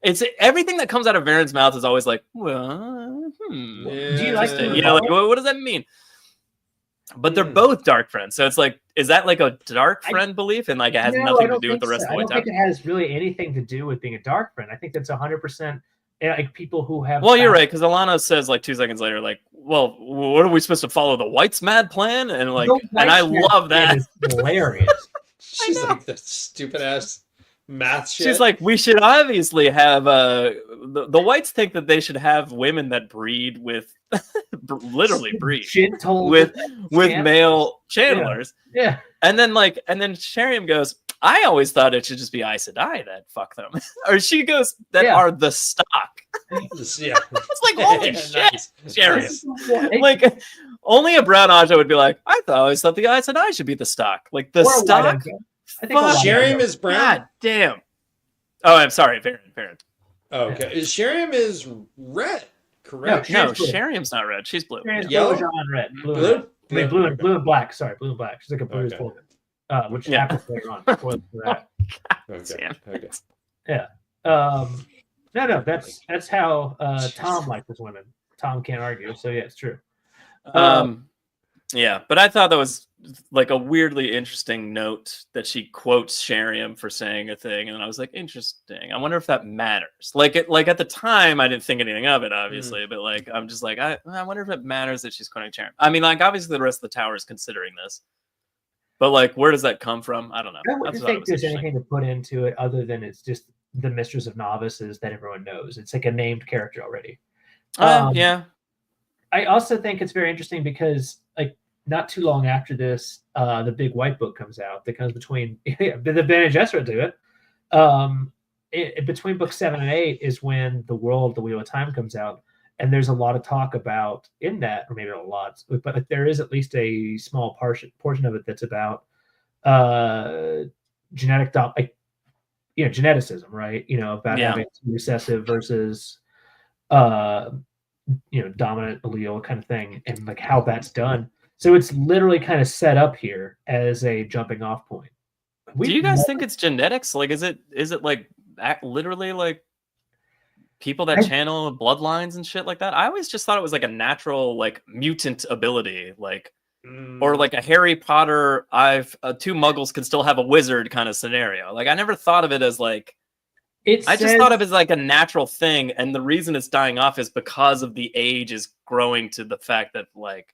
It's everything that comes out of Varen's mouth is always like, well,
Do you like
interesting.
the
Like, what does that mean? But they're both dark friends. So it's like, is that like a dark friend belief? And like, it has
No, I
nothing to
don't
do with
think
the rest
so.
of the
I
White
don't
Tower?
think it has really anything to do with being a dark friend. I think that's 100% like people who have.
Well, you're
found-
right. Because Alana says like 2 seconds later, like, well, what are we supposed to follow? The White's mad plan? And like,
The
and I
White's mad
love
plan
that.
is hilarious.
She's like that stupid ass math shit.
She's like, we should obviously have the whites think that they should have women that breed with literally breed
Shit told
with
Channel-
male channelers.
Yeah.
And then Shariam goes, I always thought it should just be Aes Sedai that fuck them. Or she goes, that
Yeah.
are the stock.
yeah.
It's like, holy shit,
Nice.
Shariam. Like only a brown Aja would be like, I always thought the Aes Sedai should be the stock. Like the
Or a white
stock.
Aja. I think a
Fuck.
white
Shariam
Aja.
is brown.
God damn. Oh, I'm sorry, Varen.
Oh, okay. Shariam is red. Correct.
No,
She's blue.
Shariam's not red. She's blue.
Shariam's
Yellow?
blue, Jean, red. Blue, and
Blue?
red. I mean, blue and black. Sorry, blue and black. She's like a blue
Okay.
woman, which
Yeah.
happens later on. Spoilers for that.
Okay. Okay.
No, that's how Tom likes his women. Tom can't argue, so yeah, it's true.
Yeah, but I thought that was like a weirdly interesting note that she quotes Sheriam for saying a thing, and I was like, interesting. I wonder if that matters. Like at the time, I didn't think anything of it, obviously, but like I'm just like, I wonder if it matters that she's quoting Sheriam. I mean, like obviously the rest of the tower is considering this, but like where does that come from? I don't know.
I wouldn't think there's anything to put into it other than it's just the Mistress of Novices that everyone knows. It's like a named character already.
Yeah.
I also think it's very interesting because like not too long after this, the big white book comes out that comes between the Bene Gesserit do it. Between books 7 and 8 is when the Wheel of Time comes out, and there's a lot of talk about in that, or maybe not a lot, but like, there is at least a small portion of it that's about geneticism, right? About having recessive versus dominant allele kind of thing, and like how that's done. So it's literally kind of set up here as a jumping off point.
Do you guys think it's genetics? Like, is it like literally like people that channel bloodlines and shit like that? I always just thought it was like a natural like mutant ability, like or like a Harry Potter. Two Muggles can still have a wizard kind of scenario. Like I never thought of it as like. I just thought of it as like a natural thing, and the reason it's dying off is because of the age is growing to the fact that like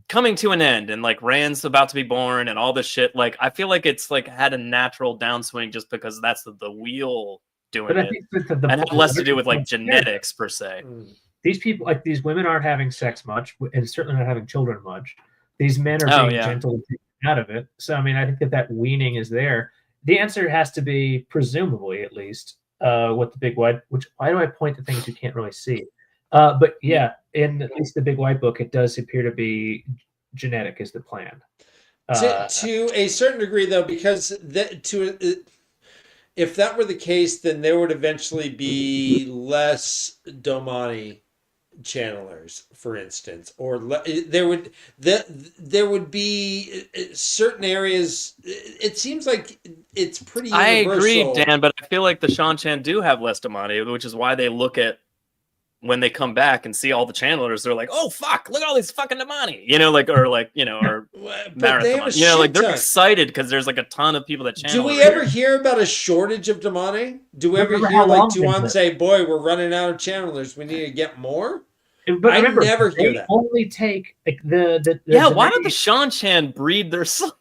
coming to an end, and like Rand's about to be born, and all this shit. Like I feel like it's like had a natural downswing just because that's the wheel doing it, and had less to do with like genetics per se.
These people, like these women, aren't having sex much, and certainly not having children much. These men are being gentle out of it. So I mean, I think that weaning is there. The answer has to be, presumably at least, what the big white. Why do I point to things you can't really see? But yeah, in at least the big white book, it does appear to be genetic is the plan.
To a certain degree, though, because if that were the case, then there would eventually be less Domani channelers, for instance, or there would be certain areas. It seems like it's pretty universal.
I agree, Dan, but I feel like the Shan-Chan do have less Domani, which is why they look at when they come back and see all the channelers, they're like, oh fuck, look at all these fucking Domani, or Marathon, like they're excited because there's like a ton of people that channel.
Do we ever hear about a shortage of Domani? Do we ever hear like Tuan say, boy, we're running out of channelers, we need to get more?
But
I
remember,
never hear that.
Only take like
why don't the Shan-Chan breed their slaves?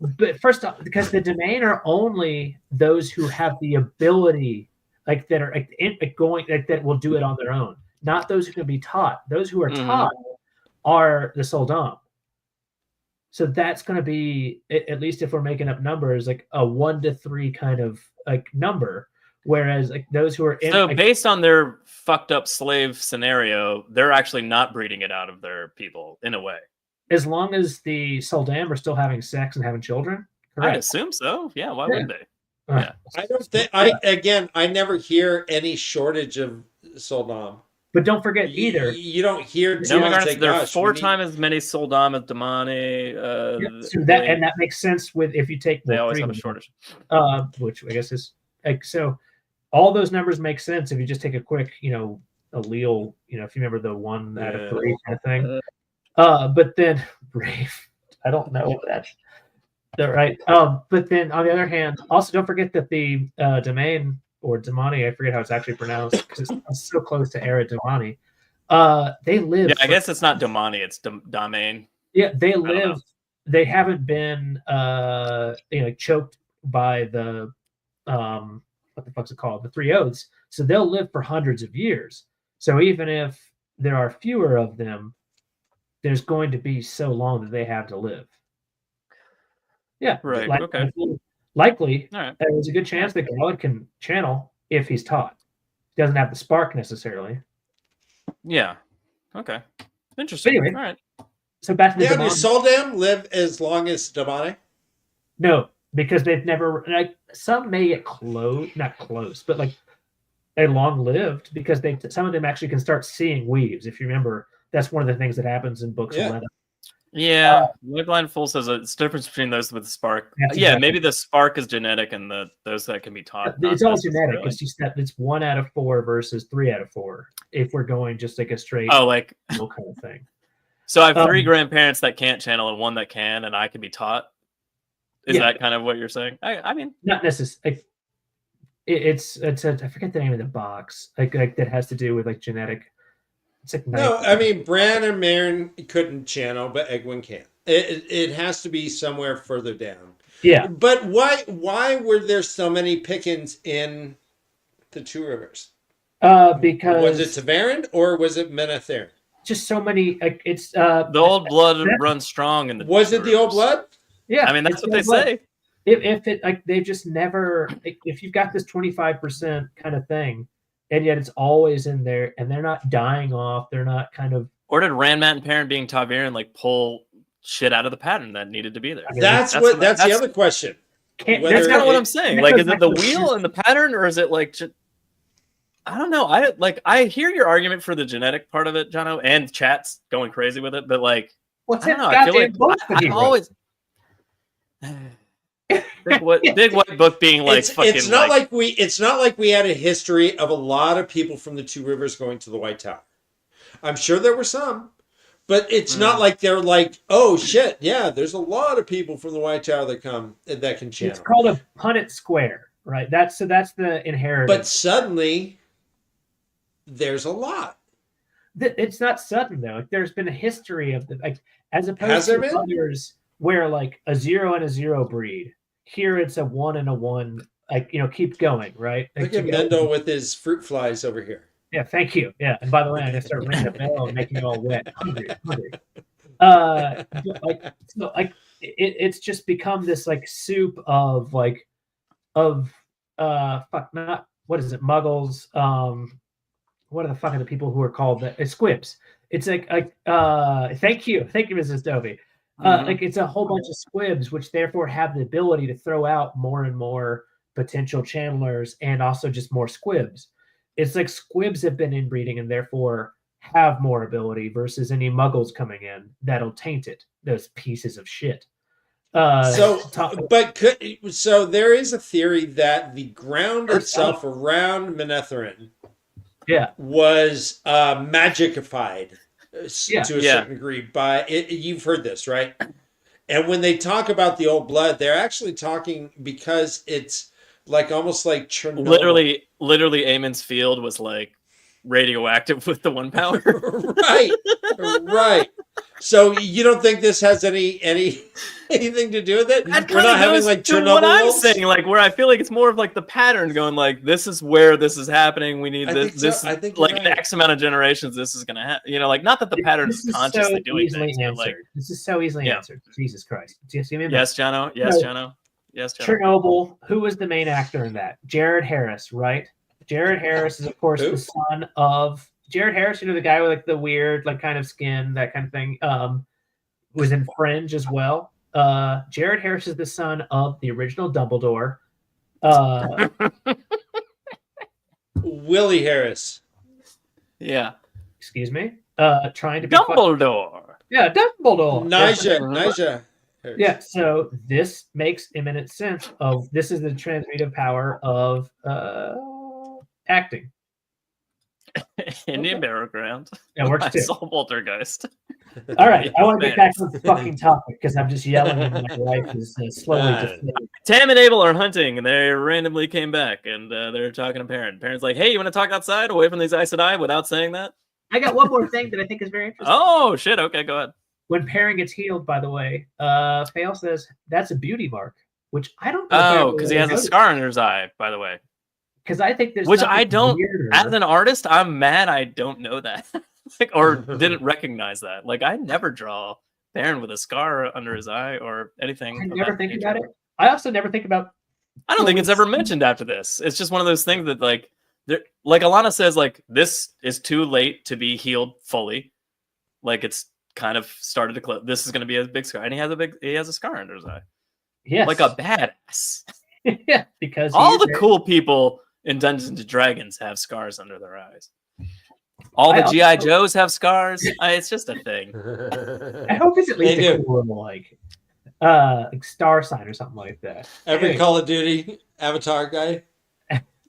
But first off, because the domain are only those who have the ability, like that are that will do it on their own, not those who can be taught. Those who are taught are the Soldam. So that's going to be, at least if we're making up numbers, like a 1 to 3 kind of like number. Whereas like those who are
based on their fucked up slave scenario, they're actually not breeding it out of their people in a way.
As long as the Soldam are still having sex and having children, correct?
I assume so. Yeah, why wouldn't they?
Yeah. I don't think. I never hear any shortage of Soldam.
But don't forget either.
You don't hear.
There are 4 times as many Soldam as Domani.
So that makes sense with if you take.
They always have a shortage.
Which I guess is like so. All those numbers make sense if you just take a quick, allele. If you remember the 1 out of 3 kind of thing. But then Brave. I don't know that. Right. But then on the other hand, also don't forget that the domain or Domani, I forget how it's actually pronounced because it's so close to Era Domani. They live.
Yeah, I guess it's not Domani, it's domain.
Yeah, they live. They haven't been choked by the what the fuck's it called? The 3 oaths. So they'll live for hundreds of years. So even if there are fewer of them, there's going to be so long that they have to live. Yeah,
right. Okay.
Likely, there's a good chance that Garland can channel if he's taught. He doesn't have the spark necessarily.
Yeah. Okay. Interesting.
But anyway,
all right.
So back to the
do Soldam live as long as Domani?
No, because they've never. Like some may get not close, but like they long lived because some of them actually can start seeing weaves. If you remember, that's one of the things that happens in books 11.
Yeah, Blind Fool says it's the difference between those with the spark. Yeah, maybe the spark is genetic and those that can be taught.
It's all genetic. It's just that it's 1 out of 4 versus 3 out of 4. If we're going just like a straight
kind
of thing.
So I have three grandparents that can't channel and one that can, and I can be taught. Is
Yeah.
that kind of what you're saying? I mean,
not necessarily. It's I forget the name of the box. Like that has to do with like genetic. It's like
No, I mean, Bran and Marin couldn't channel, but Egwin can. It has to be somewhere further down.
Yeah.
But why were there so many Pickens in the Two Rivers?
Because
Was it Tavarin or was it Menatherin?
just so many. Like it's
the old blood runs strong in the.
Was it the old blood?
Yeah,
I mean, that's
it's
what they
old blood.
say.
If it like they've just never if you've got this 25% kind of thing, and yet it's always in there, and they're not dying off. They're not kind of.
Or did Ranmat and Parent being Taviran like pull shit out of the pattern that needed to be there?
That's the other question.
That's kind of what I'm saying. Like, is it the wheel and the pattern, or is it like? I don't know. I hear your argument for the genetic part of it, Jono, and chat's going crazy with it, but like,
What's
I don't know. I feel like I always. Big white book being like fucking.
It's not like we had a history of a lot of people from the Two Rivers going to the White Tower. I'm sure there were some, but it's not like they're like, oh shit, yeah, there's a lot of people from the White Tower that can channel.
It's called a Punnett Square, right? That's the inheritance.
But suddenly, there's a lot.
It's not sudden though. There's been a history of as opposed
Has there
to
been?
others where like a 0 and a 0 breed. Here it's a 1 and a 1. Like keep going, right?
Look at Mendel with his fruit flies over here.
Yeah, thank you. Yeah, and by the way, I'm gonna start ringing the bell and making you all wet. Hungry. It's just become this like soup of not what is it? Muggles. What are the fuck are the people who are called that? It's squibs. It's like thank you, Mrs. Dovey. Like it's a whole bunch of squibs, which therefore have the ability to throw out more and more potential channelers, and also just more squibs. It's like squibs have been inbreeding and therefore have more ability versus any muggles coming in that'll taint it. Those pieces of shit.
So there is a theory that the ground itself around Menetherin was magicified to a certain degree by it. You've heard this, right? And when they talk about the old blood, they're actually talking because it's like almost like Chernobyl.
Literally Aemon's field was like radioactive with the 1 power. right.
So you don't think this has anything to do with it? We're not having like Chernobyl.
What I'm saying, like where I feel like it's more of like the pattern going like this is where this is happening. We need this. I think like in X amount of generations, this is gonna happen. Like not that the pattern is consciously doing things. Like,
this is so easily answered. Jesus Christ.
Yes, Jono. Yes, Jono. Yes, Jono.
Chernobyl. Who was the main actor in that? Jared Harris, right? Jared Harris is of course the son of Jared Harris. The guy with like the weird like kind of skin, that kind of thing. Was in Fringe as well. Jared Harris is the son of the original Dumbledore.
Willie Harris.
Yeah.
Excuse me. Trying to be
Dumbledore.
Dumbledore.
Nyjah.
Yeah, so this makes imminent sense of this is the transmutive power of acting.
Indian Barrow Ground.
Yeah, works too.
Saw Poltergeist.
All right, I want to get back to the fucking topic because I'm just yelling and my life is slowly deflating.
Tam and Abel are hunting, and they randomly came back, and they're talking to Parent. Parent's like, "Hey, you want to talk outside, away from these Aes Sedai?" Without saying that.
I got one more thing that I think is very interesting.
Oh shit! Okay, go ahead.
When Perrin gets healed, by the way, Fail says that's a beauty mark, which I don't know.
Oh, because he has a scar under his eye, by the way.
Because I think there's
which I don't.
Weirder.
As an artist, I'm mad I don't know that, or didn't recognize that. Like I never draw Perrin with a scar under his eye or anything.
I never think about it. I also never think about.
I don't think it's ever mentioned after this. It's just one of those things that like Alana says, like this is too late to be healed fully. Like it's kind of started to close. This is going to be a big scar, and he has a scar under his eye.
Yes,
like a badass.
Yeah, because
all the cool people in Dungeons and Dragons have scars under their eyes. All the G.I. Joes have scars. It's just a thing.
I hope it's at least a cool little like star sign or something like that.
Every Call of Duty Avatar guy.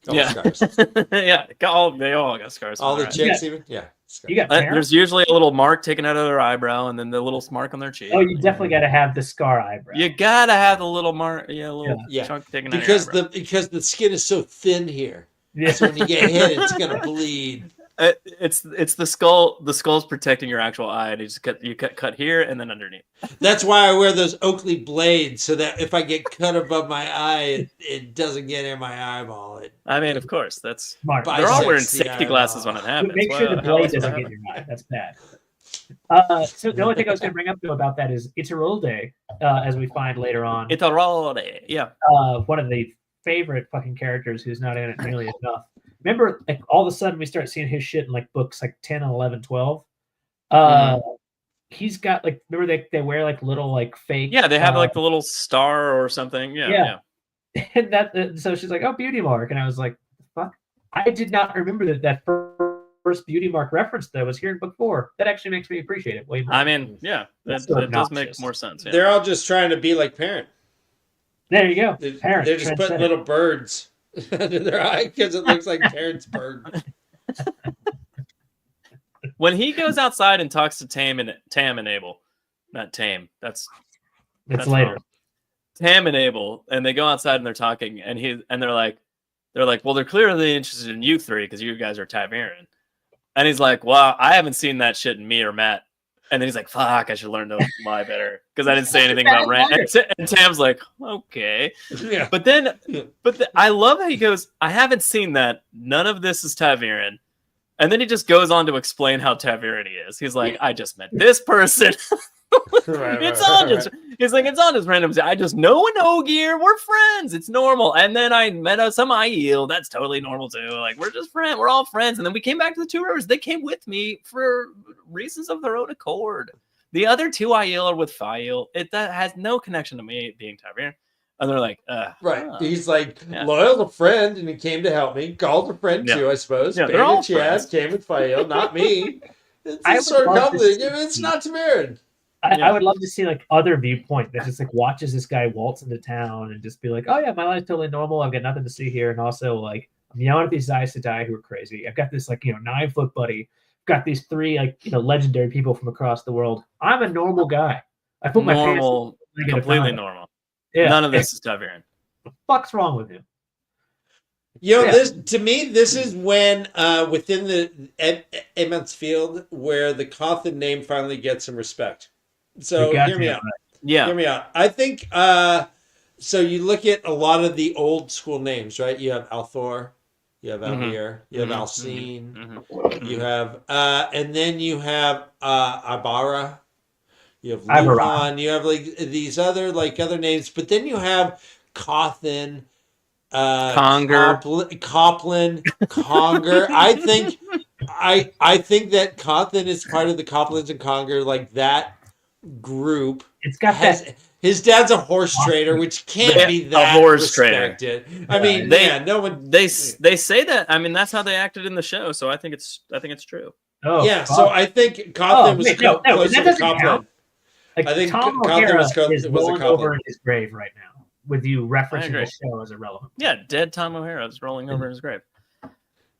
Yeah,
scars.
Yeah. They all got scars.
All the chicks, even. Yeah.
You got parents?
There's usually a little mark taken out of their eyebrow, and then the little mark on their cheek.
Oh, you definitely got to have the scar eyebrow.
You gotta have the little mark, chunk taken out of your eyebrow.
Because the skin is so thin here.
Yeah.
So when you get hit, it's gonna bleed.
It's the skull. The skull's protecting your actual eye, and you cut here and then underneath.
That's why I wear those Oakley blades, so that if I get cut above my eye, it doesn't get in my eyeball.
I mean, of course, that's
smart.
They're all wearing
bisects the
safety glasses when it happens.
Make sure the blade doesn't get in your eye. That's bad. So the only thing I was going to bring up though about that is Iturralde, as we find later on.
Iturralde, yeah.
One of the favorite fucking characters who's not in it nearly enough. Remember, like all of a sudden we start seeing his shit in like books like 10 and 11, 12. He's got like, remember they wear like little like fake.
Yeah, they have like the little star or something. Yeah.
And that so she's like, oh, beauty mark, and I was like, fuck, I did not remember that first beauty mark reference that was here in book 4. That actually makes me appreciate it way more.
I mean, yeah, that does make more sense. Yeah.
They're all just trying to be like Parent.
There you go.
They're just putting little birds under their eye because it looks like Parent's bird.
When he goes outside and talks to Tam and Abel, not Tame. That's
later.
Wrong. Tam and Abel, and they go outside and they're talking, and they're like, well, they're clearly interested in you three because you guys are Taviran. And he's like, well, I haven't seen that shit in me or Matt. And then he's like, fuck, I should learn to lie better because I didn't say anything about Rand. And Tam's like, okay.
Yeah.
But I love how he goes, I haven't seen that. None of this is Taviran. And then he just goes on to explain how Taviran he is. He's like, I just met this person. He's like, it's on just random. I just know an Ogier. We're friends. It's normal. And then I met some Aiel. That's totally normal too. Like, we're just friends. We're all friends. And then we came back to the Two Rivers. They came with me for reasons of their own accord. The other two Aiel are with Fael. That has no connection to me being Taviran. And they're like,
right. He's like, loyal to friend, and he came to help me. Called a friend too, I suppose.
Yeah, they're all
friends. Came with Fael, not me. It's sort of complicated. It's not Tamirin.
I would love to see like other viewpoint that just like watches this guy waltz into town and just be like, oh yeah, my life's totally normal. I've got nothing to see here. And also like, I'm yelling at these Aes Sedai who are crazy. I've got this like, 9-foot buddy. I've got these 3 like, legendary people from across the world. I'm a normal guy. I put my pants
completely normal.
Yeah.
None of this is Taviran.
What the fuck's wrong with him?
This to me, this is when within the Emmett's Field where the Cawthon name finally gets some respect. So hear me out.
Right.
Yeah.
Hear me out. I think so you look at a lot of the old school names, right? You have Althor, you have Almir, you have Alcine, you have and then you have Ibarra, you have Luhan, you have like these other names, but then you have Cawthon,
Conger,
Copland, Conger. I think that Cawthon is part of the Coplans and Conger, like that group.
It's got
his dad's a horse trader, which can't be that
a horse
respected.
trader.
I mean, no one.
They say that. I mean, that's how they acted in the show. So I think it's true.
Oh
yeah. So I think Cawthon was closer to Copland.
Like,
I think
Tom
Cawthon
O'Hara
was
rolling
a
over
Copland.
in his grave right now. With you referencing the show as irrelevant.
Yeah, dead Tom O'Hara is rolling over his grave.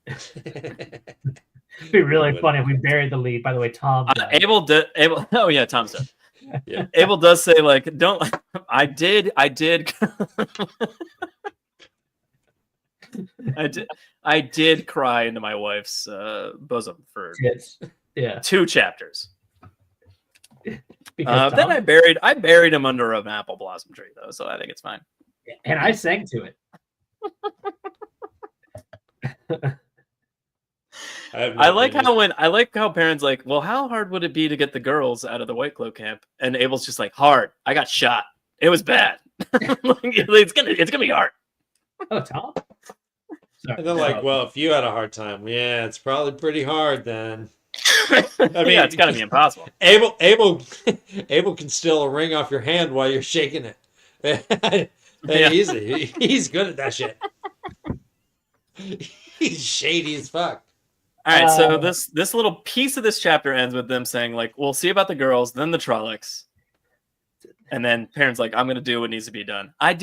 It'd be really funny if we buried the lead. By the way, Tom.
Abel. Oh yeah, Tom's dead.
Yeah.
Abel does say like, "Don't." I did. I did cry into my wife's bosom for 2 chapters. Then I buried him under an apple blossom tree though, so I think it's fine.
And I sang to it.
I like how parents like, well, how hard would it be to get the girls out of the White Cloak camp? And Abel's just like, hard. I got shot. It was bad. it's gonna be hard.
Oh, Tom. Sorry.
And they're like, well, if you had a hard time, yeah, it's probably pretty hard then.
I mean, yeah, it's gotta be impossible.
Abel can steal a ring off your hand while you're shaking it. He's good at that shit. He's shady as fuck.
All right, so this little piece of this chapter ends with them saying like, we'll see about the girls, then the Trollocs, and then parents like, I'm gonna do what needs to be done. I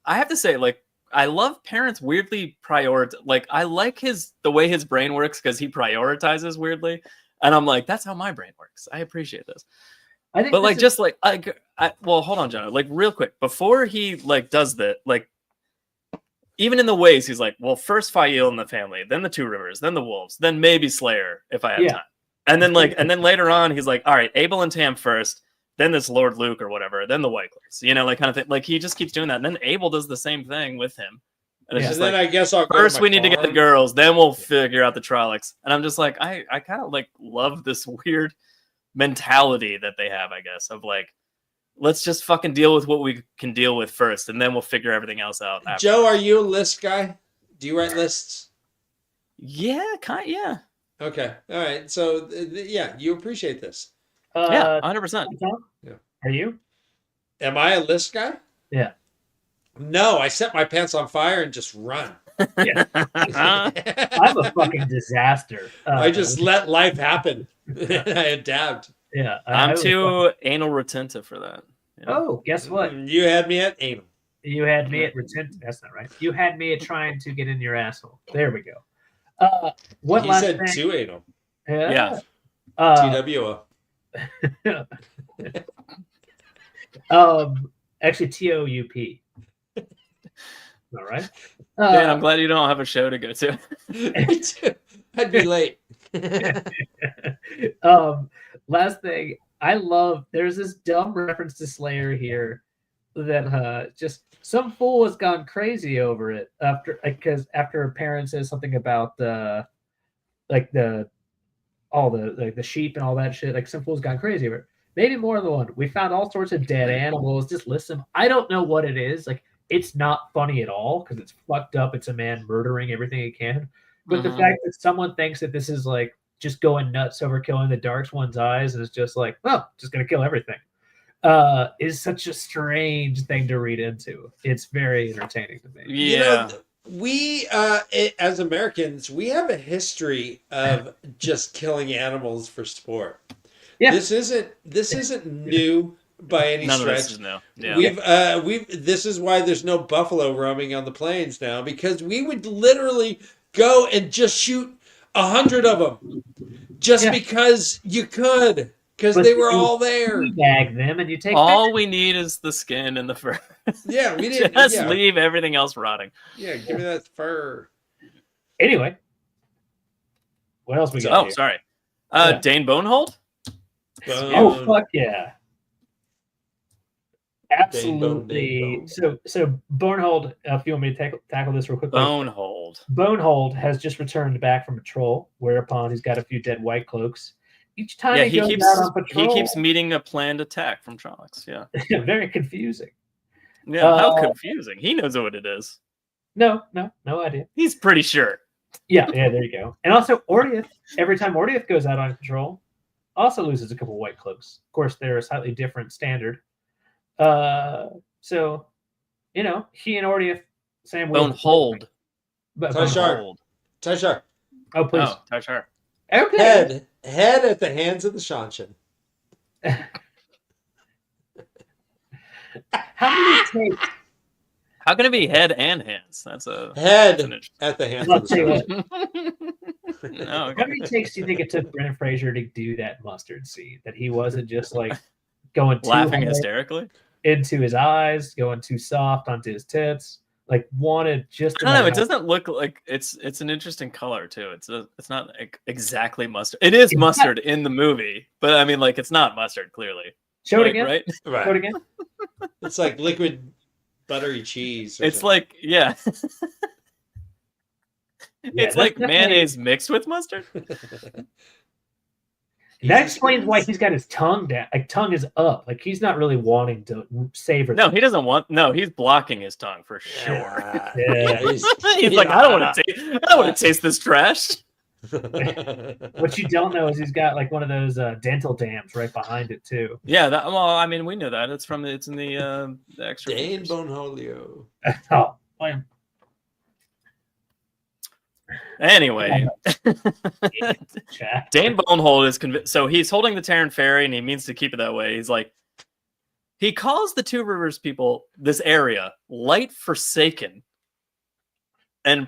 have to say, like, I love parents weirdly prioritize. Like I like the way his brain works because he prioritizes weirdly, and I'm like, that's how my brain works. I appreciate this.
I think
But
this
like,
is-
just like, well, hold on, Jono. Like, real quick, before he like does that, like, even in the ways, he's like, well, first Fael in the family, then the Two Rivers, then the Wolves, then maybe Slayer if I have
Yeah.
time. And then and then later on, he's like, all right, Abel and Tam first, then this Lord Luke or whatever, then the White Cloaks, like kind of thing. Like he just keeps doing that, and then Abel does the same thing with him. And it's
Yeah.
just
And then
like,
I guess I'll go
first
to
we
my
need to get the
farm.
girls, then we'll figure out the Trollocs. And I'm just like, I kind of like love this weird mentality that they have, I guess, of like, let's just fucking deal with what we can deal with first, and then we'll figure everything else out. After.
Joe, are you a list guy? Do you write lists?
Yeah, yeah.
Okay. All right. So, yeah, you appreciate this.
Yeah, 100%.
Tom?
Yeah.
Are you?
Am I a list guy?
Yeah.
No, I set my pants on fire and just run.
Yeah. I'm a fucking disaster.
I just let life happen. I adapt.
Yeah.
I'm
was
too anal retentive for that.
Oh, guess what?
You had me at anal.
You had me at retent. That's not right. You had me at trying to get in your asshole. There we go. One
He
last
said
thing.
two anal.
Yeah.
TWO.
Actually, TOUP. All right.
Dan, I'm glad you don't have a show to go to.
Me too. I'd be late.
Last thing, I love. There's this dumb reference to Slayer here that just some fool has gone crazy over it after a parent says something about the sheep and all that shit. Like some fool's gone crazy over it. Maybe more than one. We found all sorts of dead animals. Just list them. I don't know what it is. Like it's not funny at all because it's fucked up. It's a man murdering everything he can. But the fact that someone thinks that this is like just going nuts over killing the dark one's eyes and is just like, well, just gonna kill everything, is such a strange thing to read into. It's very entertaining to me.
Yeah.
We as Americans, we have a history of just killing animals for sport.
Yeah.
This isn't new by any
None of
stretch.
this is new. Yeah.
This is why there's no buffalo roaming on the plains now, because we would literally go and just shoot 100 of them just because you could, because they were all there.
Bag them and you take
all we need is the skin and the fur.
Yeah, we didn't
just leave everything else rotting.
Yeah, give me that fur.
Anyway, what else we got? Here?
Sorry.
Yeah.
Dane Bonehold?
Oh fuck yeah. Absolutely. So Bonehold, if you want me to tackle this real quickly. Bonehold has just returned back from patrol, whereupon he's got a few dead White Cloaks. Each time he goes out on patrol,
he keeps meeting a planned attack from Trollocs. Yeah.
Very confusing.
Yeah, how confusing. He knows what it is.
No idea.
He's pretty sure.
Yeah, there you go. And also Ordeath, every time Ordeath goes out on patrol, also loses a couple White Cloaks. Of course, they're a slightly different standard. So, he and Ordeath, same way.
Bonehold.
Tishar.
Oh, please.
Oh, Tishar.
Okay.
Head at the hands of the Shanshan.
How many takes?
How can it be head and hands? That's a
head at the hands of the
Shanshan. No, okay.
How many takes do you think it took Brendan Fraser to do that mustard scene? That he wasn't just like going too
laughing
hard
hysterically
into his eyes, going too soft onto his tits. Like wanted just.
I don't know. It doesn't look like it's an interesting color too. It's not like exactly mustard. It is mustard in the movie, but I mean, like it's not mustard clearly.
Show it again.
Right?
Show it again.
It's like liquid buttery cheese.
It's like it's like mayonnaise mixed with mustard.
That explains why he's got his tongue down. Like tongue is up. Like he's not really wanting to savor.
No, he doesn't want. No, he's blocking his tongue for sure.
Yeah.
He's like, I don't want to taste this trash.
What you don't know is he's got like one of those dental dams right behind it too.
Yeah. Well, I mean, we know that. It's in the extra.
Dane Boneholio.
Oh, I
Anyway, Dane Bonehold is convinced. So he's holding the Terran Ferry, and he means to keep it that way. He's like, he calls the Two Rivers people, this area, light forsaken, and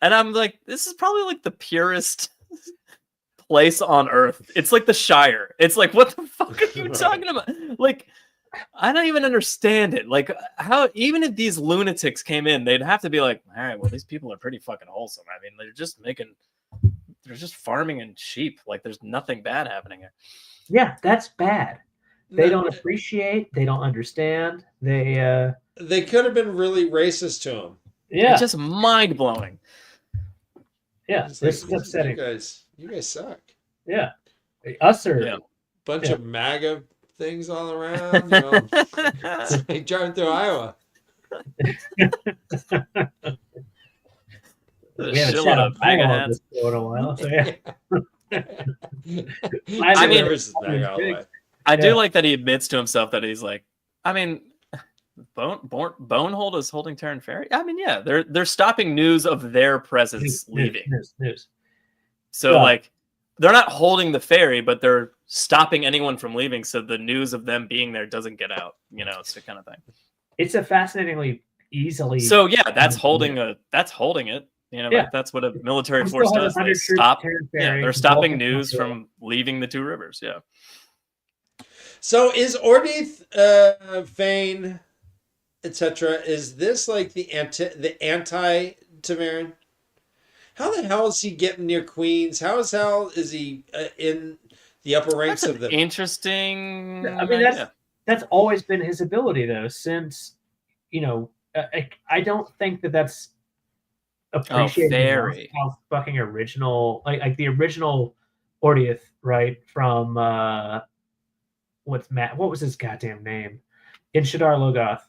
I'm like, this is probably like the purest place on earth. It's like the Shire. It's like, what the fuck are you talking about? Like, I don't even understand it. Like, how, even if these lunatics came in, they'd have to be like, all right, well, these people are pretty fucking wholesome. I mean, they're just farming and sheep. Like, there's nothing bad happening here.
Yeah, that's bad. They don't appreciate. They don't understand. They
could have been really racist to him.
Yeah,
it's just mind blowing.
Yeah, this is upsetting.
You guys suck.
Yeah, us are
bunch of MAGA things all around. You know, it's like driving through Iowa.
We haven't shot a MAGA on this for a while. So
I mean, I do like that he admits to himself that he's like, I mean, Bonehold is holding Terran Ferry. I mean, yeah, they're stopping news of their presence leaving.
News.
So like, they're not holding the ferry, but they're stopping anyone from leaving, so the news of them being there doesn't get out. You know, it's the kind of thing.
It's a fascinatingly easily.
So yeah, that's holding it. You know, like, that's what a military force does. They stop. Yeah, they're stopping news from leaving the two rivers. Yeah.
So is Ordith, Fane, etc. Is this like the anti-Tamarin? How the hell is he getting near Queens? How is he in the upper ranks of them?
Interesting.
I mean, that's always been his ability, though. Since I don't think that's appreciated how fucking original, like the original Ordith, right? From what was his goddamn name in Shadar Logoth?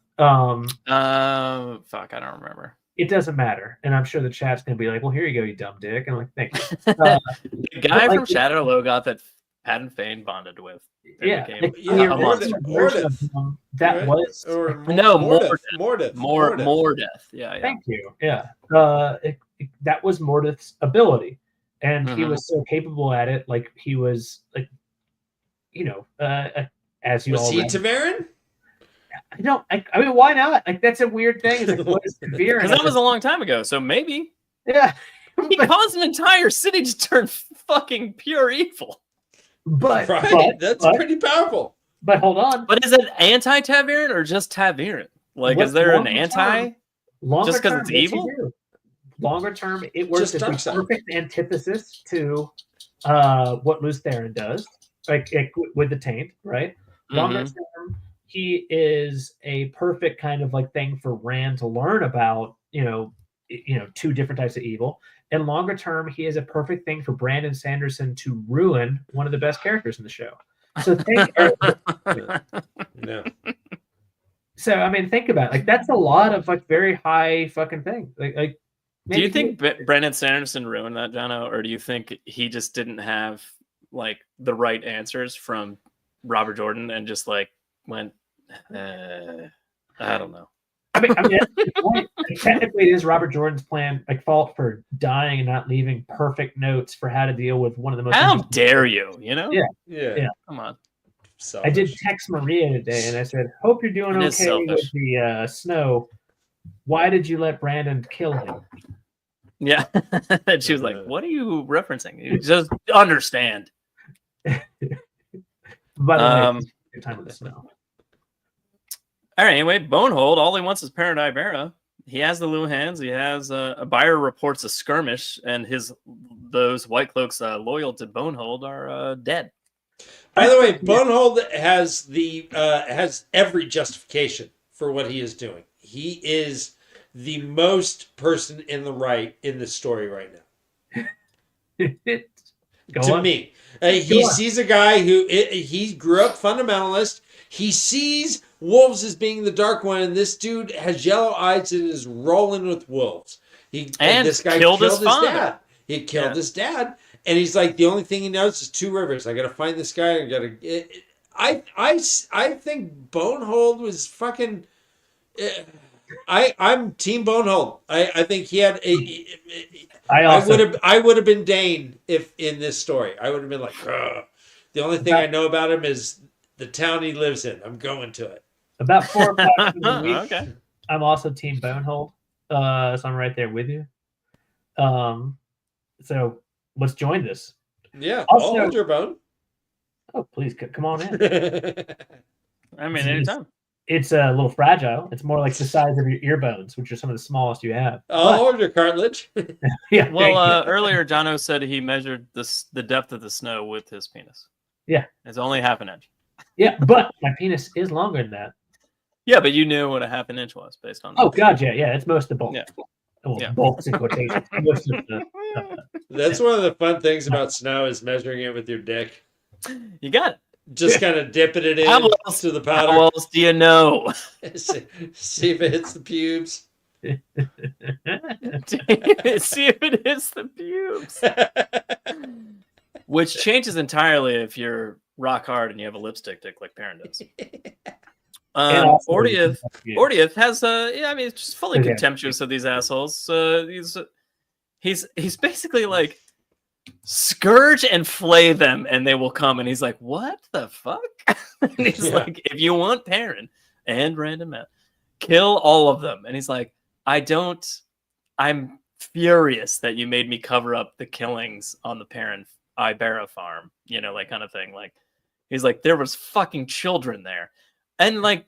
Fuck, I don't remember.
It doesn't matter, and I'm sure the chat's gonna be like, "Well, here you go, you dumb dick." And I'm like, "Thank you."
The guy from Shadow Logoth that Pat Fane bonded with.
Yeah,
Mordeth.
That was
Mordeth. Yeah.
Thank you. Yeah, that was Mordeth's ability, and he was so capable at it. Like he was, like, as you
was
all
he
read.
Tamarin?
I mean, why not? Like, that's a weird thing. It's like, what is Tamarin?
Because that was a long time ago, so maybe.
Yeah.
He caused an entire city to turn fucking pure evil.
But
that's pretty powerful.
But hold on.
But is it anti-Taviran or just Taviran? Like, is there an anti? Just because it's evil?
Longer term, it works as the perfect antithesis to what Luz Theron does, like with the taint, right? Longer term, he is a perfect kind of like thing for Rand to learn about, two different types of evil. And longer term, he is a perfect thing for Brandon Sanderson to ruin one of the best characters in the show. So So I mean, think about it. Like, that's a lot of like very high fucking thing. Like
do you think Brandon Sanderson ruined that, Jono, or do you think he just didn't have like the right answers from Robert Jordan and just like went, I don't know.
I mean, technically, it is Robert Jordan's plan, like, fault for dying and not leaving perfect notes for how to deal with one of the most.
How dare you?
Yeah.
Come on.
Selfish. I did text Maria today, and I said, "Hope you're doing okay with the snow. Why did you let Brandon kill him?"
Yeah, and she was like, "What are you referencing? You just understand."
But good time with the snow.
All right. Anyway, Bonehold. All he wants is Paradise Vera. He has the Luhans. He has a buyer reports a skirmish, and those White Cloaks loyal to Bonehold are dead.
By the way, Bonehold has has every justification for what he is doing. He is the most person in the right in this story right now. To me, he sees a guy who he grew up fundamentalist. He sees wolves as being the dark one, and this dude has yellow eyes and is rolling with wolves. This guy killed his dad. He killed his dad, and he's like, the only thing he knows is two rivers. I got to find this guy. I think Bonehold was fucking. I'm Team Bonehold. I think he had a. I would have been Dane if in this story. I would have been like, ugh. The only thing I know about him is the town he lives in. I'm going to it.
About 4 or 5 times a week. Okay. I'm also Team Bonehold. so I'm right there with you. So let's join this.
Yeah,
Also-
I'll hold your bone.
Oh, please come on in.
I mean, anytime.
It's a little fragile. It's more like the size of your ear bones, which are some of the smallest you have.
I'll hold your cartilage.
Yeah.
Well, earlier Jono said he measured the depth of the snow with his penis.
Yeah.
It's only half an inch.
Yeah, but my penis is longer than that.
Yeah, but you knew what a half an inch was based on.
Oh God, yeah, it's most of the bulk.
Yeah.
Well,
Yeah.
bulk's in quotations. Most of the,
That's one of the fun things about snow is measuring it with your dick.
You got it.
Just kind of dipping it in
How else-
to the
How
powder.
else do you know?
See if it hits the pubes.
See if it hits the pubes. Which changes entirely if you're rock hard and you have a lipstick dick like Perrin does. Ordiev has I mean, it's just fully
Okay.
contemptuous of these assholes. He's basically like, scourge and flay them and they will come, and he's like, what the fuck? And he's like, if you want Perrin and Random Matt, kill all of them. And he's like, I'm furious that you made me cover up the killings on the Perrin Ibarra farm, like kind of thing. Like, he's like, there was fucking children there. And like,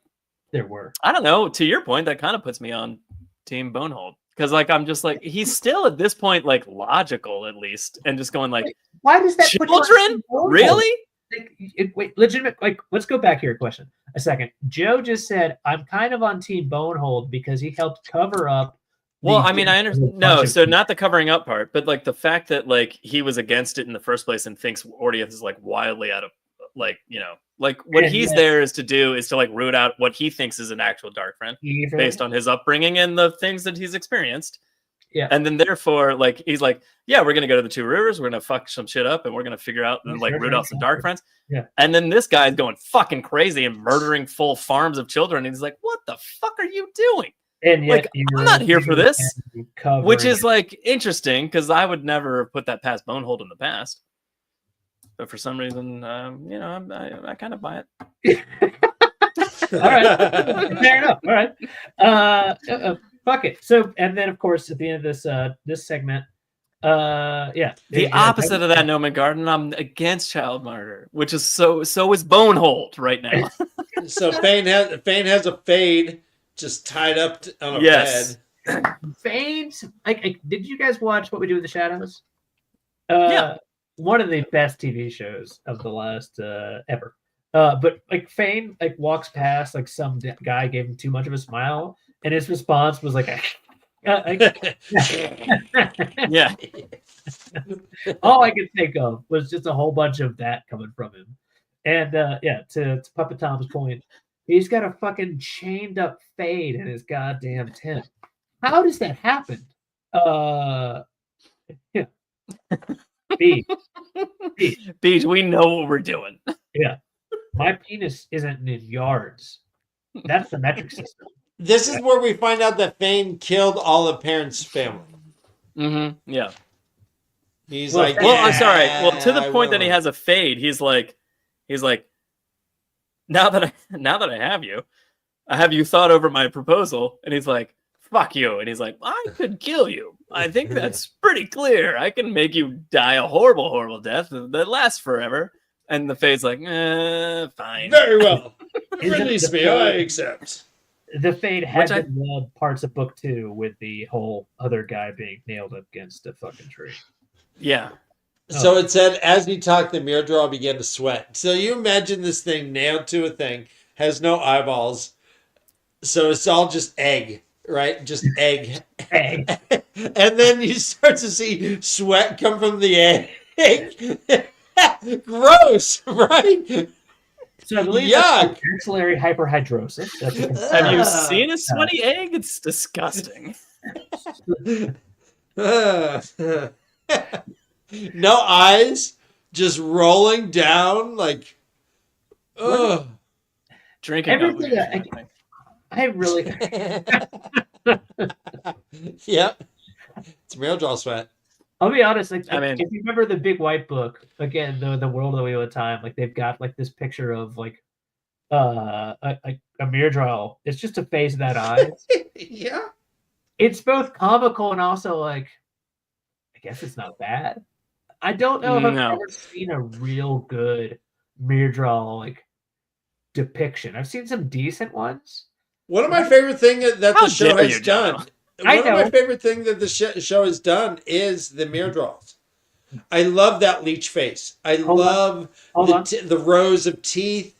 there were.
I don't know, to your point, that kind of puts me on Team Bonehold. Because like, I'm just like, he's still at this point like logical at least, and just going like,
why does that put you on
children?
Team Bonehold?
Really?
Wait, legitimate. Like, let's go back here. Question. A second. Joe just said, "I'm kind of on Team Bonehold because he helped cover up."
Well, I mean, I understand. No, so not the covering up part, but like the fact that like he was against it in the first place and thinks Ordiev is like wildly out of like, like what he's there is to like root out what he thinks is an actual dark friend based on his upbringing and the things that he's experienced.
Yeah.
And then therefore, like, he's like, yeah, we're gonna go to the Two Rivers, we're gonna fuck some shit up, and we're gonna figure out and like root out some dark friends.
Yeah.
And then this guy's going fucking crazy and murdering full farms of children. And he's like, what the fuck are you doing?
And yet
like, I'm not here for this. Which is like interesting because I would never have put that past Bonehold in the past. But for some reason, I kind of buy it.
All right, fair enough. All right, fuck it. So, and then of course at the end of this segment,
the opposite of that, Noman Garden. I'm against child murder, which is so is Bonehold right now.
So Fane has a fade just tied up on a bed.
Fane's did you guys watch What We Do in the Shadows?
Yeah.
One of the best TV shows of the last ever. But like Fane walks past like some guy gave him too much of a smile, and his response was like,
yeah.
All I could think of was just a whole bunch of that coming from him. And to Puppet Tom's point, he's got a fucking chained up fade in his goddamn tent. How does that happen? Yeah.
Beach, we know what we're doing.
Yeah. My penis isn't in yards. That's the metric system.
This is where we find out that Fane killed all of Perrin's family.
Mm-hmm. Yeah.
He's
well,
like,
I'm sorry. Well, to the point that he has a fade, he's like, now that I have you thought over my proposal, and he's like, fuck you, and he's like, I could kill you. I think that's pretty clear. I can make you die a horrible, horrible death that lasts forever. And the fade's like, fine.
Very well. Release me. I accept.
The fade had been read parts of book 2 with the whole other guy being nailed up against a fucking tree.
Yeah.
So it said, as he talked, the mirror draw began to sweat. So you imagine this thing nailed to a thing, has no eyeballs. So it's all just egg, right? Just egg.
Egg.
And then you start to see sweat come from the egg. Gross, right?
So I believe
Yuck.
axillary hyperhidrosis.
Have you seen a sweaty egg? It's disgusting.
No eyes, just rolling down like. Ugh.
Drinking.
Everything I really.
Yep. It's real draw sweat.
I'll be honest. Like,
I mean,
if you remember the Big White Book, again, the World of the Wheel of Time, like they've got like this picture of like a mirror draw. It's just a face of that eye.
Yeah.
it's both comical and also like, I guess it's not bad. I don't know if I've
No.
ever seen a real good Myrddraal like depiction. I've seen some decent ones.
One of my favorite thing that
How
the show
dare
has
you, Jono?
done.
I
One of my
know.
favorite thing that the show has done is the Myrddraals. I love that leech face. I
Hold on.
love
Hold on.
the rows of teeth.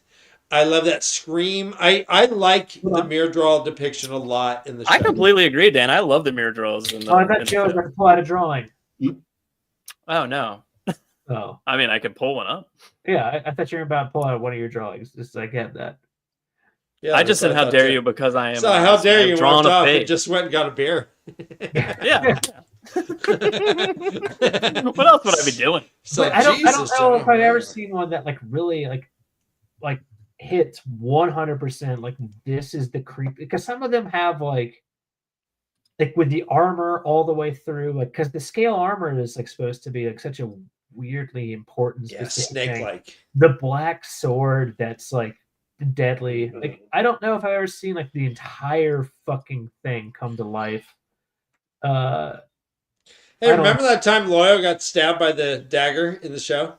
I love that scream. I like
Hold
the
on.
Myrddraal depiction a lot in the show.
I completely agree, Dan. I love the mirror draws. In the,
Oh, I
in
thought
the
Joe was
show.
about to pull out a drawing.
Oh no.
Oh,
I mean, I could pull one up.
yeah. I thought you were about to pull out one of your drawings. Just I get that.
Yeah,
I just
that's
said,
what I
"How
thought
dare
too.
you?" Because I am.
So how
honest.
dare
I've
you
drawn
walked
a
off
face.
and just went and got a beer.
Yeah. What else would I be doing?
So
But I don't
Jesus,
know if I've ever
Jono.
seen one that like really like hits 100%. Like this is the creep, because some of them have like with the armor all the way through, like because the scale armor is like supposed to be like such a weirdly important
Yeah,
specific thing.
snake-like.
The black sword that's like deadly. Like I don't know if I've ever seen like the entire fucking thing come to life.
Hey,
I don't-
remember that time Loyal got stabbed by the dagger in the show?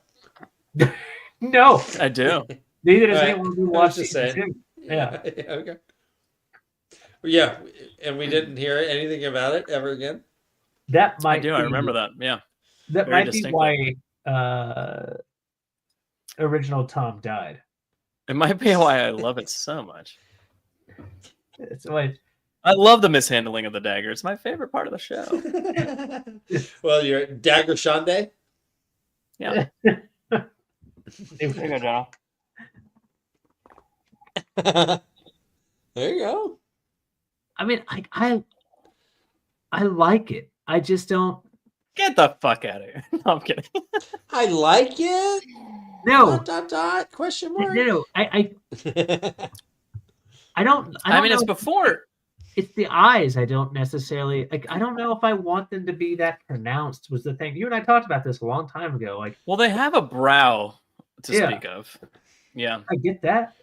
No,
I do.
neither does
All right,
anyone who
I was
watched
just
season
saying.
2. Yeah.
Okay. Yeah, and we didn't hear anything about it ever again.
That might
I do. I remember that. Yeah.
That
very
might
distinctly.
be why original Tom died.
It might be why I love it so much.
It's like
I love the mishandling of the dagger. It's my favorite part of the show.
Well, you're Dagger Shonday.
Yeah.
it,
There you go, Jono.
There you go.
I mean, I like it. I just don't.
Get the fuck out of here. No, I'm kidding.
I like it.
No,
Question mark.
no. I don't.
I mean,
know
it's
if-
before.
It's the eyes. I don't necessarily like. I don't know if I want them to be that pronounced. Was the thing you and I talked about this a long time ago? Like,
Well, they have a brow to
Yeah.
speak of. Yeah.
I get that,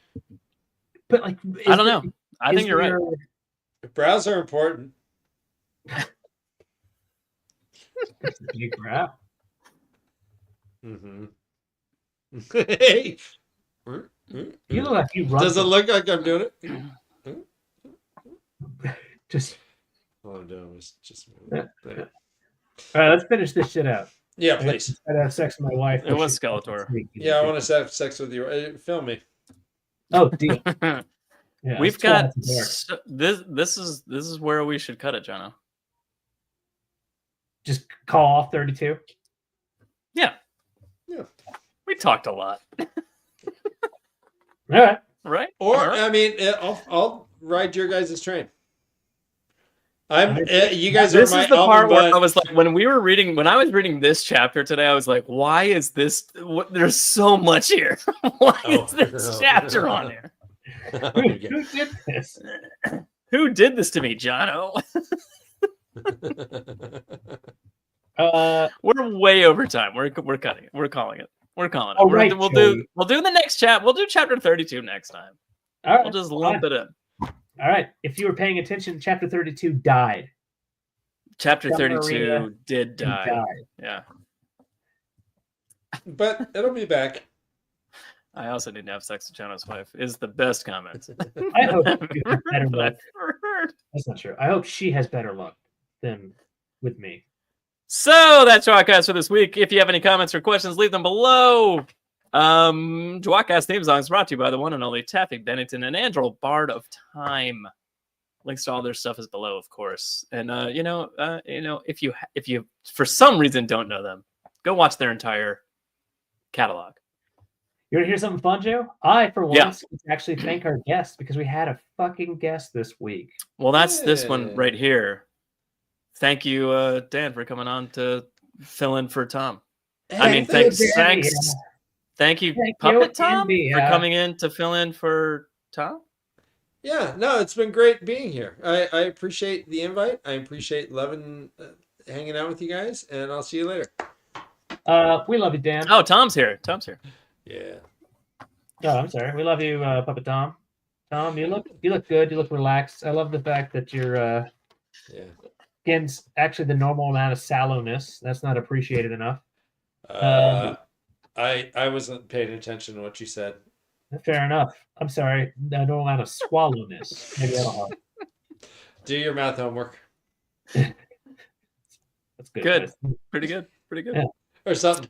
but like,
I don't know. I think you're right.
Brows are important.
Big brow.
Mm-hmm. Hey.
You look like you run.
Does it look like I'm doing it?
Just
All I'm doing was just
all right. Let's finish this shit out.
Yeah, please.
I'd have sex with my wife.
It was Skeletor.
Yeah, I want to have sex with you. Film me.
Oh, deal. Yeah,
We've
it's
got
12 dark.
this is where we should cut it, Jono.
Just call off 32.
Yeah.
Yeah.
We talked a lot.
All right.
Right?
Or
All right.
I mean, I'll ride your guys' train. You guys
This
are my
is the
album
part where
bud.
I was like, when I was reading this chapter today, I was like, why is this? There's so much here. Why is this chapter on here?
Who did this?
Who did this to me, Jono? We're way over time. We're cutting it. We're calling it. We're calling it.
All right,
we'll
Joey.
do the next chat. We'll do chapter 32 next time.
All right.
We'll just lump it in.
All right. If you were paying attention, chapter 32 died.
Chapter
John
32
Maria
did
He
die.
died.
Yeah.
But it'll be back.
I also need to have sex with Jono's wife. Is the best comment.
I hope you have better
that
luck.
I've ever heard.
That's not true. I hope she has better luck than with me.
So that's tWoTcast for this week. If you have any comments or questions, leave them below. tWoTcast theme song is brought to you by the one and only Taffy Bennington and Andrew Bard of Time. Links to all their stuff is below, of course. And if you for some reason don't know them, go watch their entire catalog.
You want to hear something fun, Joe? I, for
Yeah.
once, actually thank our guest because we had a fucking guest this week.
Well, that's this
Yeah.
one right here. Thank you, Dan, for coming on to fill in for Tom. I mean,
Thank
thanks,
you, Danny.
thank you,
Thank you,
Puppet Tom,
Andy.
for coming in to fill in for Tom.
Yeah, no, it's been great being here. I appreciate the invite. I appreciate loving hanging out with you guys, and I'll see you later.
We love you, Dan.
Oh, Tom's here. Tom's here.
Yeah.
Oh, I'm sorry. We love you, Puppet Tom. Tom, you look good. You look relaxed. I love the fact that you're
Yeah.
Against actually the normal amount of sallowness. That's not appreciated enough.
I wasn't paying attention to what you said.
Fair enough. I'm sorry. The normal amount of swallowness. Maybe that'll help.
Do your math homework.
That's good.
Good. Pretty good. Pretty good.
Yeah.
Or something.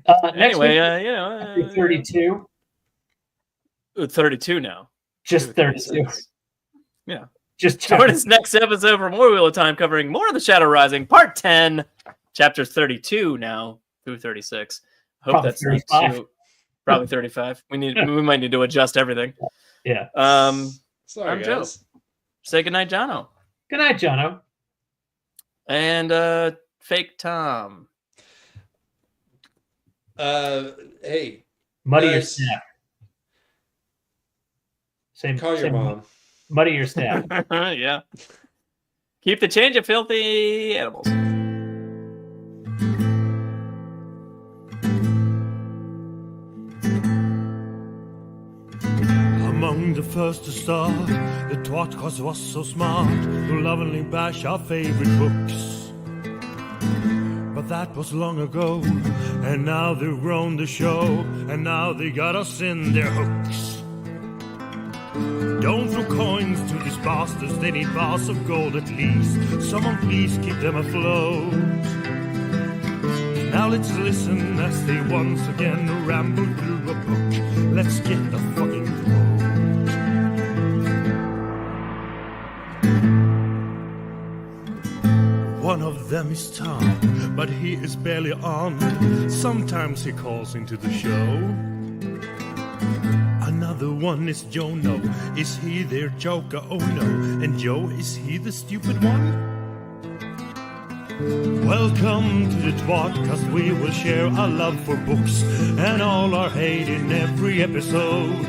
Next
Anyway,
week, 32.
32 now.
Just 32.
Yeah.
Just
Join us next episode for more Wheel of Time, covering more of the Shadow Rising, Part 10, chapters 32 now through 36. Hope
Probably
that's not
35.
too. Probably 35. We might need to adjust everything.
Yeah.
Sorry,
I'm Joe.
guys.
Say goodnight, Jono.
Good night, Jono.
And Fake Tom.
Hey.
Muddy your
guys,
staff.
Call your mom.
Muddy your staff.
Yeah. Keep the change of filthy animals.
Among the first to start, the tWoTcast was so smart to lovingly bash our favorite books. But that was long ago, and now they've grown the show, and now they got us in their hooks. Don't throw coins to these bastards, they need bars of gold at least. Someone please keep them afloat. Now let's listen as they once again ramble through a book. Let's get the fucking quote. One of them is Tom, but he is barely on. Sometimes he calls into the show. Another one is Jono. Is he their joker? Oh no. And Joe, is he the stupid one? Welcome to the tWoTcast. We will share our love for books and all our hate in every episode.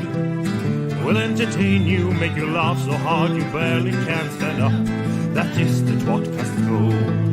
We'll entertain you, make you laugh so hard you barely can stand up. That is the tWoTcast goal.